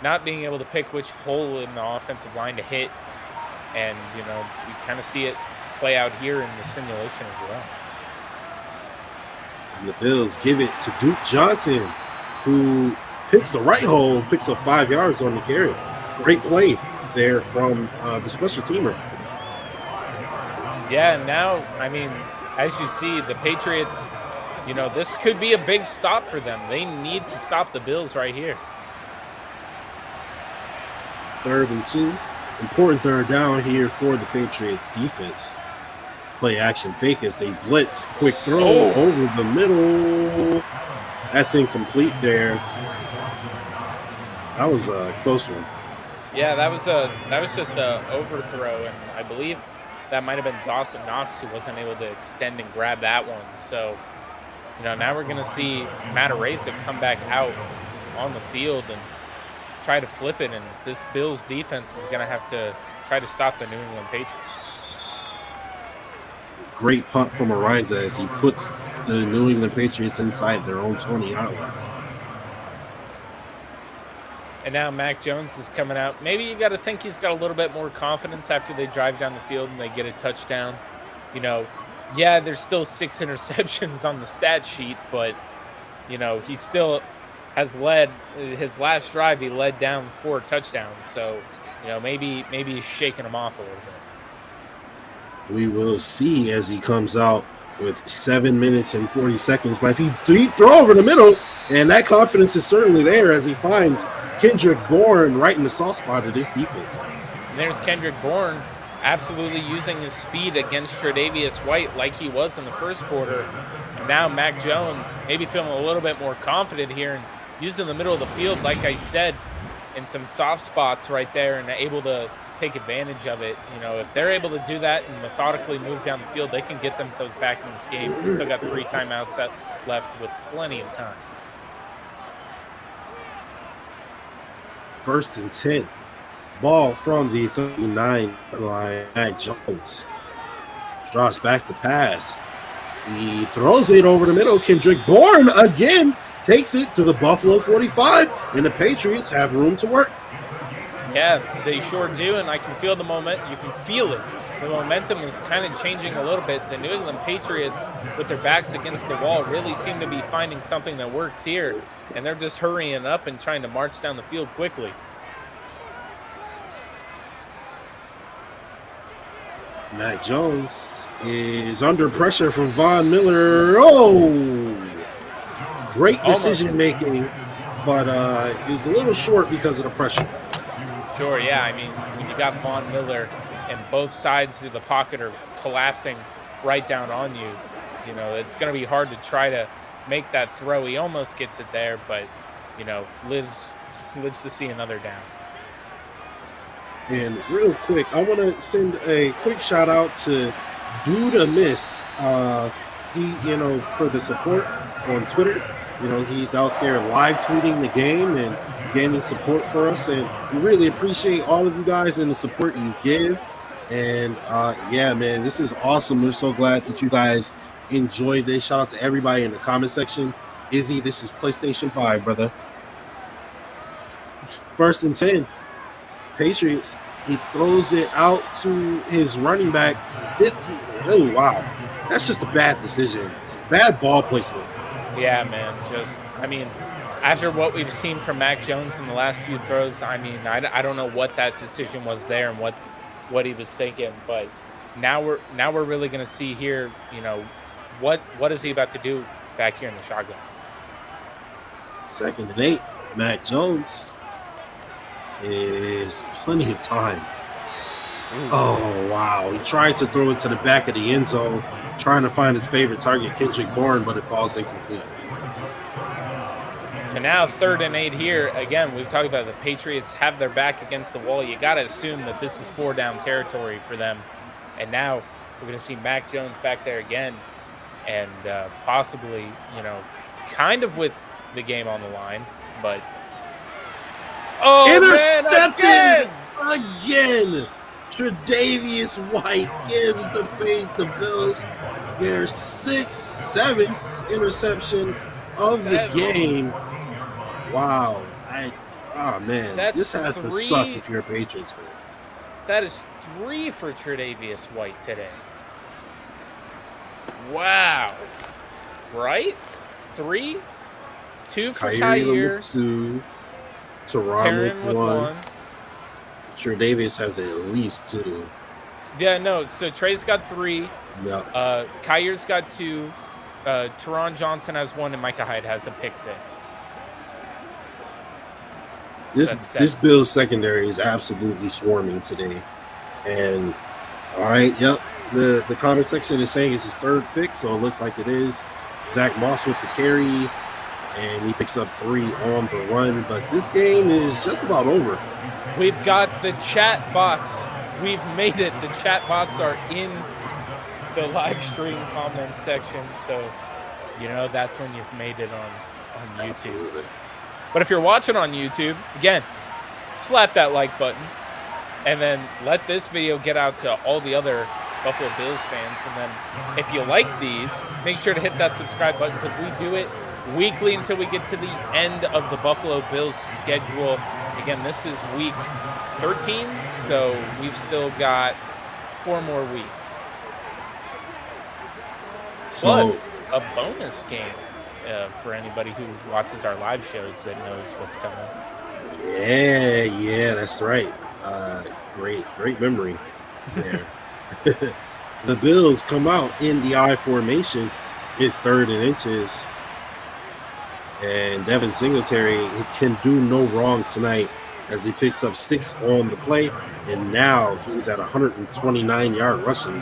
not being able to pick which hole in the offensive line to hit, and we kind of see it play out here in the simulation as well. And the Bills give it to Duke Johnson, who picks the right hole, picks up 5 yards on the carry. Great play there from the special teamer. Yeah, and now, I mean, as you see, the Patriots, this could be a big stop for them. They need to stop the Bills right here. 3rd and 2. Important third down here for the Patriots defense. Play action fake as they blitz. Quick throw over the middle. That's incomplete there. That was a close one. Yeah, that was just a overthrow, and I believe that might have been Dawson Knox who wasn't able to extend and grab that one. So, now we're going to see Matt Araiza come back out on the field and try to flip it, and this Bills defense is going to have to try to stop the New England Patriots. Great punt from Araiza as he puts the New England Patriots inside their own 20-yard line. And now Mac Jones is coming out. Maybe you got to think he's got a little bit more confidence after they drive down the field and they get a touchdown. There's still 6 interceptions on the stat sheet, but, he's still has led his last drive. He led down 4 touchdowns. So, maybe he's shaking him off a little bit. We will see as he comes out with 7 minutes and 40 seconds left. He throw over the middle, and that confidence is certainly there as he finds Kendrick Bourne right in the soft spot of this defense. And there's Kendrick Bourne absolutely using his speed against Tre'Davious White like he was in the first quarter. And now Mac Jones maybe feeling a little bit more confident here and using the middle of the field, like I said, in some soft spots right there and able to take advantage of it. If they're able to do that and methodically move down the field, they can get themselves back in this game. We still got 3 timeouts left with plenty of time. 1st and 10. Ball from the 39 line. Mac Jones drops back the pass. He throws it over the middle. Kendrick Bourne again takes it to the Buffalo 45, and the Patriots have room to work. Yeah, they sure do, and I can feel the moment. You can feel it. The momentum is kind of changing a little bit. The New England Patriots, with their backs against the wall, really seem to be finding something that works here, and they're just hurrying up and trying to march down the field quickly. Mac Jones is under pressure from Von Miller. Oh, great decision making, but is a little short because of the pressure. Sure, yeah. I mean, when you got Von Miller and both sides of the pocket are collapsing right down on you, it's going to be hard to try to make that throw. He almost gets it there, but, lives to see another down. And real quick, I want to send a quick shout out to Dude Miss. He, for the support on Twitter. He's out there live tweeting the game and gaining support for us, and we really appreciate all of you guys and the support you give. And yeah, man, this is awesome. We're so glad that you guys enjoyed this. Shout out to everybody in the comment section. Izzy, this is PlayStation 5, brother. 1st and 10. Patriots. He throws it out to his running back. Oh, wow. That's just a bad decision. Bad ball placement. Yeah, man. After what we've seen from Mac Jones in the last few throws, I don't know what that decision was there and what he was thinking. But now we're really going to see here, what is he about to do back here in the shotgun? 2nd and 8. Mac Jones is plenty of time. Ooh. Oh, wow. He tried to throw it to the back of the end zone, trying to find his favorite target, Kendrick Bourne, but it falls incomplete. So now 3rd and 8 here. Again, we've talked about the Patriots have their back against the wall. You got to assume that this is 4-down territory for them. And now we're going to see Mac Jones back there again and possibly, kind of with the game on the line, but intercepted again. Tre'Davious White gives the Bills their 7th interception of the game. Wow. Man, this has to suck if you're a Patriots fan. That is 3 for Tre'Davious White today. Wow. Right? 3? 2 for Kyer. 2. Teron with 1. Tre'Davious has at least 2. Yeah, no. So Trey's got 3. Yeah. Kyer's got 2. Teron Johnson has 1, and Micah Hyde has a pick 6. This Bills secondary is absolutely swarming today. And all right, yep. The comment section is saying it's his 3rd pick, so it looks like it is. Zach Moss with the carry, and he picks up 3 on the run. But this game is just about over. We've got the chat bots. We've made it. The chat bots are in the live stream comment section. So, that's when you've made it on YouTube. Absolutely. But if you're watching on YouTube, again, slap that like button. And then let this video get out to all the other Buffalo Bills fans. And then if you like these, make sure to hit that subscribe button because we do it weekly until we get to the end of the Buffalo Bills schedule. Again, this is week 13, so we've still got 4 more weeks. Plus a bonus game for anybody who watches our live shows that knows what's coming. Yeah, that's right. Great memory there. The Bills come out in the I formation. It's 3rd and inches. And Devin Singletary can do no wrong tonight as he picks up 6 on the play. And now he's at 129-yard rushing.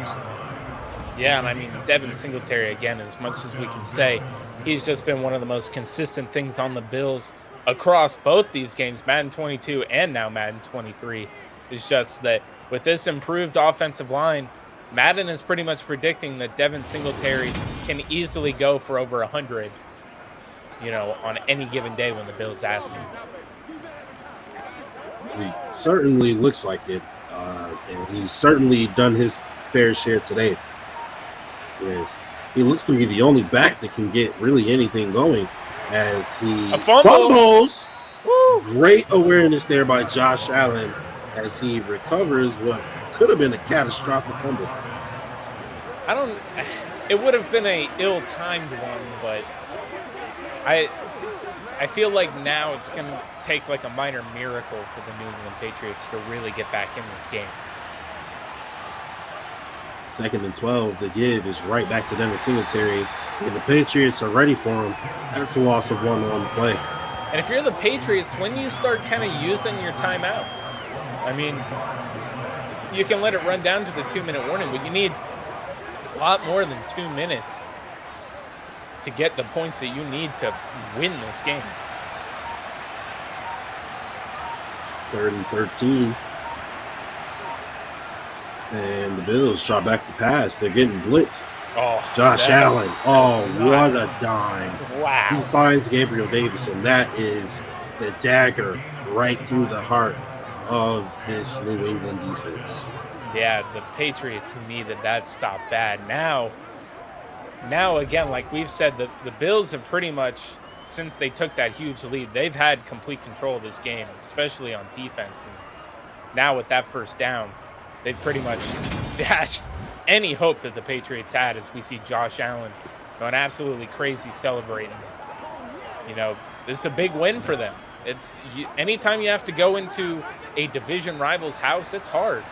Yeah, and I mean, Devin Singletary, again, as much as we can say, he's just been one of the most consistent things on the Bills across both these games, Madden 22 and now Madden 23. It's just that with this improved offensive line, Madden is pretty much predicting that Devin Singletary can easily go for over 100, on any given day when the Bills ask him. He certainly looks like it, and he's certainly done his fair share today. Yes, he looks to be the only back that can get really anything going as he fumbles. Woo! Great awareness there by Josh Allen as he recovers what could have been a catastrophic fumble. It would have been a ill-timed one, but I feel like now it's going to take like a minor miracle for the New England Patriots to really get back in this game. 2nd and 12, the give is right back to Devin Singletary, and the Patriots are ready for him. That's a loss of 1 on the play. And if you're the Patriots, when you start kind of using your timeouts, I mean, you can let it run down to the 2-minute warning, but you need a lot more than 2 minutes to get the points that you need to win this game. 3rd and 13. And the Bills drop back the pass. They're getting blitzed. Oh, Josh Allen. Oh, what a dime. Wow. He finds Gabriel Davis, and that is the dagger right through the heart of this New England defense. Yeah, the Patriots needed that stop bad. Now again, like we've said, the Bills have pretty much, since they took that huge lead, they've had complete control of this game, especially on defense. And now with that first down, they've pretty much dashed any hope that the Patriots had as we see Josh Allen going absolutely crazy celebrating. This is a big win for them. Anytime you have to go into a division rival's house, it's hard.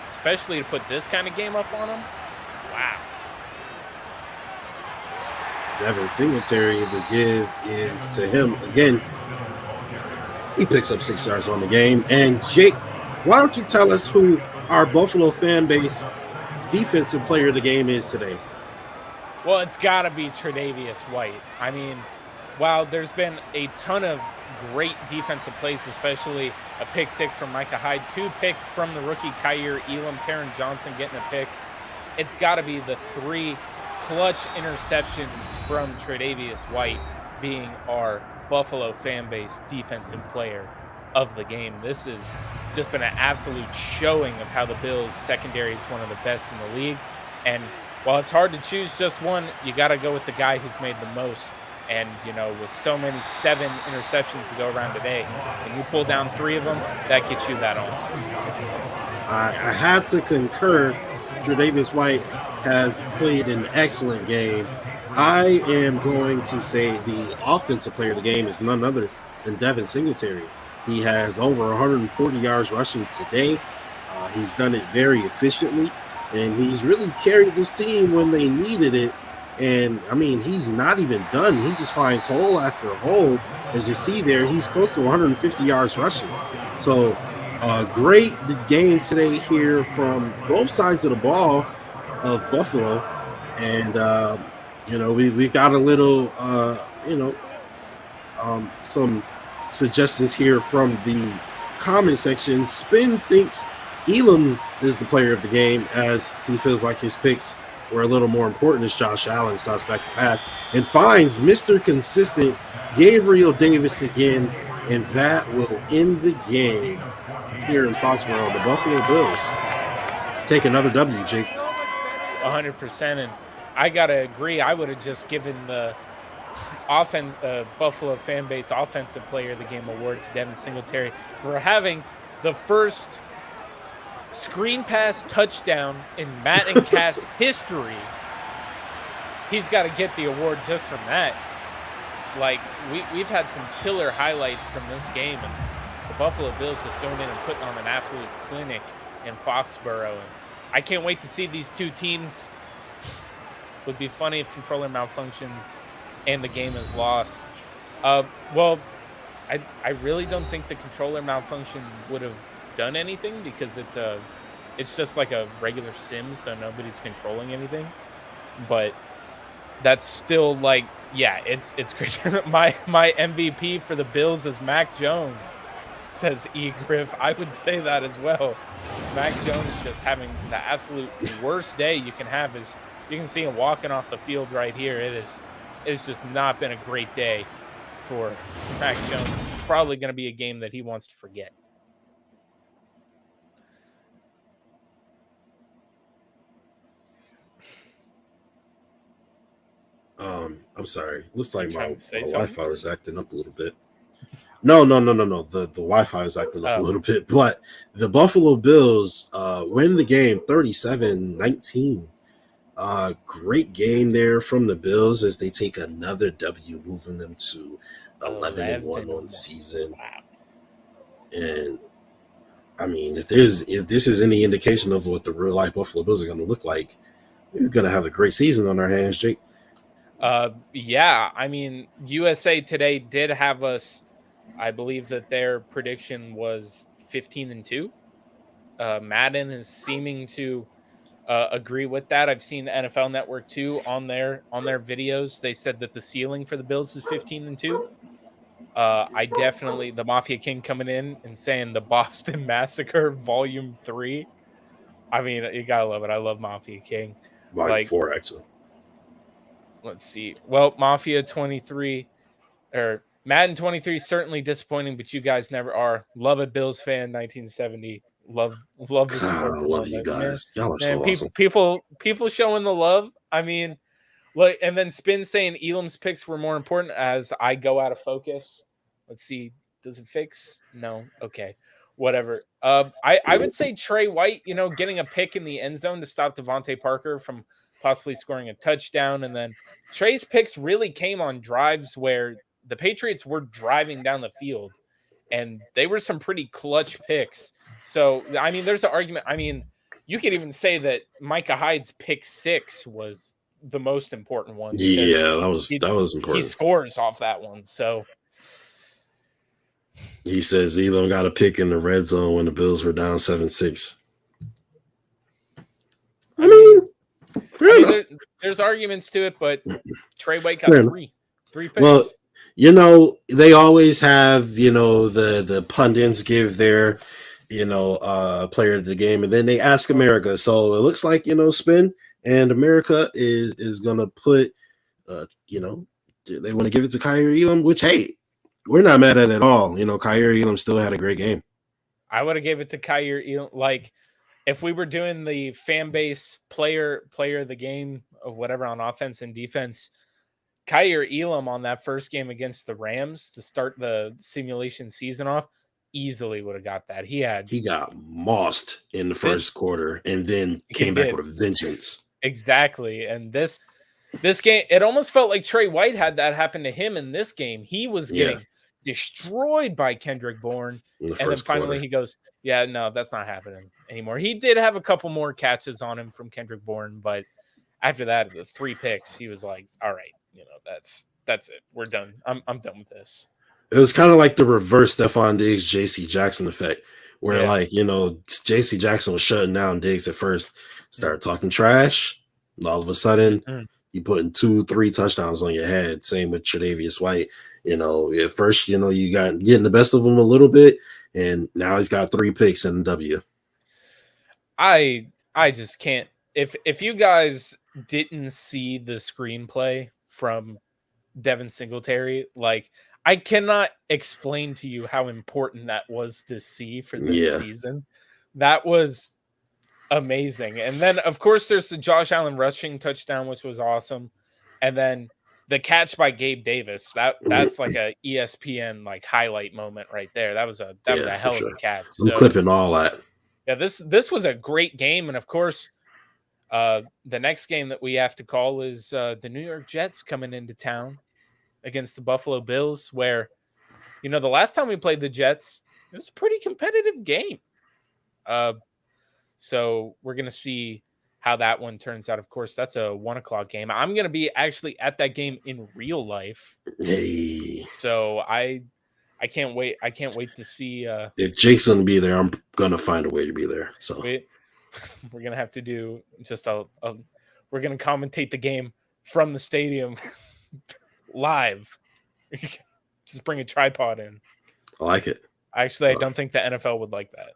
Especially to put this kind of game up on them. Wow. Devin Singletary, the give is to him again. He picks up 6 yards on the game. And Jake, why don't you tell us who our Buffalo fan base defensive player of the game is today? Well, it's got to be Tre'Davious White. I mean, while there's been a ton of great defensive plays, especially a pick 6 from Micah Hyde, 2 picks from the rookie Kyer Elam, Taron Johnson getting a pick, it's got to be the 3 clutch interceptions from Tre'Davious White being our Buffalo fan base defensive player of the game. This has just been an absolute showing of how the Bills secondary is one of the best in the league. And while it's hard to choose just one, you got to go with the guy who's made the most. And, with so many 7 interceptions to go around today, and you pull down 3 of them, that gets you that on. I had to concur. Tre'Davious White has played an excellent game. I am going to say the offensive player of the game is none other than Devin Singletary. He has over 140 yards rushing today. He's done it very efficiently, and he's really carried this team when they needed it. And, I mean, he's not even done. He just finds hole after hole. As you see there, he's close to 150 yards rushing. So, great game today here from both sides of the ball of Buffalo. And, we've got a little, some suggestions here from the comment section. Spin thinks Elam is the player of the game as he feels like his picks were a little more important as Josh Allen stops back to pass and finds Mr. Consistent Gabriel Davis again, and that will end the game here in Foxborough. The Buffalo Bills take another W, Jake. 100%, and I gotta agree. I would have just given the Buffalo fan base offensive player of the game award to Devin Singletary for having the first screen pass touchdown in Madden Cast history. he's got to get the award just from that. Like we've had some killer highlights from this game, and the Buffalo Bills just going in and putting on an absolute clinic in Foxborough. And I can't wait to see these two teams. Would be funny if controller malfunctions and the game is lost. Well, I really don't think the controller malfunction would have done anything because it's just like a regular sim, so nobody's controlling anything. But that's still like, yeah, it's crazy. my MVP for the Bills is Mac Jones, says E. Griff. I would say that as well. Mac Jones just having the absolute worst day you can have. Is you can see him walking off the field right here. It's just not been a great day for Mac Jones. It's probably going to be a game that he wants to forget. I'm sorry. Looks like my something? Wi-Fi was acting up a little bit. No. The Wi-Fi is acting up a little bit. But the Buffalo Bills win the game 37-19. Great game there from the Bills as they take another W, moving them to 11-1 on the season. Wow. And I mean, if this is any indication of what the real life Buffalo Bills are going to look like, we're going to have a great season on our hands, Jake. Yeah, I mean, USA Today did have us. I believe that their prediction was 15-2. Madden is seeming to agree with that. I've seen the NFL Network too on their videos. They said that the ceiling for the Bills is 15-2. I definitely, the Mafia King coming in and saying the Boston Massacre Volume 3. I mean, you gotta love it. I love Mafia King. Volume 4, actually. Let's see. Well, Mafia 23 or Madden 23 certainly disappointing, but you guys never are. Love it, Bills fan, 1970. Love the sport. I love you guys. Y'all are so awesome. People showing the love. I mean, look, and then Spin saying Elam's picks were more important as I go out of focus. Let's see. Does it fix? No. Okay. Whatever. I would say Trey White, getting a pick in the end zone to stop Devontae Parker from possibly scoring a touchdown. And then Trey's picks really came on drives where the Patriots were driving down the field, and they were some pretty clutch picks. So, I mean, there's an argument. I mean, you could even say that Micah Hyde's pick 6 was the most important one. Yeah, that was important. He scores off that one. So he says Elam got a pick in the red zone when the Bills were down 7-6. I mean, there's arguments to it, but Trey White got three picks. Well, they always have, the pundits give their, player of the game, and then they ask America. So it looks like, Spin and America is going to put, they want to give it to Kaiir Elam, which, hey, we're not mad at it at all. Kaiir Elam still had a great game. I would have gave it to Kaiir Elam. Like, if we were doing the fan base player of the game or whatever on offense and defense, Kaiir Elam on that first game against the Rams to start the simulation season off easily would have got that. He got mossed in the first quarter and then came back with a vengeance. Exactly. And this game, it almost felt like Trey White had that happen to him in this game. He was getting destroyed by Kendrick Bourne. And then finally he goes, yeah, no, that's not happening anymore. He did have a couple more catches on him from Kendrick Bourne, but after that, the 3 picks, he was like, all right, that's it. We're done. I'm done with this. It was kind of like the reverse Stephon Diggs, JC Jackson effect, where JC Jackson was shutting down Diggs at first, started talking trash, and all of a sudden you putting 2-3 touchdowns on your head. Same with Tre'Davious White. At first, you got getting the best of him a little bit, and now he's got 3 picks and a W. I just can't. If you guys didn't see the screenplay from Devin Singletary, like, I cannot explain to you how important that was to see for this season. That was amazing. And then, of course, there's the Josh Allen rushing touchdown, which was awesome. And then the catch by Gabe Davis. That's like a ESPN like highlight moment right there. That was a hell of a catch. I'm clipping all that. Yeah, this was a great game. And of course, The next game that we have to call is the New York Jets coming into town against the Buffalo Bills, where, the last time we played the Jets, it was a pretty competitive game. So we're going to see how that one turns out. Of course, that's a 1:00 game. I'm going to be actually at that game in real life. Hey. So I can't wait. I can't wait to see. If Jake's going to be there, I'm going to find a way to be there. So we're going to have to do just we're going to commentate the game from the stadium live. Just bring a tripod in. I like it. Actually, I don't think the NFL would like that.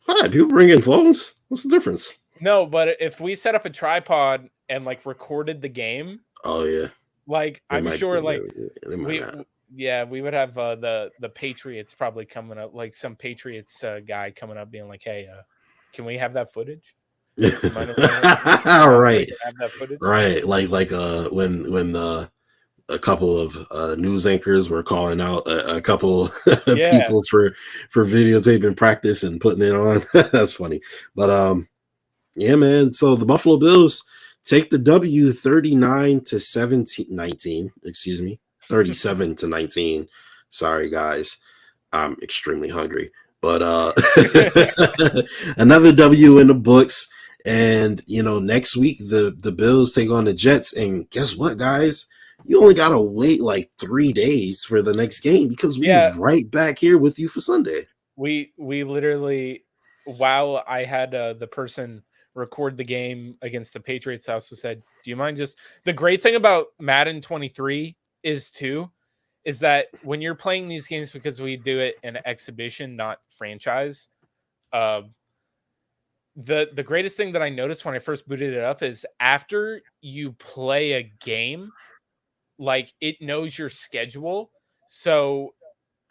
Hi, people bring in phones. What's the difference? No, but if we set up a tripod and recorded the game, oh yeah, I'm sure we would have the Patriots probably coming up, some Patriots guy coming up being like, "Hey, can we have that footage?" Right, have that footage? Right, when a couple of news anchors were calling out a couple of people for videotaping practice and putting it on. That's funny. But yeah, man. So the Buffalo Bills take the W 19. Excuse me, 37-19. Sorry, guys. I'm extremely hungry. But another W in the books. And next week the Bills take on the Jets. And guess what, guys? You only gotta wait 3 days for the next game because we're right back here with you for Sunday. We literally, while I had the person record the game against the Patriots, I also said, "Do you mind just?" The great thing about Madden 23 is that when you're playing these games, because we do it in exhibition, not franchise. The greatest thing that I noticed when I first booted it up is after you play a game, it knows your schedule. So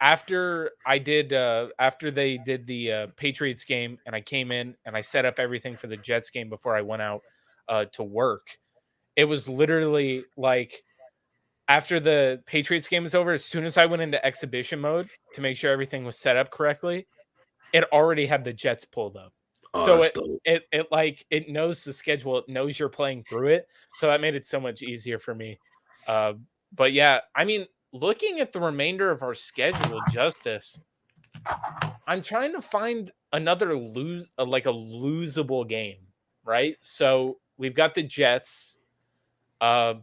after they did the Patriots game and I came in and I set up everything for the Jets game before I went out to work, it was literally after the Patriots game was over, as soon as I went into exhibition mode to make sure everything was set up correctly, it already had the Jets pulled up. So it knows the schedule. It knows you're playing through it. So that made it so much easier for me. But yeah, I mean, looking at the remainder of our schedule, Justice, I'm trying to find another losable game, right? So we've got the Jets. I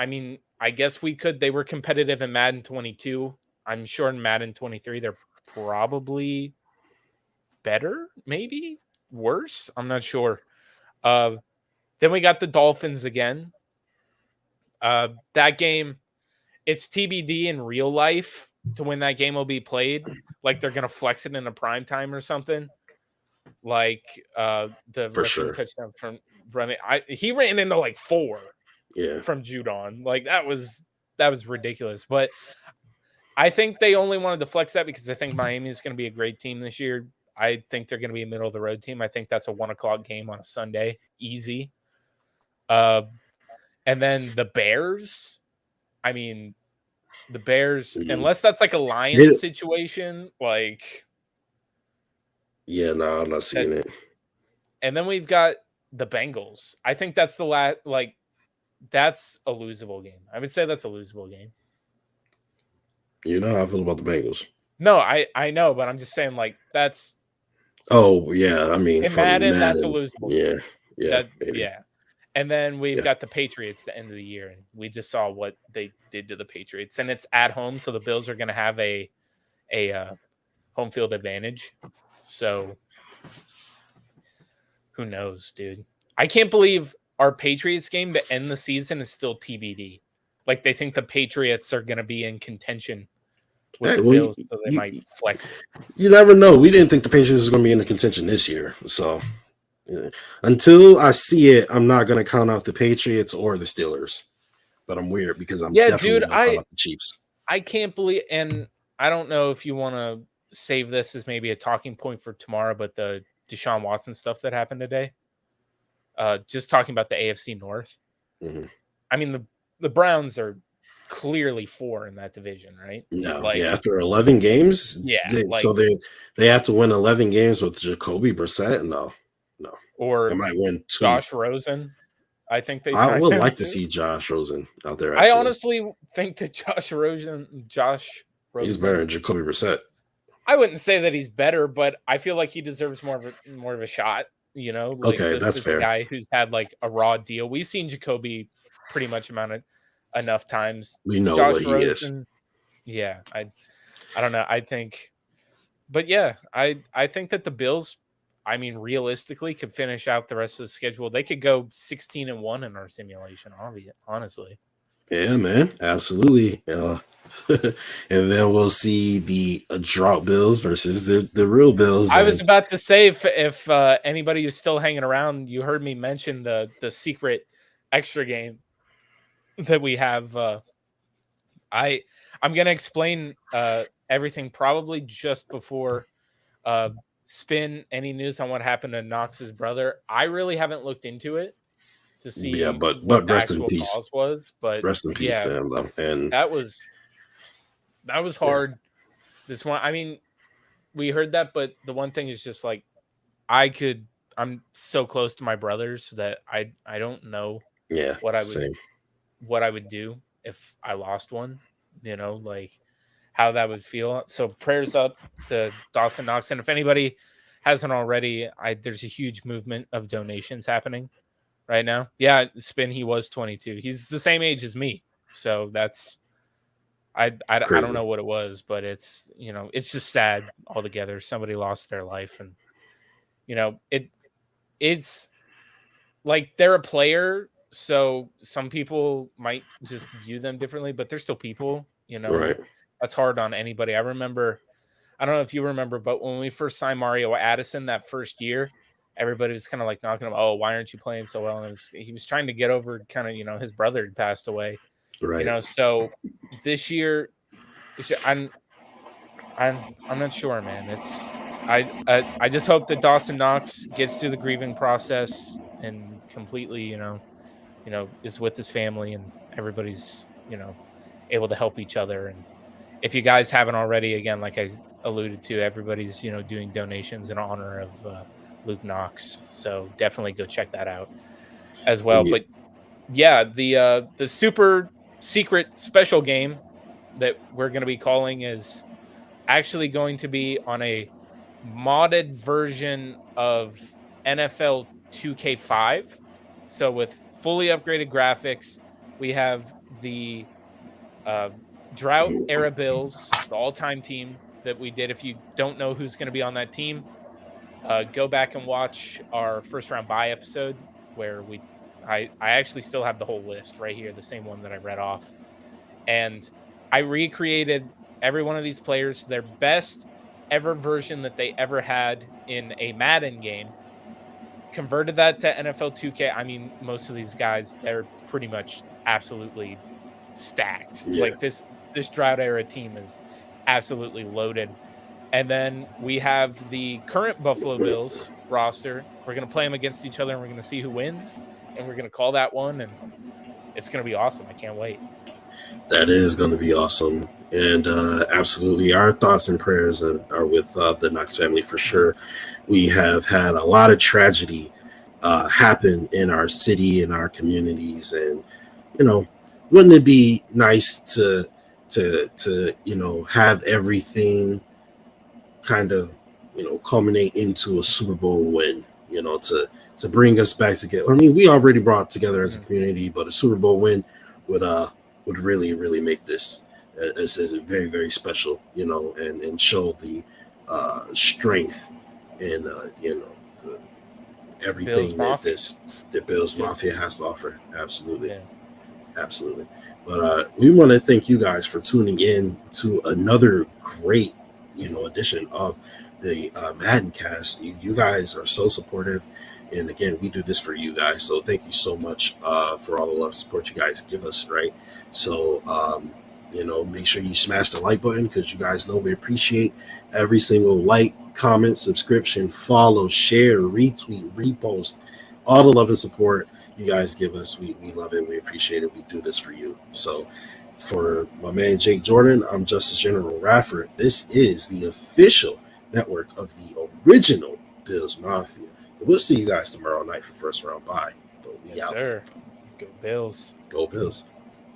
mean, I guess they were competitive in Madden 22. I'm sure in Madden 23, they're probably better, maybe worse. I'm not sure. Then we got the Dolphins again. That game, it's TBD in real life to when that game will be played. They're gonna flex it in a prime time or something. The rushing touchdown from running. He ran into 4 from Judon. That was ridiculous. But I think they only wanted to flex that because I think Miami is going to be a great team this year. I think they're going to be a middle of the road team. I think that's a 1:00 game on a Sunday, easy. And then the Bears. I mean, the Bears, unless that's a Lions situation, yeah, no, I'm not seeing it. And then we've got the Bengals. I think that's the last. That's a losable game. I would say that's a losable game. You know how I feel about the Bengals. No, I know, but I'm just saying that's. Oh yeah, I mean, in Madden, that's a losable game. Yeah. And then we've got the Patriots at the end of the year, and we just saw what they did to the Patriots. And it's at home, so the Bills are going to have a home field advantage. So who knows, dude? I can't believe our Patriots game to end the season is still TBD. They think the Patriots are going to be in contention with the Bills, so they might flex it. You never know. We didn't think the Patriots was going to be in the contention this year, so. Yeah. Until I see it, I'm not going to count out the Patriots or the Steelers. But I'm weird because I'm definitely going to count out the Chiefs. I can't believe, and I don't know if you want to save this as maybe a talking point for tomorrow, but the Deshaun Watson stuff that happened today. Just talking about the AFC North. Mm-hmm. I mean, the Browns are clearly 4 in that division, right? No, after 11 games, so they have to win 11 games with Jacoby Brissett. No. They or might win 2. Josh Rosen. I think they I signed would him like to too. see Josh Rosen out there. I Actually, honestly think that Josh he's better Rosen. than Jacoby Brissett. I wouldn't say that he's better, but I feel like he deserves more of a shot. You know, like Okay, just that's as a fair. guy who's had like a raw deal. We've seen Jacoby pretty much enough times. We know what Josh he is. Rosen, yeah, I don't know. I think, but yeah, I think that the Bills, I mean, realistically, could finish out the rest of the schedule. They could go 16-1 in our simulation. Honestly, Yeah, man, absolutely. And then we'll see the drought Bills versus the real Bills. I was And about to say if anybody who's still hanging around, you heard me mention the secret extra game that we have. I'm gonna explain everything probably just before uh, spin any news on what happened to Knox's brother. I really haven't looked into it to yeah, see but what the rest in actual peace. cause was, but Rest in peace yeah, to him, though. And that was yeah, hard. This one, I mean, we heard that, but the one thing is just like I'm so close to my brothers that I don't know yeah, what I would same. do if I lost one, you know, like how that would feel. So prayers up to Dawson Knox. And if anybody hasn't already, there's a huge movement of donations happening right now. Yeah, Spin, he was 22. He's the same age as me. So that's I don't Crazy. know what it was, but it's, you know, it's just sad altogether. Somebody lost their life, and you know, it's like they're a player, so some people might just view them differently, but they're still people, you know, Right. and that's hard on anybody. I don't know if you remember, but when we first signed Mario Addison that first year, everybody was kind of like knocking him, oh, why aren't you playing so well? And he was trying to get over kind of, you know, his brother had passed away, you Right. know, so this year, I'm not sure, man. I just hope that Dawson Knox gets through the grieving process and completely, is with his family, and everybody's, able to help each other. And if you guys haven't already, again, like I alluded to, everybody's, doing donations in honor of Luke Knox. So definitely go check that out as well. Yeah. But yeah, the super secret special game that we're going to be calling is actually going to be on a modded version of NFL 2K5. So with fully upgraded graphics, we have the drought era Bills, the all-time team that we did. If you don't know who's going to be on that team, go back and watch our first round bye episode where I actually still have the whole list right here, the same one that I read off. And I recreated every one of these players, their best ever version that they ever had in a Madden game, converted that to NFL 2K. I mean, most of these guys, they're pretty much absolutely stacked. Yeah. Like this drought era team is absolutely loaded. And then we have the current Buffalo Bills roster. We're going to play them against each other, and we're going to see who wins, and we're going to call that one, and it's going to be awesome. I can't wait. That is going to be awesome. And absolutely, our thoughts and prayers are with the Knox family for sure. We have had a lot of tragedy happen in our city, in our communities. And, wouldn't it be nice to have everything kind of, culminate into a Super Bowl win, to bring us back together. I mean, we already brought together as a community, but a Super Bowl win would really, really make this as very, very special, and show the strength and, everything that Bills Mafia has to offer. Absolutely. Yeah. Absolutely. But we want to thank you guys for tuning in to another great, edition of the Madden Cast. You guys are so supportive. And again, we do this for you guys. So thank you so much for all the love and support you guys give us, right? So, make sure you smash the like button because you guys know we appreciate every single like, comment, subscription, follow, share, retweet, repost, all the love and support you guys give us. We love it. We appreciate it. We do this for you. So for my man, Jake Jordan, I'm Justice General Rafford. This is the official network of the original Bills Mafia. We'll see you guys tomorrow night for first round bye. But we Yes, out. sir. Go Bills. Go Bills.